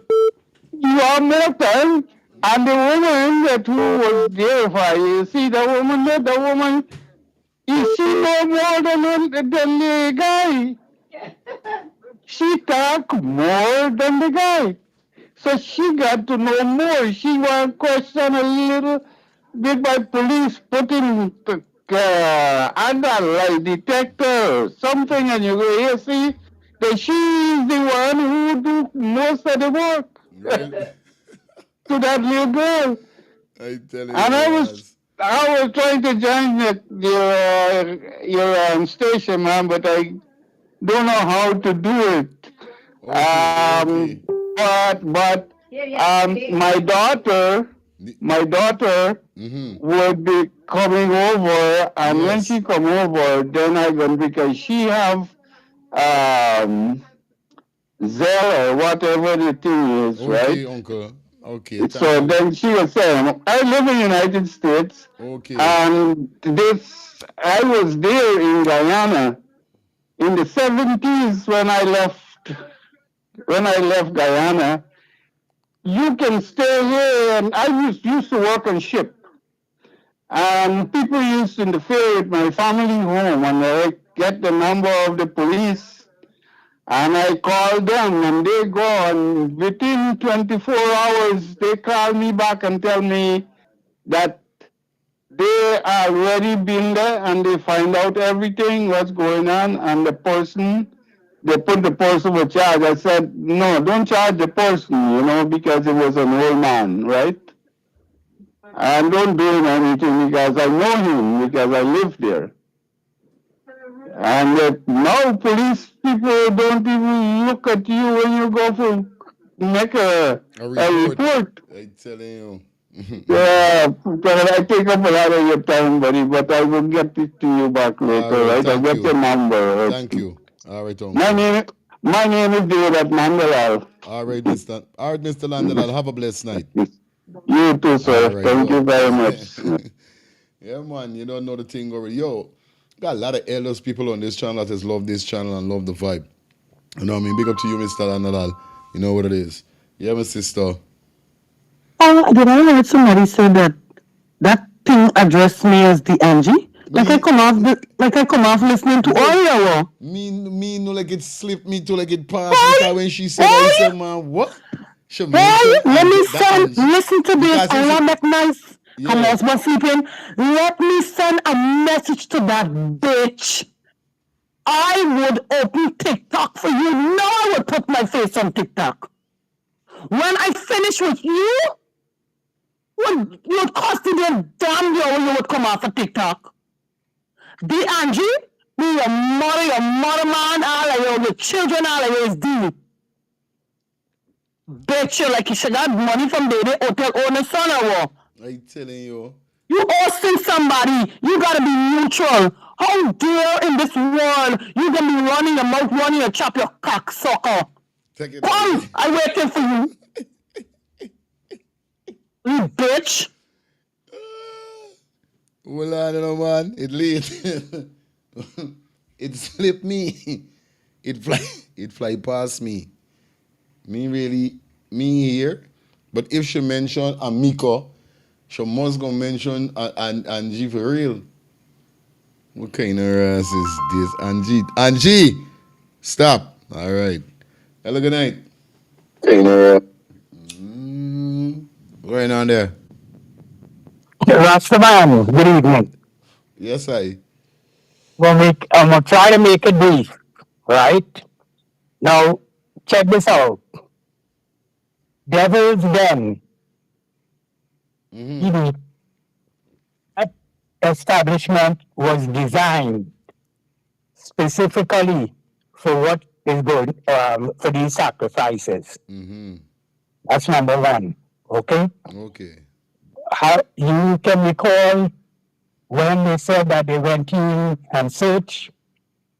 You want more time. And the woman that who was there for you, see the woman, is she no more than the guy? She talk more than the guy. So she got to know more. She want question a little bit by police putting under lie detector, something, and you go here see that she is the one who do most of the work to that little girl. I tell you, and I was trying to join your station, man, but I don't know how to do it. Okay. But my daughter would be coming over, and when she come over, then I'm going, because she have Zelle or whatever the thing is, right? Okay, uncle. Okay, thank So you. then she was saying, I live in the United States, Okay. and I was there in Guyana in the 70s when I left Guyana. You can stay here, and I used to work on ship. And people used to interfere with my family home, and I get the number of the police, and I call them, and they go, and within 24 hours, they call me back and tell me that they already been there, and they find out everything, what's going on, and they put the person with charge. I said, no, don't charge the person, because it was an old man, right? And don't do him anything because I know him, because I live there. And now police people don't even look at you when you go to make a report. I telling you. Yeah, but I take up a lot of your time, buddy, but I will get it to you back later, right? I'll get your number. Thank you. All right, Uncle. My name is David Mandalal. All right, Mr. Landalal. Have a blessed night. You too, sir. Right, Thank you very much. Yeah, man, you don't know the thing already. Yo, got a lot of elders people on this channel that just love this channel and love the vibe. You know what I mean? Big up to you, Mr. Landalal. You know what it is. Yeah, my sister. Did I hear somebody say that thing addressed me as the Angie? Like I come off listening to audio. Me no like it slipped me to like it passed because when she said I said, man, what? She mentioned Let me listen to this. I want to make nice. Come on, my sleeping. Let me send a message to that bitch. I would open TikTok for you. Now I would put my face on TikTok. When I finish with you, you'd cost you a damn year when you would come off of TikTok. The Angie, be your mother man, all of your children, all of yours do. Bet you like you should have money from the hotel owner son or what? I telling you. You hosting somebody, you gotta be neutral. How dare in this world you gonna be running your mouth, running your chop your cock sucker? Come, I'm waiting for you. You bitch. Well, I don't know, man. It late. It slipped me. It fly past me. Me here. But if she mention Amiko, she must go mention Angie for real. What kind of ass is this? Angie! Stop. All right. Hello, good night. What's going on there? Rastaman, good evening. Yes, I. I'm gonna try to make it brief, right? Now, check this out. Devil's Den. That establishment was designed specifically for what is good for these sacrifices. That's number one. Okay. Okay. How you can recall when they said that they went in and searched,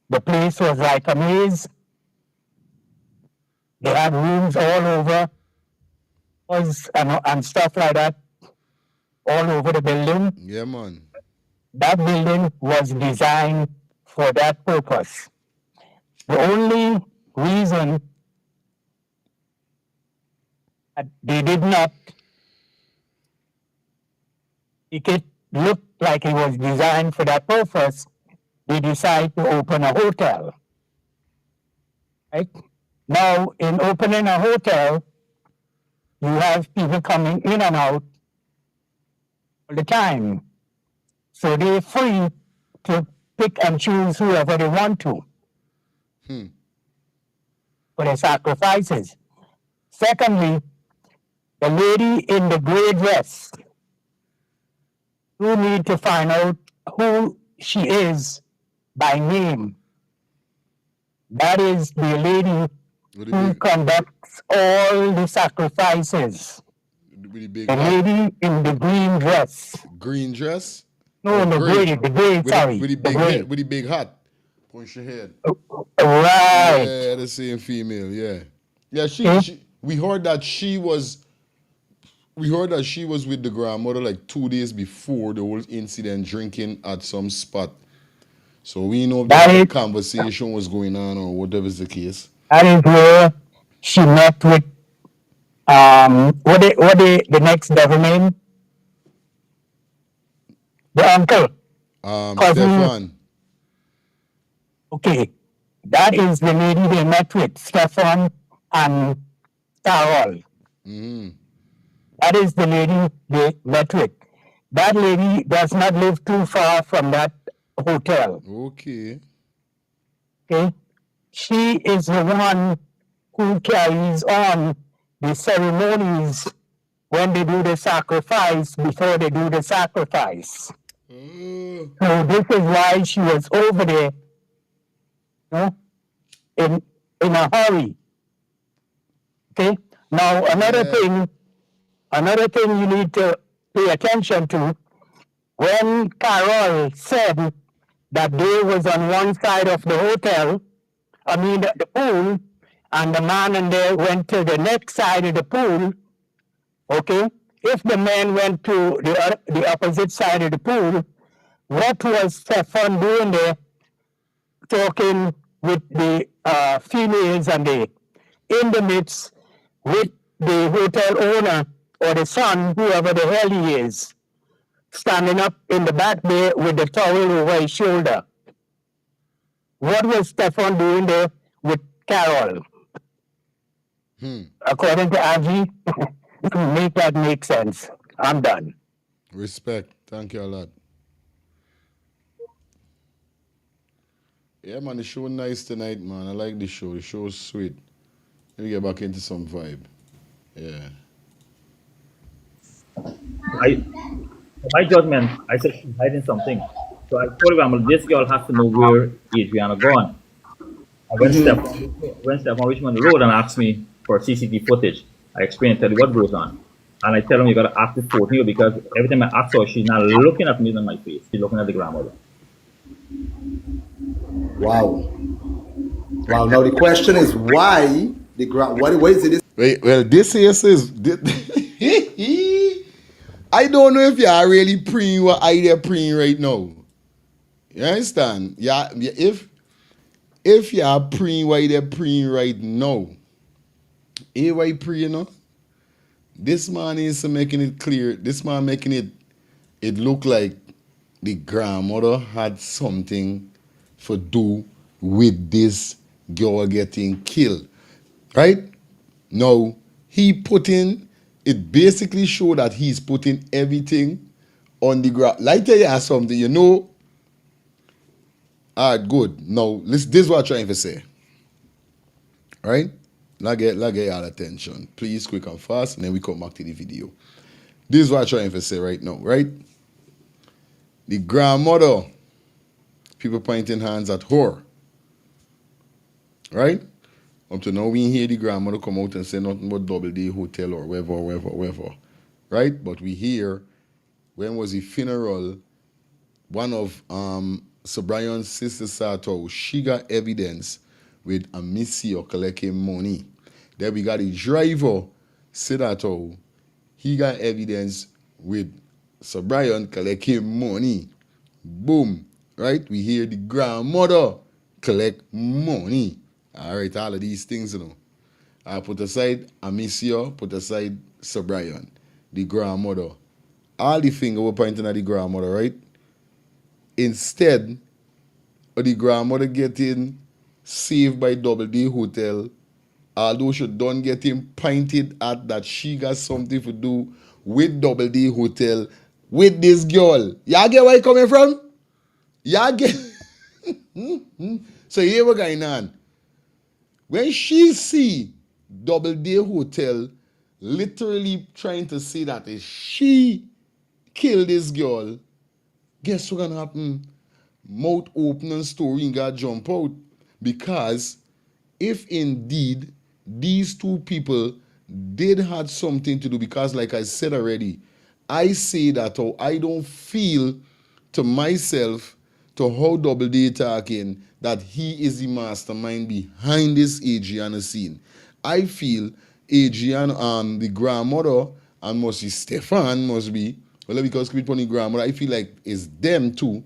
the place was like a maze. They had rooms all over, and stuff like that, all over the building. Yeah, man. That building was designed for that purpose. The only reason that they did not make it look like it was designed for that purpose, they decided to open a hotel. Right? Now, in opening a hotel, you have people coming in and out all the time. So they're free to pick and choose whoever they want to for their sacrifices. Secondly, the lady in the gray dress, you need to find out who she is by name. That is the lady who conducts all the sacrifices. The lady in the green dress. Green dress? No, the gray, sorry. With the big hat. Punch your head. Right. Yeah, the same female, yeah. Yeah, we heard that she was we heard that she was with the grandmother like 2 days before the whole incident, drinking at some spot. So we know that conversation was going on or whatever is the case. That is where she met with the next government, the uncle, cousin. Stefan. Okay, that is the lady they met with, Stefan and Carol. That is the lady they met with. That lady does not live too far from that hotel. Okay. Okay, she is the one who carries on the ceremonies when they do the sacrifice, before they do the sacrifice. So this is why she was over there, you know, in a hurry. Okay. Now another thing you need to pay attention to, when Carol said that they was on one side of the hotel, the pool, and the man and they went to the next side of the pool. Okay, if the man went to the opposite side of the pool, what was Stefan doing there, talking with the females and the intimates with the hotel owner or the son, whoever the hell he is, standing up in the back there with the towel over his shoulder? What was Stefan doing there with Carol? According to Angie, make that make sense. I'm done. Respect. Thank you a lot. Yeah, man, the show nice tonight, man. I like the show. The show is sweet. Let me get back into some vibe. Yeah. My judgment, I said she's hiding something. So I told him, this girl has to know where Adrianna gone. And when Stefan reached me on the road and asked me for CCTV footage, I explained, tell you what goes on. And I tell him, you got to ask this 14 because every time I ask her, she's not looking at me in my face. She's looking at the grandmother. Wow. Wow. Now the question is why what is it? Wait, well, this here says I don't know if you are really preying what idea preying right now. You understand? Yeah, if you are preying what idea preying right now, why preying, you know? This man is making it clear. This man making it look like the grandmother had something to do with this girl getting killed. Right? Now, it basically show that he's putting everything on the ground. Like tell you something, you know. All right, good. Now, this is what I'm trying to say. All right? Now get your attention. Please, quick and fast, and then we come back to the video. This is what I'm trying to say right now, right? The grandmother, people pointing hands at her. Right? Up to now, we hear the grandmother come out and say nothing but Double D Hotel or wherever. Right? But we hear, when was the funeral, one of Sir Brian's sister Sato, she got evidence with a missy collecting money. Then we got the driver, Sidato, he got evidence with Sir Brian collecting money. Boom. Right? We hear the grandmother collect money. All right, all of these things, you know. I put aside Amicia, put aside Sir Brian, the grandmother. All the finger were pointing at the grandmother, right? Instead of the grandmother getting saved by Double D Hotel, although she don't get him pointed at that she got something to do with Double D Hotel, with this girl. Y'all get where I coming from? Y'all get... So here we're going on. When she see Double D Hotel literally trying to say that if she killed this girl, guess what's gonna happen? Mouth open and story and gotta jump out. Because if indeed these two people did have something to do, because like I said already, I say that I don't feel to myself to how Double D talking that he is the mastermind behind this Adrianna scene. I feel Adrianna, the grandmother and must be Stefan, must be, well, because keep it on the grandmother, I feel like it's them too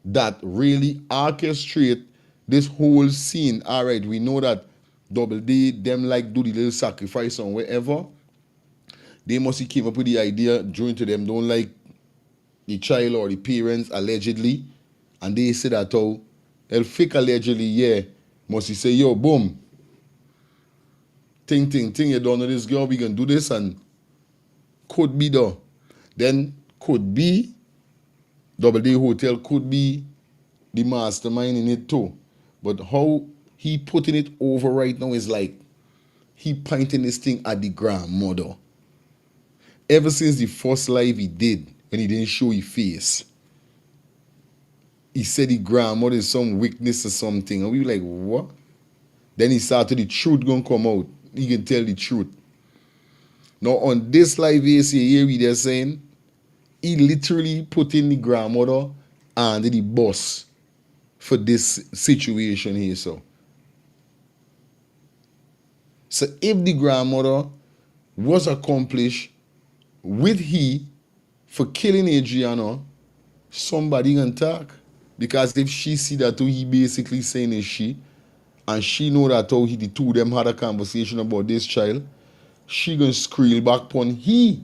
that really orchestrate this whole scene. All right, we know that Double D, them like do the little sacrifice on wherever. They must have came up with the idea, joined to them, don't like the child or the parents, allegedly. And they say that, oh, they'll fake allegedly, yeah. Must he say, yo, boom. Ting, you don't know this girl, we can do this, and could be though. Then could be, Double D Hotel could be the mastermind in it too. But how he putting it over right now is like he pointing this thing at the grandmother. Ever since the first live he did, when he didn't show his face, he said the grandmother is some weakness or something. And we were like, what? Then he started the truth gonna come out. He can tell the truth. Now on this live here we they're saying he literally put in the grandmother and the boss for this situation here. So if the grandmother was accomplished with he for killing Adrianna, somebody can talk. Because if she see that he basically saying is she, and she know that how the two of them had a conversation about this child, she gonna scrill back upon he.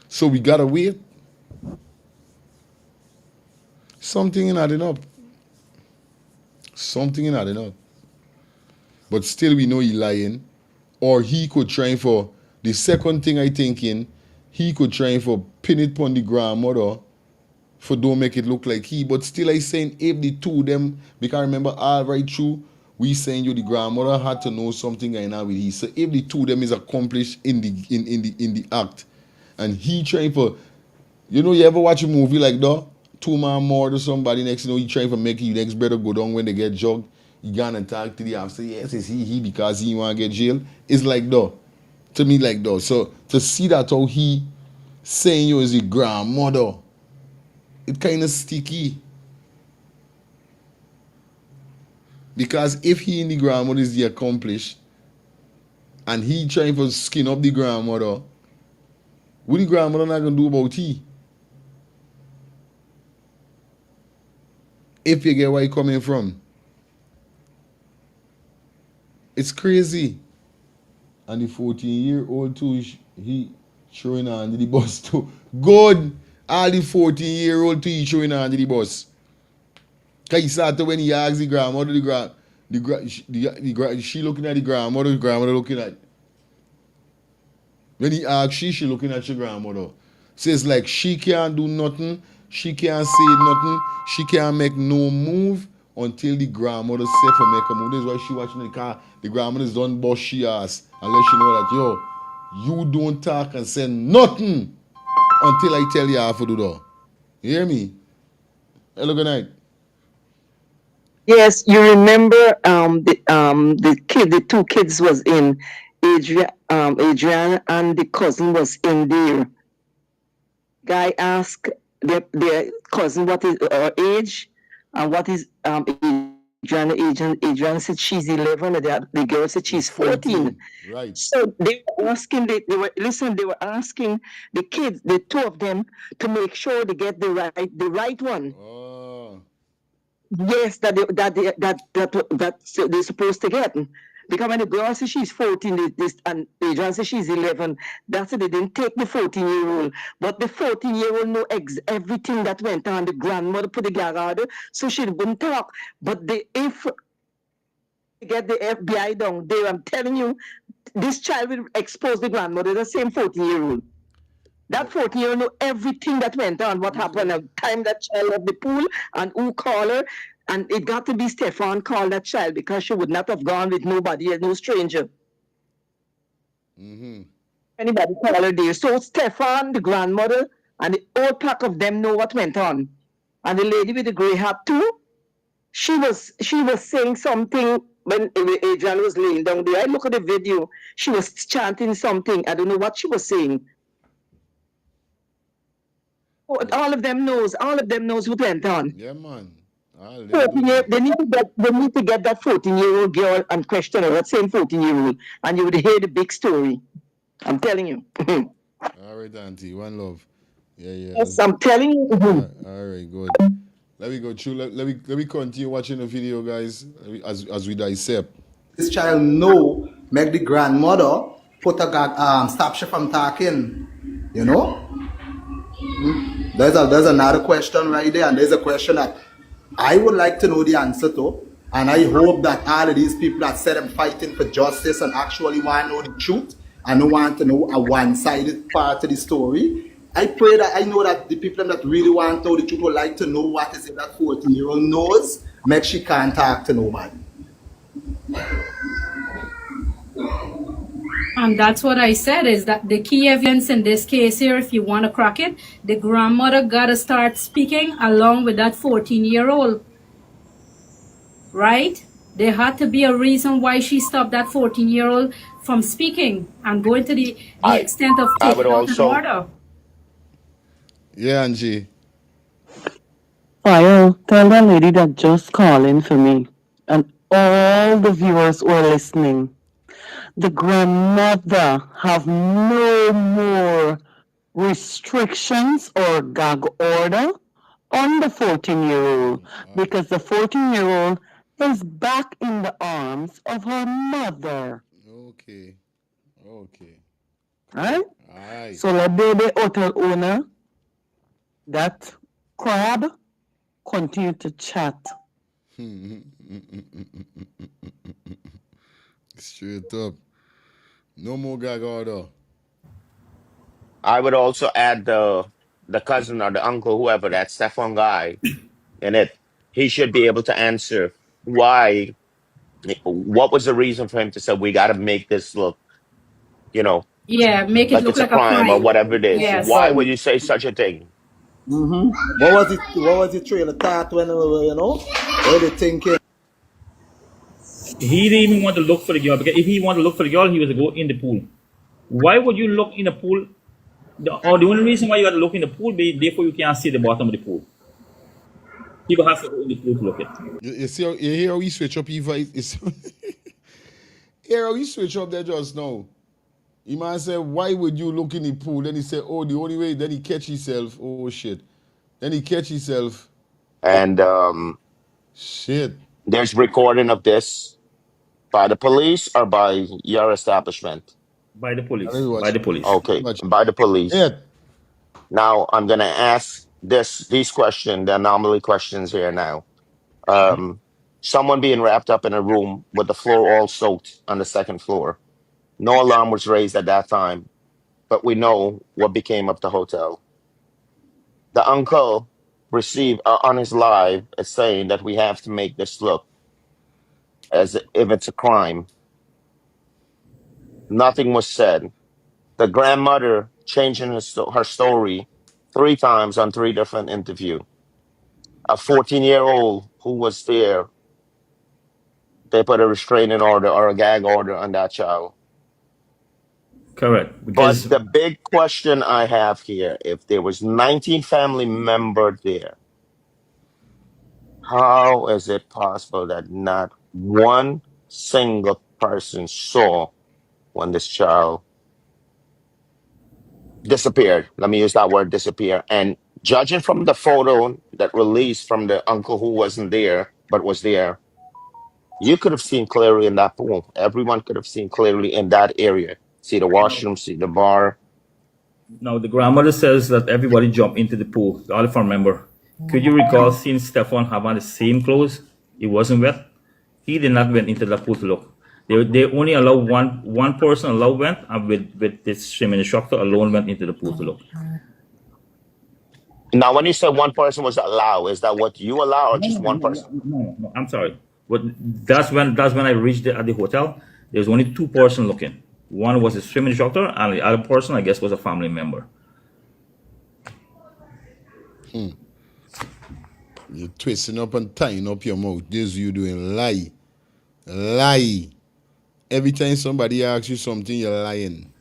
So we gotta wait. Something ain't adding up. Something ain't adding up. But still we know he lying. Or he could try for, the second thing I thinking, he could try for pin it upon the grandmother for don't make it look like he. But still I saying if the two of them, because I remember all right through, we saying you the grandmother had to know something going on with he. So if the two of them is accomplished in the act, and he trying for, you ever watch a movie like that? Two man more to somebody next, he trying to make you next brother go down when they get jogged. You gonna talk to the officer, yes, it's he because he wanna get jail. It's like that. To me like that. So to see that how he saying you is your grandmother, it kind of sticky. Because if he and the grandmother is the accomplished, and he trying to skin up the grandmother, what the grandmother not gonna do about he? If you get where he coming from. It's crazy. And the 14-year-old too, he showing under the bus too. Good. All the 14-year-old too, he showing under the bus. Because he started when he asked the grandmother, she looking at the grandmother looking at. When he asked she looking at your grandmother. So it's like she can't do nothing, she can't say nothing, she can't make no move until the grandmother say for make a move. That's why she watching the car. The grandmother's done bust she ass and let she know that, yo, you don't talk and say nothing until I tell you how to do that. You hear me? Hello, good night. Yes, you remember the two kids was in Adrianna and the cousin was in there. Guy asked their cousin what is her age and what is Adrianna age, and Adrianna said she's 11 and the girl said she's 14. Right. So they were asking they were asking the kids, the two of them, to make sure they get the right one. Oh. Yes, that they're supposed to get. Because when the girl says she's 14, and Adrian says she's 11, that's it. They didn't take the 14-year-old. But the 14-year-old know everything that went on. The grandmother put the gag order, so she wouldn't talk. But if they get the FBI down there, I'm telling you, this child will expose the grandmother, the same 14-year-old. That 14-year-old know everything that went on, what happened, the time that child left the pool, and who called her. And it got to be Stefan called that child because she would not have gone with nobody, no stranger. Mm-hmm. Anybody call her there. So Stefan, the grandmother, and the whole pack of them know what went on. And the lady with the grey hat too, she was saying something when Adrian was laying down there. I look at the video, she was chanting something. I don't know what she was saying. All of them knows what went on. Yeah, man. They need to get that 14-year-old girl and question her, that same 14-year-old, and you would hear the big story. I'm telling you. All right, Auntie. One love. Yeah. Yes, I'm telling you. All right, good. Let me go through. Let me continue watching the video, guys, as we dissect. This child know make the grandmother put a stop she from talking. You know? There's another question right there, and there's a question that I would like to know the answer to, and I hope that all of these people that said I'm fighting for justice and actually want to know the truth and don't want to know a one-sided part of the story. I pray that I know that the people that really want to know the truth would like to know what is in that 14-year-old knows, make she can't talk to nobody. And that's what I said, is that the key evidence in this case here, if you want to crack it, the grandmother got to start speaking along with that 14-year-old, right? There had to be a reason why she stopped that 14-year-old from speaking and going to the extent of I would taking out an also order. Yeah, Angie. Fire, tell the lady that just calling for me and all the viewers who are listening. The grandmother have no more restrictions or gag order on the 14-year-old because the 14-year-old is back in the arms of her mother. Okay. Right? Aye. So the baby hotel owner, that crab, continue to chat. Straight up. No more gag order. I would also add the cousin or the uncle, whoever, that Stefan guy in it. He should be able to answer why. What was the reason for him to say we got to make this look, Yeah, make it like look it's a like a crime or crime. whatever it is? Yes. Why would you say such a thing? What was the trailer thought when what they thinking? He didn't even want to look for the girl, because if he wanted to look for the girl, he was to go in the pool. Why would you look in the pool? The only reason why you got to look in the pool, therefore you can't see the bottom of the pool. People have to go in the pool to look at. You see, you hear how we switch up, Eva? Hear how we switch up there just now. He might say, why would you look in the pool? Then he said, oh, the only way. Then he catch himself. Oh, shit. Then he catch himself. And shit. There's recording of this by the police or by your establishment? By the police. By the police. Okay, by the police. Yeah. Now I'm gonna ask these questions, the anomaly questions here now. Someone being wrapped up in a room with the floor all soaked on the second floor. No alarm was raised at that time, but we know what became of the hotel. The uncle received on his live is saying that we have to make this look as if it's a crime. Nothing was said. The grandmother changing her story 3 times on 3 different interviews. A 14-year-old who was there, they put a restraining order or a gag order on that child. Correct. But the big question I have here, if there was 19 family members there, how is it possible that not one single person saw when this child disappeared? Let me use that word, disappear. And judging from the photo that released from the uncle who wasn't there, but was there, you could have seen clearly in that pool. Everyone could have seen clearly in that area. See the washroom, see the bar. Now, the grandmother says that everybody jumped into the pool. All if I remember. Could you recall seeing Stefan have on the same clothes? It wasn't wet. He did not went into the pool to look. They only allow one person allowed went, and with this swimming instructor alone went into the pool to look. Now, when you say one person was allowed, is that what you allow or just one person? No, I'm sorry. But that's when I reached at the hotel. There was only 2 persons looking. One was a swimming instructor, and the other person, I guess, was a family member. You're twisting up and tying up your mouth. This you doing lie. Lie. Every time somebody asks you something, you're lying.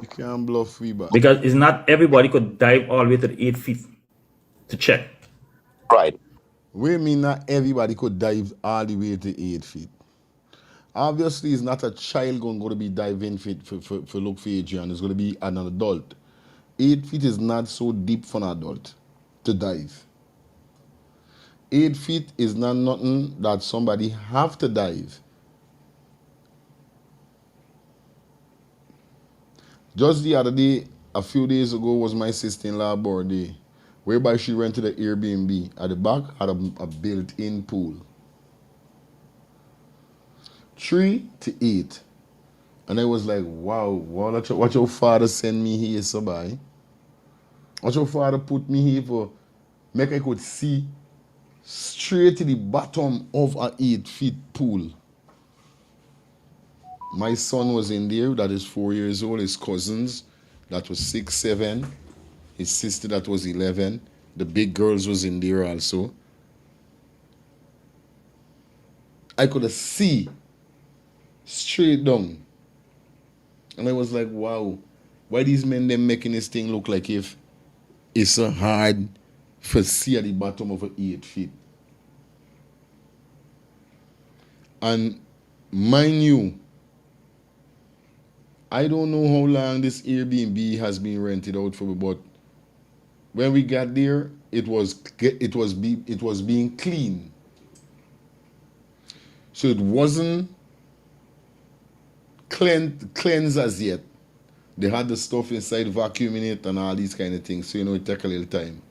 You can't bluff we back. Because it's not everybody could dive all the way to the 8 feet to check. Right. We mean not everybody could dive all the way to 8 feet. Obviously, it's not a child going to be diving for look for Adrian. It's going to be an adult. 8 feet is not so deep for an adult to dive. 8 feet is not nothing that somebody have to dive. Just the other day, a few days ago, was my sister-in-law birthday, whereby she rented an Airbnb. At the back, had a built-in pool. 3 to 8. And I was like, wow, what your father send me here, so by? What your father put me here for? Make I could see straight to the bottom of an 8 feet pool. My son was in there, that is 4 years old. His cousins, that was 6, 7. His sister, that was 11. The big girls was in there also. I could see straight down. And I was like, wow, why these men them making this thing look like if it's so hard for see at the bottom of an 8 feet. And mind you, I don't know how long this Airbnb has been rented out for, but when we got there, it was being cleaned. So it wasn't cleansed as yet. They had the stuff inside vacuuming it and all these kind of things. So it take a little time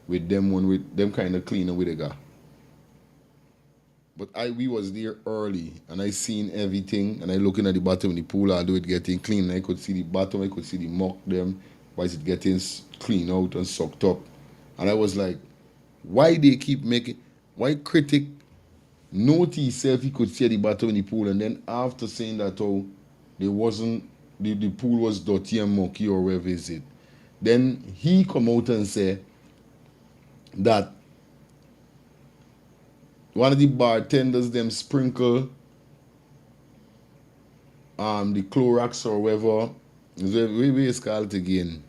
with them kind of cleaner with the guy. But we was there early and I seen everything and I looking at the bottom of the pool, although it getting clean. And I could see the bottom, I could see the muck them, why is it getting clean out and sucked up. And I was like, why they keep why critic notice if he could see the bottom of the pool, and then after saying that the pool was dirty and mucky or wherever is it, then he come out and say that one of the bartenders them sprinkle the Clorox or whatever, where is called again,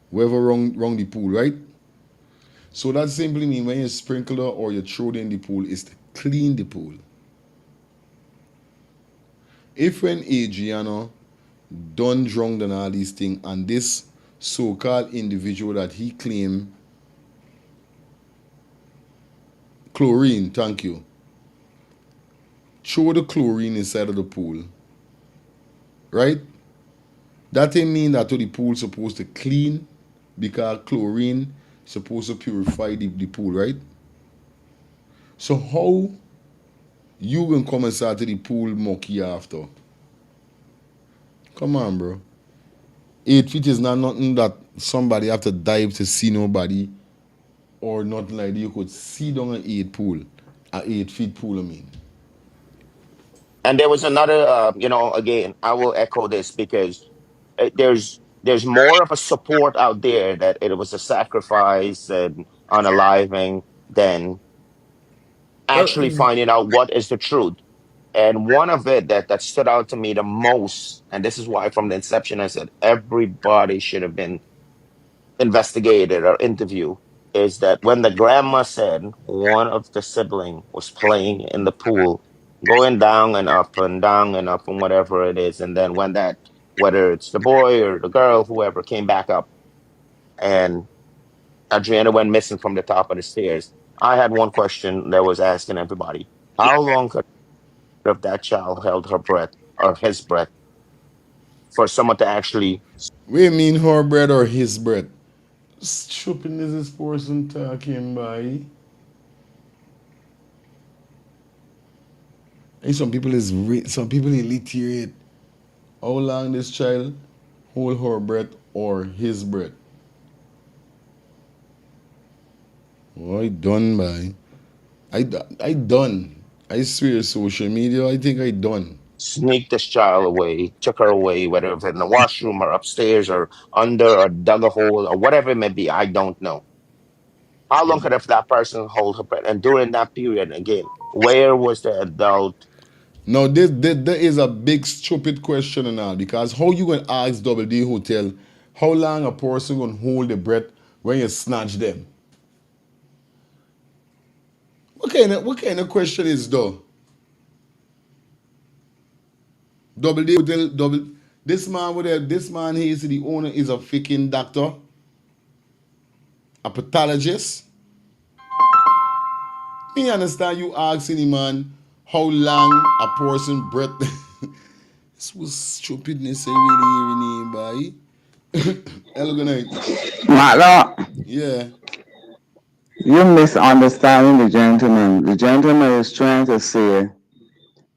whoever wrong the pool, right? So that simply means when you sprinkle it or you throw it in the pool is to clean the pool. If when Adrianna done drunk and all these things, and this so-called individual that he claimed chlorine, thank you, throw the chlorine inside of the pool, right? That ain't mean that the pool supposed to clean, because chlorine supposed to purify the pool, right? So how you gonna come and start to the pool mucky after? Come on, bro. 8 feet is not nothing that somebody have to dive to see nobody or nothing like that. You could see down an 8 feet pool, I mean. And there was another, again, I will echo this because there's more of a support out there that it was a sacrifice and unaliving than actually finding out what is the truth. And one of it that stood out to me the most, and this is why from the inception I said everybody should have been investigated or interviewed, is that when the grandma said one of the sibling was playing in the pool, going down and up and down and up and whatever it is, and then when that, whether it's the boy or the girl, whoever came back up, and Adriana went missing from the top of the stairs. I had one question that was asking everybody: how long could have that child held her breath or his breath for someone to actually? We mean her bread or his bread? Stupid is this person talking by? And some people illiterate. How long this child hold her breath or his breath? Oh, I done by. I done. I swear, social media, I think I done. Sneak this child away, took her away, whether it's in the washroom or upstairs or under or dug a hole or whatever it may be. I don't know. How long could have that person hold her breath? And during that period, again, where was the adult? Now, there is a big stupid question and all, because how you gonna ask Double D Hotel how long a person gonna hold the breath when you snatch them? What kind of question is though? Double D will tell double. This man he is the owner is a freaking doctor, a pathologist. Me understand you asking him, man, how long a person breath. This was stupidness, really, boy. Hello, good night. Matlock, Yeah. you're misunderstanding the gentleman. The gentleman is trying to say,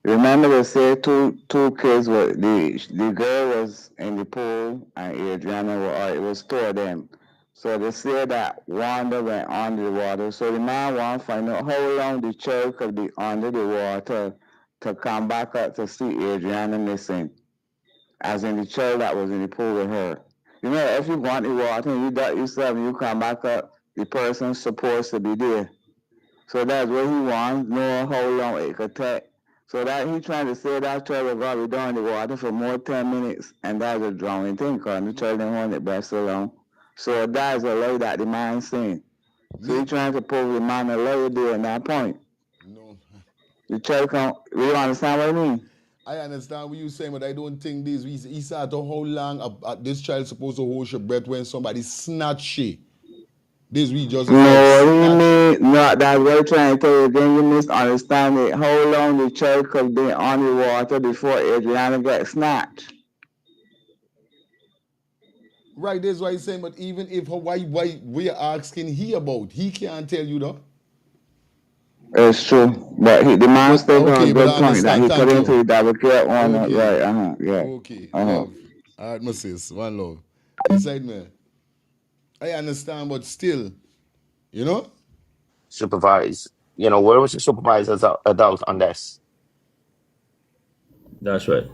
remember they say two kids were, the girl was in the pool and Adrianna it was two of them. So they say that Wanda went under the water. So the man want to find out how long the child could be under the water to come back up to see Adrianna missing. As in the child that was in the pool with her. You know, if you want the water and you got yourself and you come back up, the person's supposed to be there. So that's what he wants, know how long it could take. So that he trying to say that child was going to be down in the water for more 10 minutes, and that's a drowning thing, because the child didn't want it back so long. So that's a lie that the man's saying. So he's trying to prove the man a liar there at that point. No. The child can't, you understand what I mean? I understand what you're saying, but I don't think this. He said how long this child supposed to hold your breath when somebody snatch she. This we just no, that's what I'm trying to tell you. Then you misunderstand it. How long the child could be on the water before Adrianna got snatched? Right, that's what he's saying. But even if why we're asking he about, he can't tell you though. It's true, but the man still got a good point that he put into the double care on it. Right, yeah. Okay, love. All right, my sis, one love. Inside me. I understand, but still, you know? Supervise. You know, where was the supervisor as adult on this? That's right.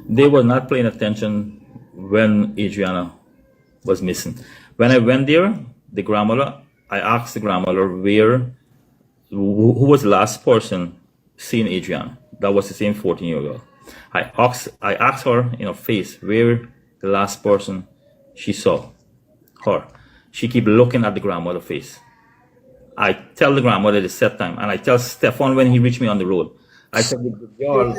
They were not paying attention when Adrianna was missing. When I went there, the grandmother, I asked the grandmother who was the last person seeing Adrianna. That was the same 14-year-old girl. I asked her in her face where the last person she saw her. She keep looking at the grandmother's face. I tell the grandmother the set time, and I tell Stefan when he reached me on the road. I said, the girl.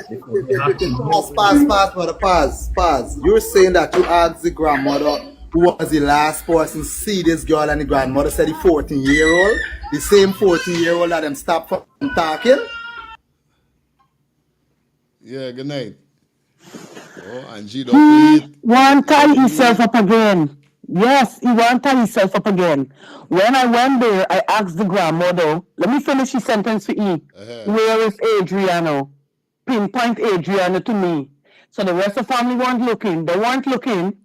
Pause. You're saying that you asked the grandmother who was the last person to see this girl, and the grandmother said the 14-year-old, the same 14-year-old that them stopped from talking? Yeah, good night. Oh, and she don't want to tie himself up again. Yes, he want to tie himself up again. When I went there, I asked the grandmother, let me finish the sentence for you. Where is Adrianna? Pinpoint Adrianna to me. So the rest of the family weren't looking. They weren't looking.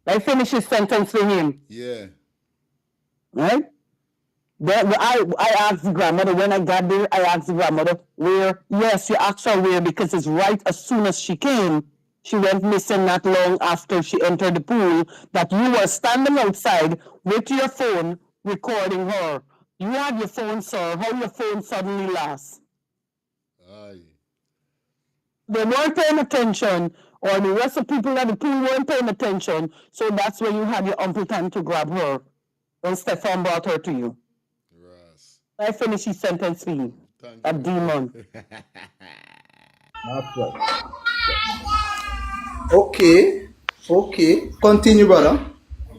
I finished his sentence for him. Yeah. Right? I asked the grandmother, when I got there, I asked the grandmother where. Yes, you asked her where because it's right as soon as she came. She went missing not long after she entered the pool, that you were standing outside with your phone recording her. You had your phone, sir. How your phone suddenly lost? They weren't paying attention, or the rest of the people at the pool weren't paying attention, so that's when you had your ample time to grab her when Stefan brought her to you. I finished his sentence for you. A demon. Okay. Continue, brother.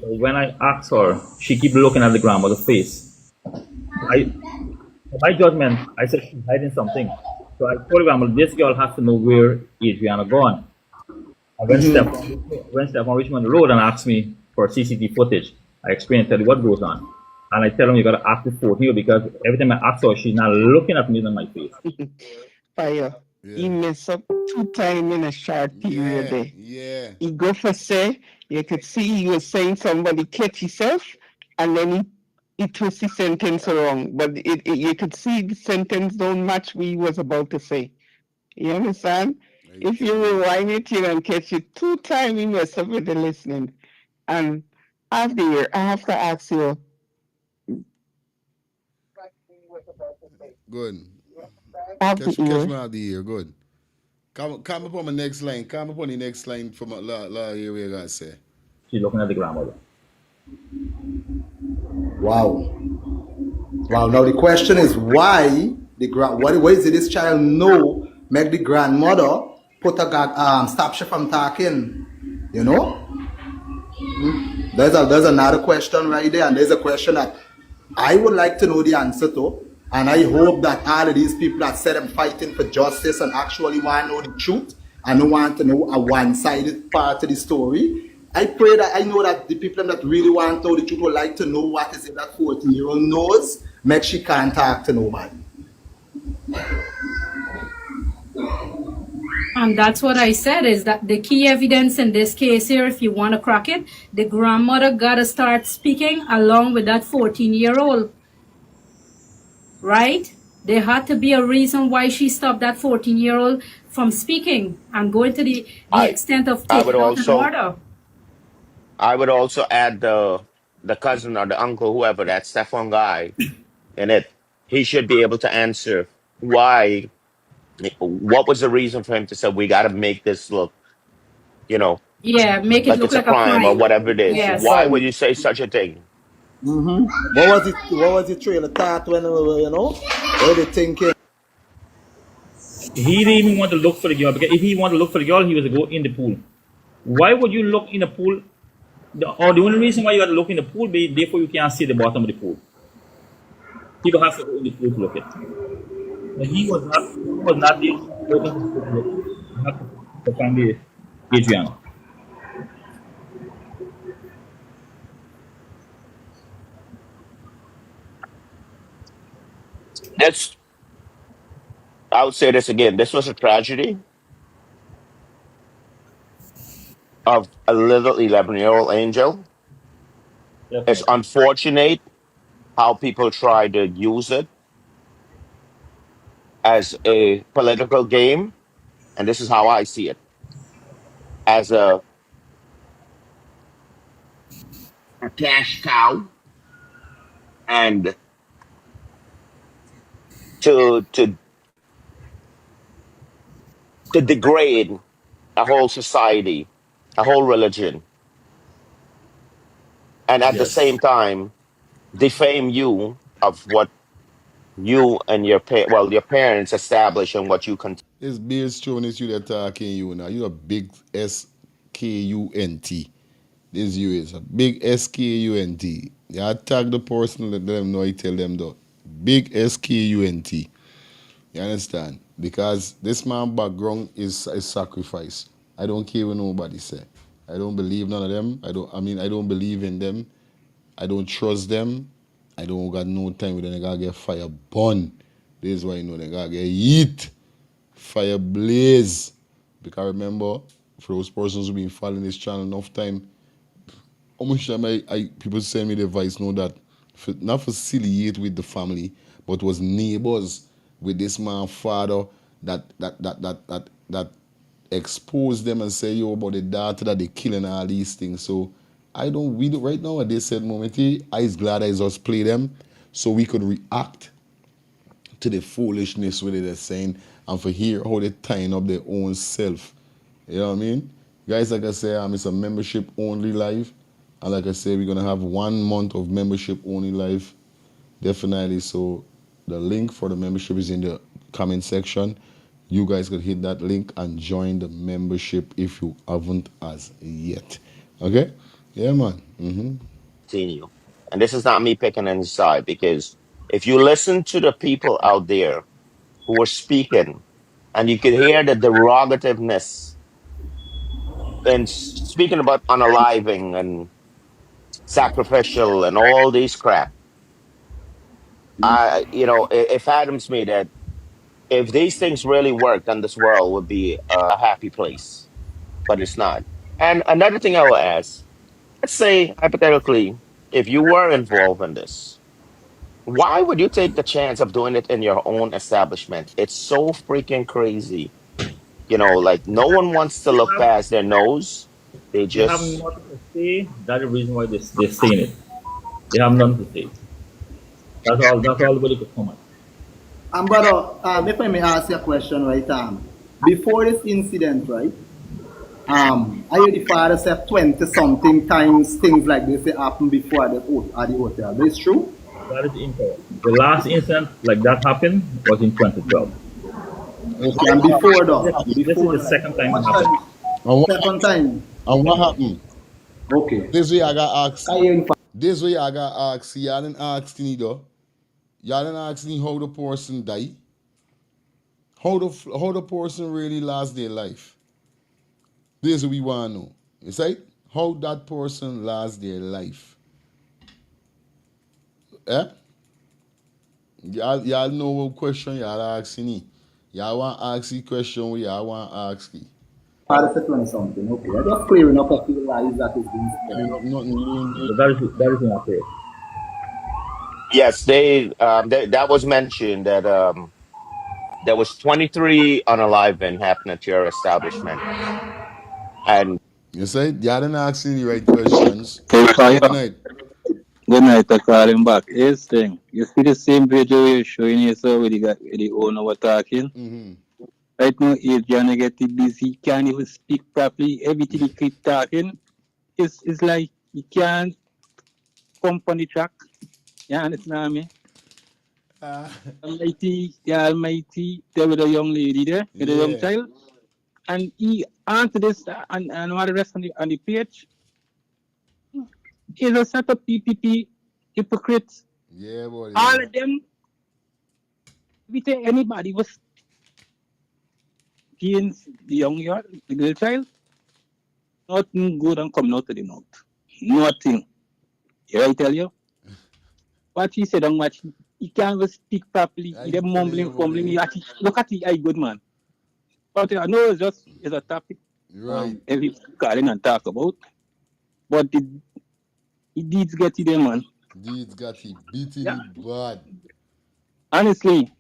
When I asked her, she keep looking at the grandmother's face. My judgment, I said she's hiding something. So I told the grandmother, this girl has to know where Adrianna gone. And when Stefan reached me on the road and asked me for CCTV footage, I explained to her what goes on. And I tell him you gotta ask the 14 because every time I ask her, she's not looking at me in my face. Fire. Yeah. He messed up 2 times in a short period there. Yeah. He go for say, you could see he was saying somebody catch himself, and then he twists the sentence wrong. But you could see the sentence don't match what he was about to say. You understand? If you rewind it, you can catch it 2 times he messed up with the listening. And after here, I have to ask you. Good. Catch me out the ear. Good. Come upon my next line. Come upon the next line from la here we gotta say. She's looking at the grandmother. Wow. Now the question is why what is it this child know make the grandmother put a stop you from talking, you know? There's another question right there, and there's a question that I would like to know the answer to, and I hope that all of these people that said I'm fighting for justice and actually want to know the truth and don't want to know a one-sided part of the story. I pray that I know that the people that really want to know the truth would like to know what is it that 14-year-old knows, make she can't talk to nobody. And that's what I said, is that the key evidence in this case here, if you want to crack it, the grandmother got to start speaking along with that 14-year-old, right? There had to be a reason why she stopped that 14-year-old from speaking and going to the extent of taking out an order. I would also add the cousin or the uncle, whoever, that Stefan guy in it. He should be able to answer why. What was the reason for him to say we got to make this look, Yeah, make it like look it's a like a crime or crime. whatever it is? Yes. Why would you say such a thing? What was the trailer thought when what they thinking? He didn't even want to look for the girl, because if he wanted to look for the girl, he was to go in the pool. Why would you look in the pool? The only reason why you got to look in the pool, therefore you can't see the bottom of the pool. People have to go in the pool to look at. And he was not the to find the Adrianna. I would say this again. This was a tragedy of a little 11-year-old angel. It's unfortunate how people try to use it as a political game, and this is how I see it, as a cash cow, and to degrade a whole society, a whole religion, and at the same time defame you of what you and your parents established and what you continue. It's based on this you that talking you now. You're a big SKUNT. This you is a big SKUNT. You attack the person, let them know, you tell them though. Big SKUNT. You understand? Because this man background is sacrifice. I don't care what nobody say. I don't believe none of them. I don't believe in them. I don't trust them. I don't got no time with them. They gotta get fire burn. This is why you know they gotta get heat. Fire blaze. Because remember, for those persons who've been following this channel enough time, how much time people send me the advice know that not facilitate with the family, but was neighbors with this man father that exposed them and say yo about the daughter that they killing all these things. So right now at this said moment, I is glad I just play them so we could react to the foolishness with it they're saying and for hear how they tying up their own self. You know what I mean? Guys, like I say, it's a membership only live. And like I say, we're gonna have 1 month of membership only live. Definitely. So the link for the membership is in the comment section. You guys could hit that link and join the membership if you haven't as yet. Okay? Yeah, man. Continue. And this is not me picking any side, because if you listen to the people out there who were speaking, and you could hear the derogativeness and speaking about unaliving and sacrificial and all these crap. It fathoms me that if these things really worked, then this world would be a happy place, but it's not. And another thing I will ask, let's say hypothetically, if you were involved in this, why would you take the chance of doing it in your own establishment? It's so freaking crazy. Like no one wants to look past their nose. They have just nothing to say. That's the reason why they stay in it. They have nothing to say. That's all everybody could comment. Brother, if I may ask you a question, right? Before this incident, right? I heard the father said 20-something times things like this happened before at the hotel. Is this true? That is incorrect. The last incident like that happened was in 2012. Okay, and before that, This is before the that, second how time it much happened. time? Second time. And what happened? Okay. This way I got asked. I hear you. This way I got asked. Y'all didn't ask me though. Y'all didn't ask me how the person died. How the person really lost their life. This is what we want to know. You say how that person lost their life. Eh? Y'all know what question y'all asking me. Y'all want to ask the question what y'all want to ask me. Part of 20 something. Okay. I'm just clearing up a few lies that is being spread. So that is not fair. Yes, that was mentioned that there was 23 unalive happened at your establishment, and You say y'all didn't ask me the right questions. Hey, fire. Good night. Good night, I call him back. Here's thing. You see the same video you're showing yourself with the owner was talking? Mm-hmm. Right now, Adrianna get busy. He can't even speak properly. Everything he keep talking is like he can't come on the track. You understand me? The Almighty, there with a young lady there, with a young child. And he answered this and all the rest on the page. He's a set of PPP hypocrites. Yeah, boy. All of them, we think anybody was against the the girl child, nothing good and coming out of the mouth. Nothing. Here I tell you. What he said on what he can't even speak properly. He them mumbling, fumbling. Look at the eye good man. But I know it's a topic Right. every calling and talk about. But the deeds get to them, man. Deeds got he beating it bad. Honestly,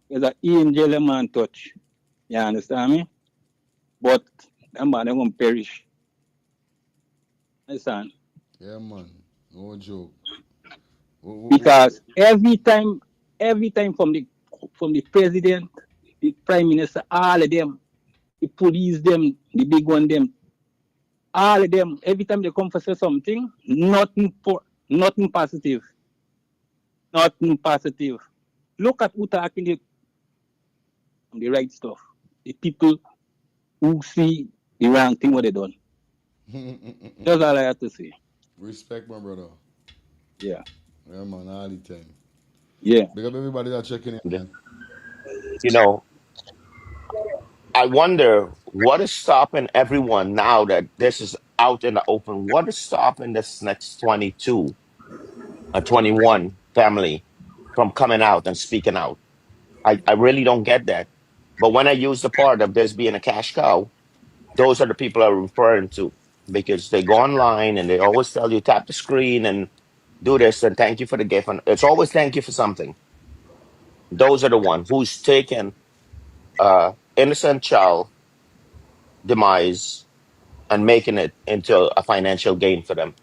there's an angel a man touch. You understand me? But that man they gonna perish. Understand? Yeah, man. No joke. Because every time from the president, the prime minister, all of them, the police them, the big one them, all of them, every time they come for say something, nothing positive. Nothing positive. Look at who talking the right stuff. The people who see the wrong thing what they done. That's all I have to say. Respect, my brother. Yeah. Yeah, man, all the time. Yeah. Big up everybody that checking in, man. you know, I wonder what is stopping everyone now that this is out in the open. What is stopping this next 22 or 21 family from coming out and speaking out? I really don't get that. But when I use the part of this being a cash cow, those are the people I'm referring to because they go online and they always tell you tap the screen and do this and thank you for the gift. And it's always thank you for something. Those are the one who's taken innocent child demise and making it into a financial gain for them.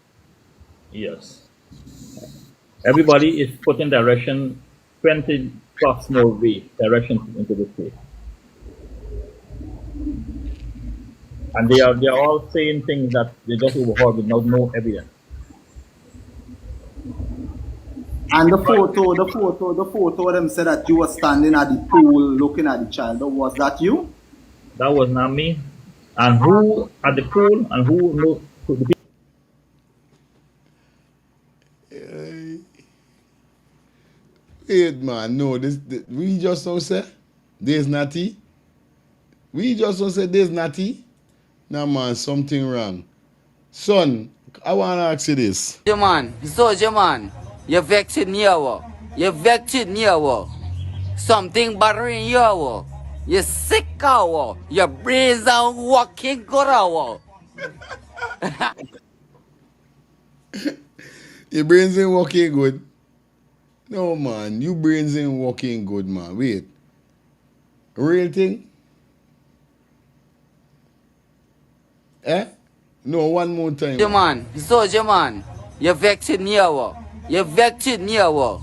Yes. Everybody is putting direction 20 plus more way direction into the state. And they're all saying things that they just overheard with no evidence. And the photo them said that you were standing at the pool looking at the child. Was that you? That was not me. And who at the pool and who knows who the people. Wait, man, no, this we just don't say there's natty. We just don't say there's natty. Nah, man, something wrong. Son, I want to ask you this. Man, soldier man, you vexed me awo. You vexed me awo. Something bothering you awo. You sick awo. Your brains are working good awo. Your brains ain't working good. No, man, your brains ain't working good, man. Wait. Real thing? Eh? No, one more time. Soldier man, you vexed me awo. You vexed me awo.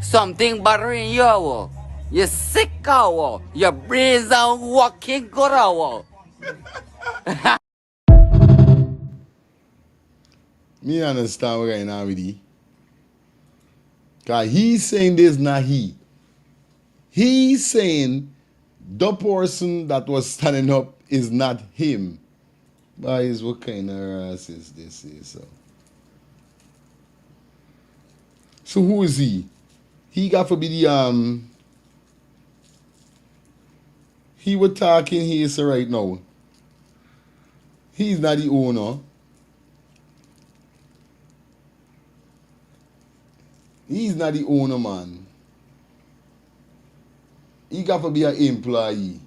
Something bothering you awo. You sick awo. Your brains are working good awo. Me understand what right now with he. Because he's saying this, not he. He's saying The person that was standing up is not him. Guys, what kind of ass is this? So who is he? He got to be the he was talking here so right now. He's not the owner. He's not the owner, man. He got to be an employee.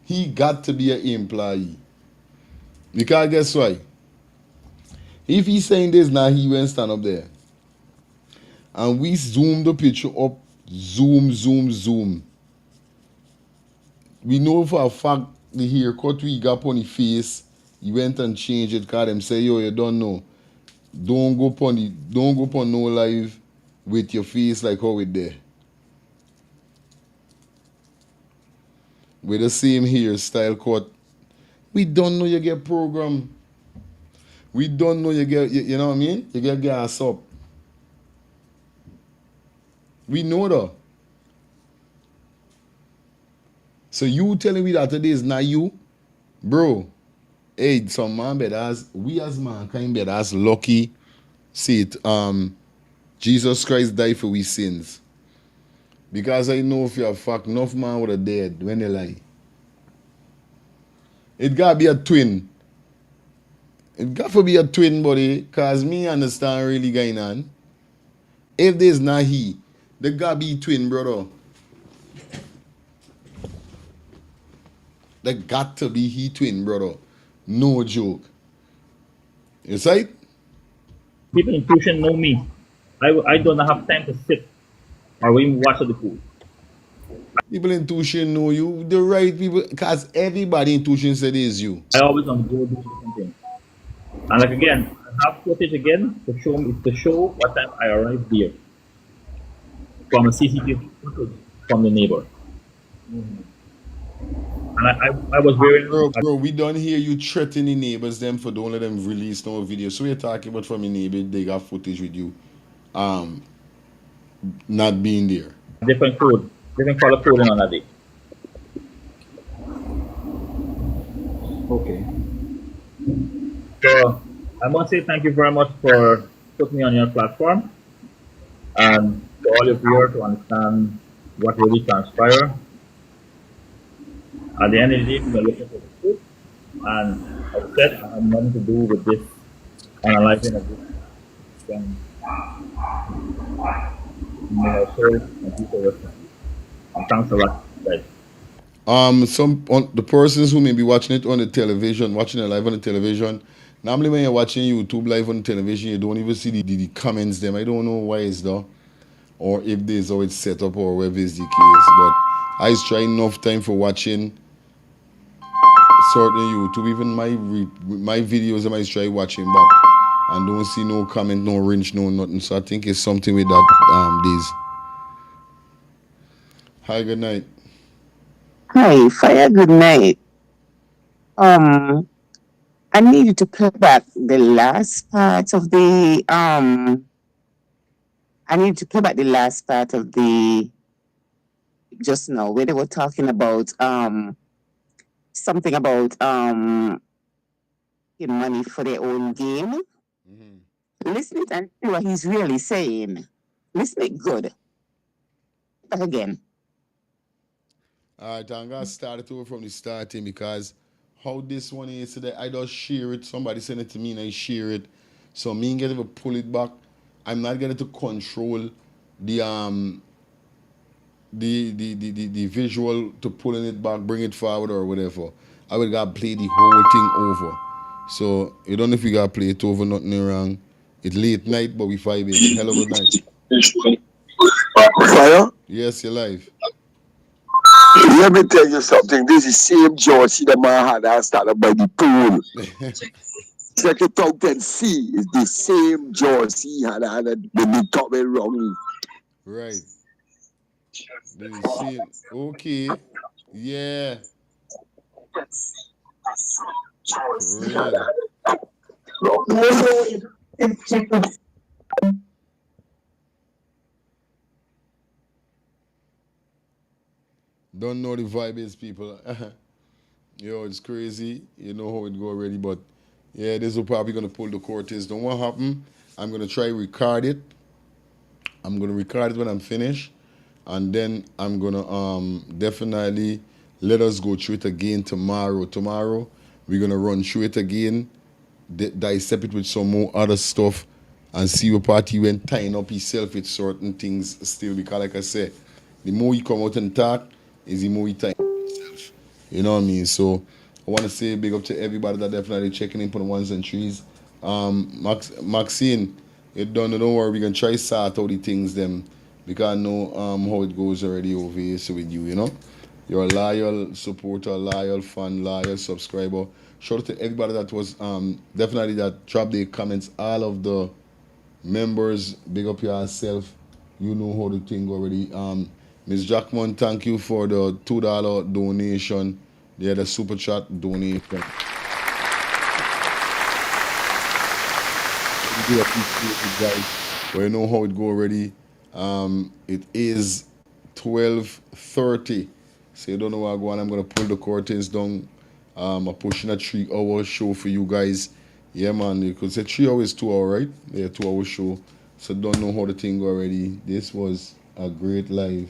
He got to be an employee. Because guess why? If he's saying this now, he won't stand up there. And we zoom the picture up. Zoom. We know for a fact the haircut we got on the face, he went and changed it because them say, yo, you don't know. Don't go upon no live with your face like how it there. With the same hairstyle cut. We don't know you get program. We don't know you get, you know what I mean? You get gas up. We know that. So you telling me that today is not you? Bro, hey, some man better as, we as mankind better as lucky. See it, Jesus Christ died for we sins. Because I know if you're fuck, enough man would have dead when they lie. It gotta be a twin. It got to be a twin, buddy, because me understand really going on. If there's not he, there gotta be twin, brother. There got to be he twin, brother. No joke. You see? People in tuition know me. I don't have time to sit or even watch the pool. People in tuition know you. The right people, because everybody in tuition said it is you. I always on go do different things. And like again, I have footage again to show what time I arrived there. From a CCTV footage from the neighbor. And I was wearing... Bro, we don't hear you threatening neighbors them for don't let them release no video. So we're talking about from your neighbor, they got footage with you not being there. Different code. Different color coding on that day. Okay. So I must say thank you very much for putting me on your platform and to all your viewers to understand what really transpired. At the end of the day, we are looking for the truth, and as I said, I have nothing to do with this analyzing of this. Then, may our soul and people rest. And thanks a lot, guys. The persons who may be watching it on the television, watching it live on the television. Normally, when you're watching YouTube live on the television, you don't even see the comments. Them, I don't know why it's there, or if there's how it's set up, or whether it's the case. But I try enough time for watching certain YouTube, even my videos. I might try watching back and don't see no comment, no wrench, no nothing. So I think it's something with that days. Hi, good night. Hi, Fire, good night. I need you to play back the last part of the just now where they were talking about something about getting money for their own game. Listen it and see what he's really saying. Listen it good. Back again. All right, I'm going to start it over from the starting because how this one is today, I just share it. Somebody send it to me and I share it. So me get to pull it back. I'm not going to control the visual to pulling it back, bring it forward or whatever. I will gotta play the whole thing over. So you don't know if you gotta play it over, nothing wrong. It's late night, but we vibing. Hell of a night. Fire? Yes, you're live. Let me tell you something. This is the same jersey the man had that started by the pool. Check it out and see. It's the same jersey he had when we coming wrong. Right. Okay. Yeah. Real. Don't know the vibe is, people. Yo, it's crazy. You know how it go already, but yeah, this will probably gonna pull the Cortez. Don't what happen. I'm gonna try record it. I'm gonna record it when I'm finished, and then I'm gonna definitely let us go through it again tomorrow. Tomorrow we're gonna run through it again, dissect it with some more other stuff, and see what party went tying up himself with certain things still. Because like I said, the more you come out and talk, is the more you tie himself. You know what I mean? So I want to say big up to everybody that definitely checking in for the ones and threes. Maxine, it done. Don't worry, we can try sort out the things them because I know how it goes already over here. So with you, you know, you're a loyal supporter, loyal fan, loyal subscriber. Shout out to everybody that was definitely that dropped their comments. All of the members, big up yourself. You know how the thing already. Ms. Jackman, thank you for the $2 donation. Yeah, the super chat donation. We do appreciate it, guys. But you know how it go already. It is 12:30. So you don't know where I go, and I'm gonna pull the curtains down. I'm pushing a 3-hour show for you guys. Yeah, man. You could say 3 hours, 2 hour, right? Yeah, 2 hour show. So don't know how the thing go already. This was a great live.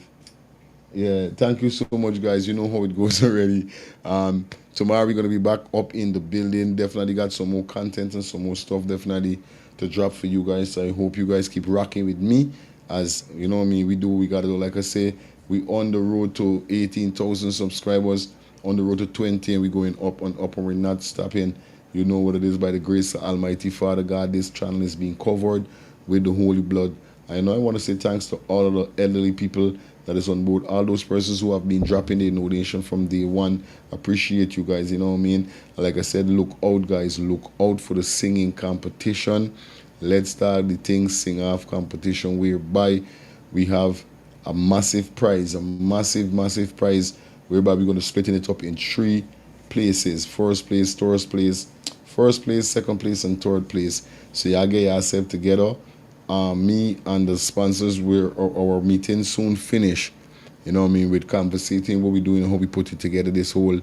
Yeah, thank you so much, guys. You know how it goes already. Tomorrow we're gonna be back up in the building. Definitely got some more content and some more stuff definitely to drop for you guys. I hope you guys keep rocking with me. As you know what I mean, we gotta do, like I say, we on the road to 18,000 subscribers, on the road to 20, and we're going up and up, and we're not stopping. You know what it is, by the grace of Almighty Father God. This channel is being covered with the holy blood. I know I want to say thanks to all of the elderly people that is on board, all those persons who have been dropping their donation from day one. Appreciate you guys, you know what I mean? Like I said, look out, guys. Look out for the singing competition. Let's start the thing sing off competition, whereby we have a massive prize, a massive prize, whereby we're going to split it up in 3 places: first place, second place, and third place. So y'all get yourself together. Me and the sponsors, our meeting soon finish. You know what I mean? With conversating what we're doing and how we put it together, this whole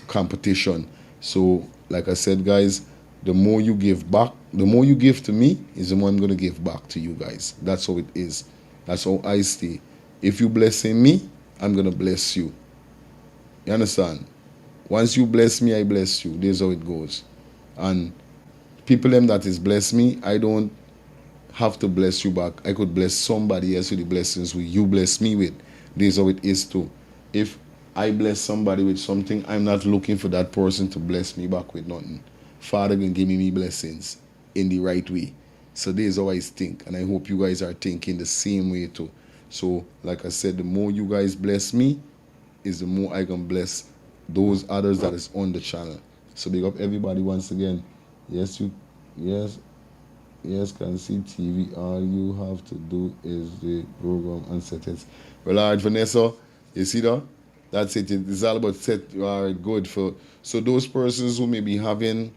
competition. So, like I said, guys, the more you give back, the more you give to me, is the more I'm going to give back to you guys. That's how it is. That's how I stay. If you blessing me, I'm going to bless you. You understand? Once you bless me, I bless you. This is how it goes. And people them that is bless me, I don't have to bless you back. I could bless somebody else with the blessings you bless me with. This is how it is too. If I bless somebody with something, I'm not looking for that person to bless me back with nothing. Father can give me blessings in the right way. So this is how I think, and I hope you guys are thinking the same way too. So like I said, the more you guys bless me, is the more I can bless those others that is on the channel. So big up everybody once again. Yes, can see TV. All you have to do is the program and settings. Well, all right, Vanessa, you see that? That's it. It's all about set. All right, good. So those persons who may be having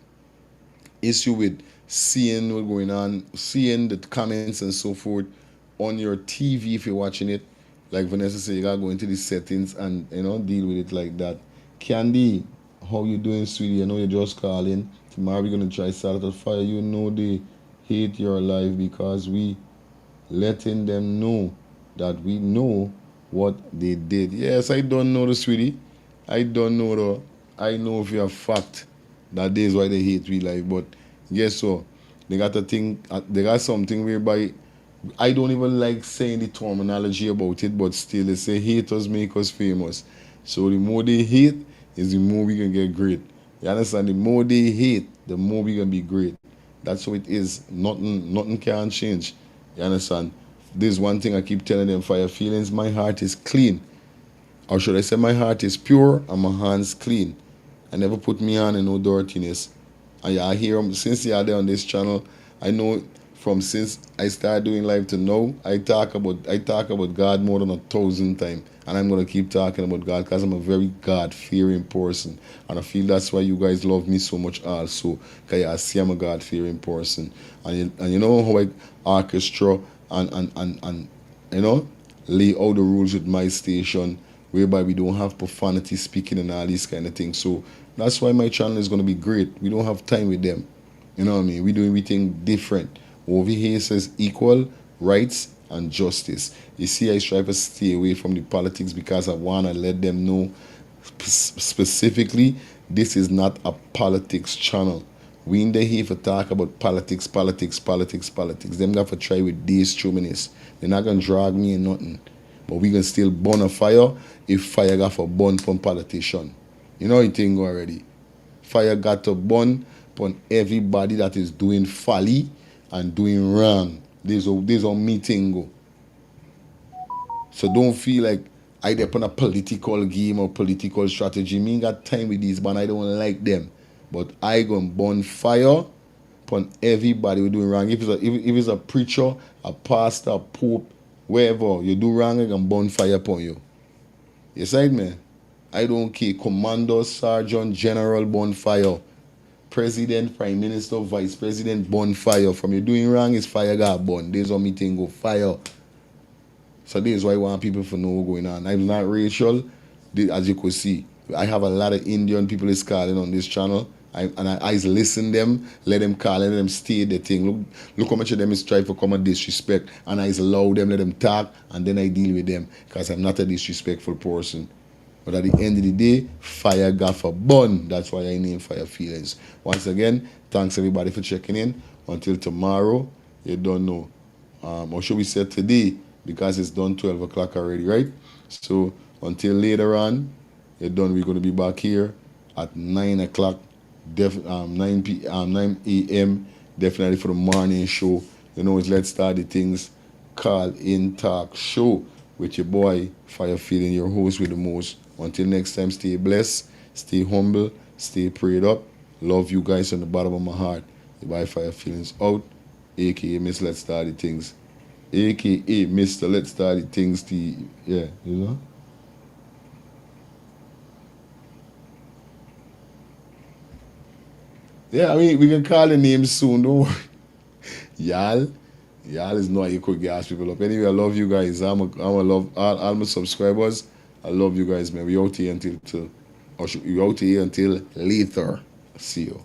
issue with seeing what's going on, seeing the comments and so forth on your TV if you're watching it, like Vanessa said, you gotta go into the settings and deal with it like that. Candy, how you doing, sweetie? I know you're just calling. Tomorrow we're gonna try start a fire. You know they hate your life because we letting them know that we know what they did. Yes, I don't know the sweetie. I don't know though. I know if you're fact that this is why they hate we life. But guess what? They got a thing. They got something whereby I don't even like saying the terminology about it, but still they say haters make us famous. So the more they hate, is the more we can get great. You understand? The more they hate, the more we can be great. That's how it is. Nothing can change. You understand? There's one thing I keep telling them: for your feelings, my heart is clean. Or should I say my heart is pure and my hands clean. I never put me on in no dirtiness. And I hear them since you're there on this channel. I know from since I started doing live to now, I talk about God more than 1,000 times. And I'm going to keep talking about God because I'm a very God-fearing person. And I feel that's why you guys love me so much also. Because I see I'm a God-fearing person. And you know how I orchestra and lay out the rules with my station, whereby we don't have profanity speaking and all these kind of things. So that's why my channel is going to be great. We don't have time with them. You know what I mean? We do everything different. Over here says equal rights and justice. You see, I try to stay away from the politics because I want to let them know specifically this is not a politics channel. We in the here for talk about politics. Them got to try with these 2 minutes. They're not going to drag me in nothing. But we can still burn a fire if fire got to burn from politician. You know it thing already. Fire got to burn upon everybody that is doing folly and doing wrong. There's a meeting go. So don't feel like I depend on a political game or political strategy. Me ain't got time with these, but I don't like them. But I gonna burn fire upon everybody who doing wrong. If it's a preacher, a pastor, a pope, wherever you do wrong, I can burn fire upon you. You see me? I don't care. Commander, sergeant, general, burn fire. President, prime minister, vice president, burn fire. From you doing wrong, is fire got burn. There's a meeting go fire. So this is why I want people to know what's going on. I'm not racial, as you could see. I have a lot of Indian people is calling on this channel. I listen them, let them call, let them state the thing. Look how much of them is trying to come and disrespect. And I allow them, let them talk, and then I deal with them. Because I'm not a disrespectful person. But at the end of the day, fire got for burn. That's why I name Fire Feelings. Once again, thanks everybody for checking in. Until tomorrow, you don't know. Or should we say today, because it's done 12 o'clock already, right? So until later on, you're done. We're going to be back here at 9 o'clock, 9 a.m. Definitely for the morning show. You know, it's Let's Start the Things Call In Talk Show with your boy, Fire Feeling, your host with the most. Until next time, stay blessed, stay humble, stay prayed up. Love you guys from the bottom of my heart. Your boy, Fire Feelings out, a.k.a. Miss Let's Start the Things. A.k.a. Mr. Let's Start the Things. Yeah, you know? Yeah, I mean, we can call the names soon, don't worry. Y'all is not how you could gas people up. Anyway, I love you guys. I'm a love all my subscribers. I love you guys, man. We out here until later. See you.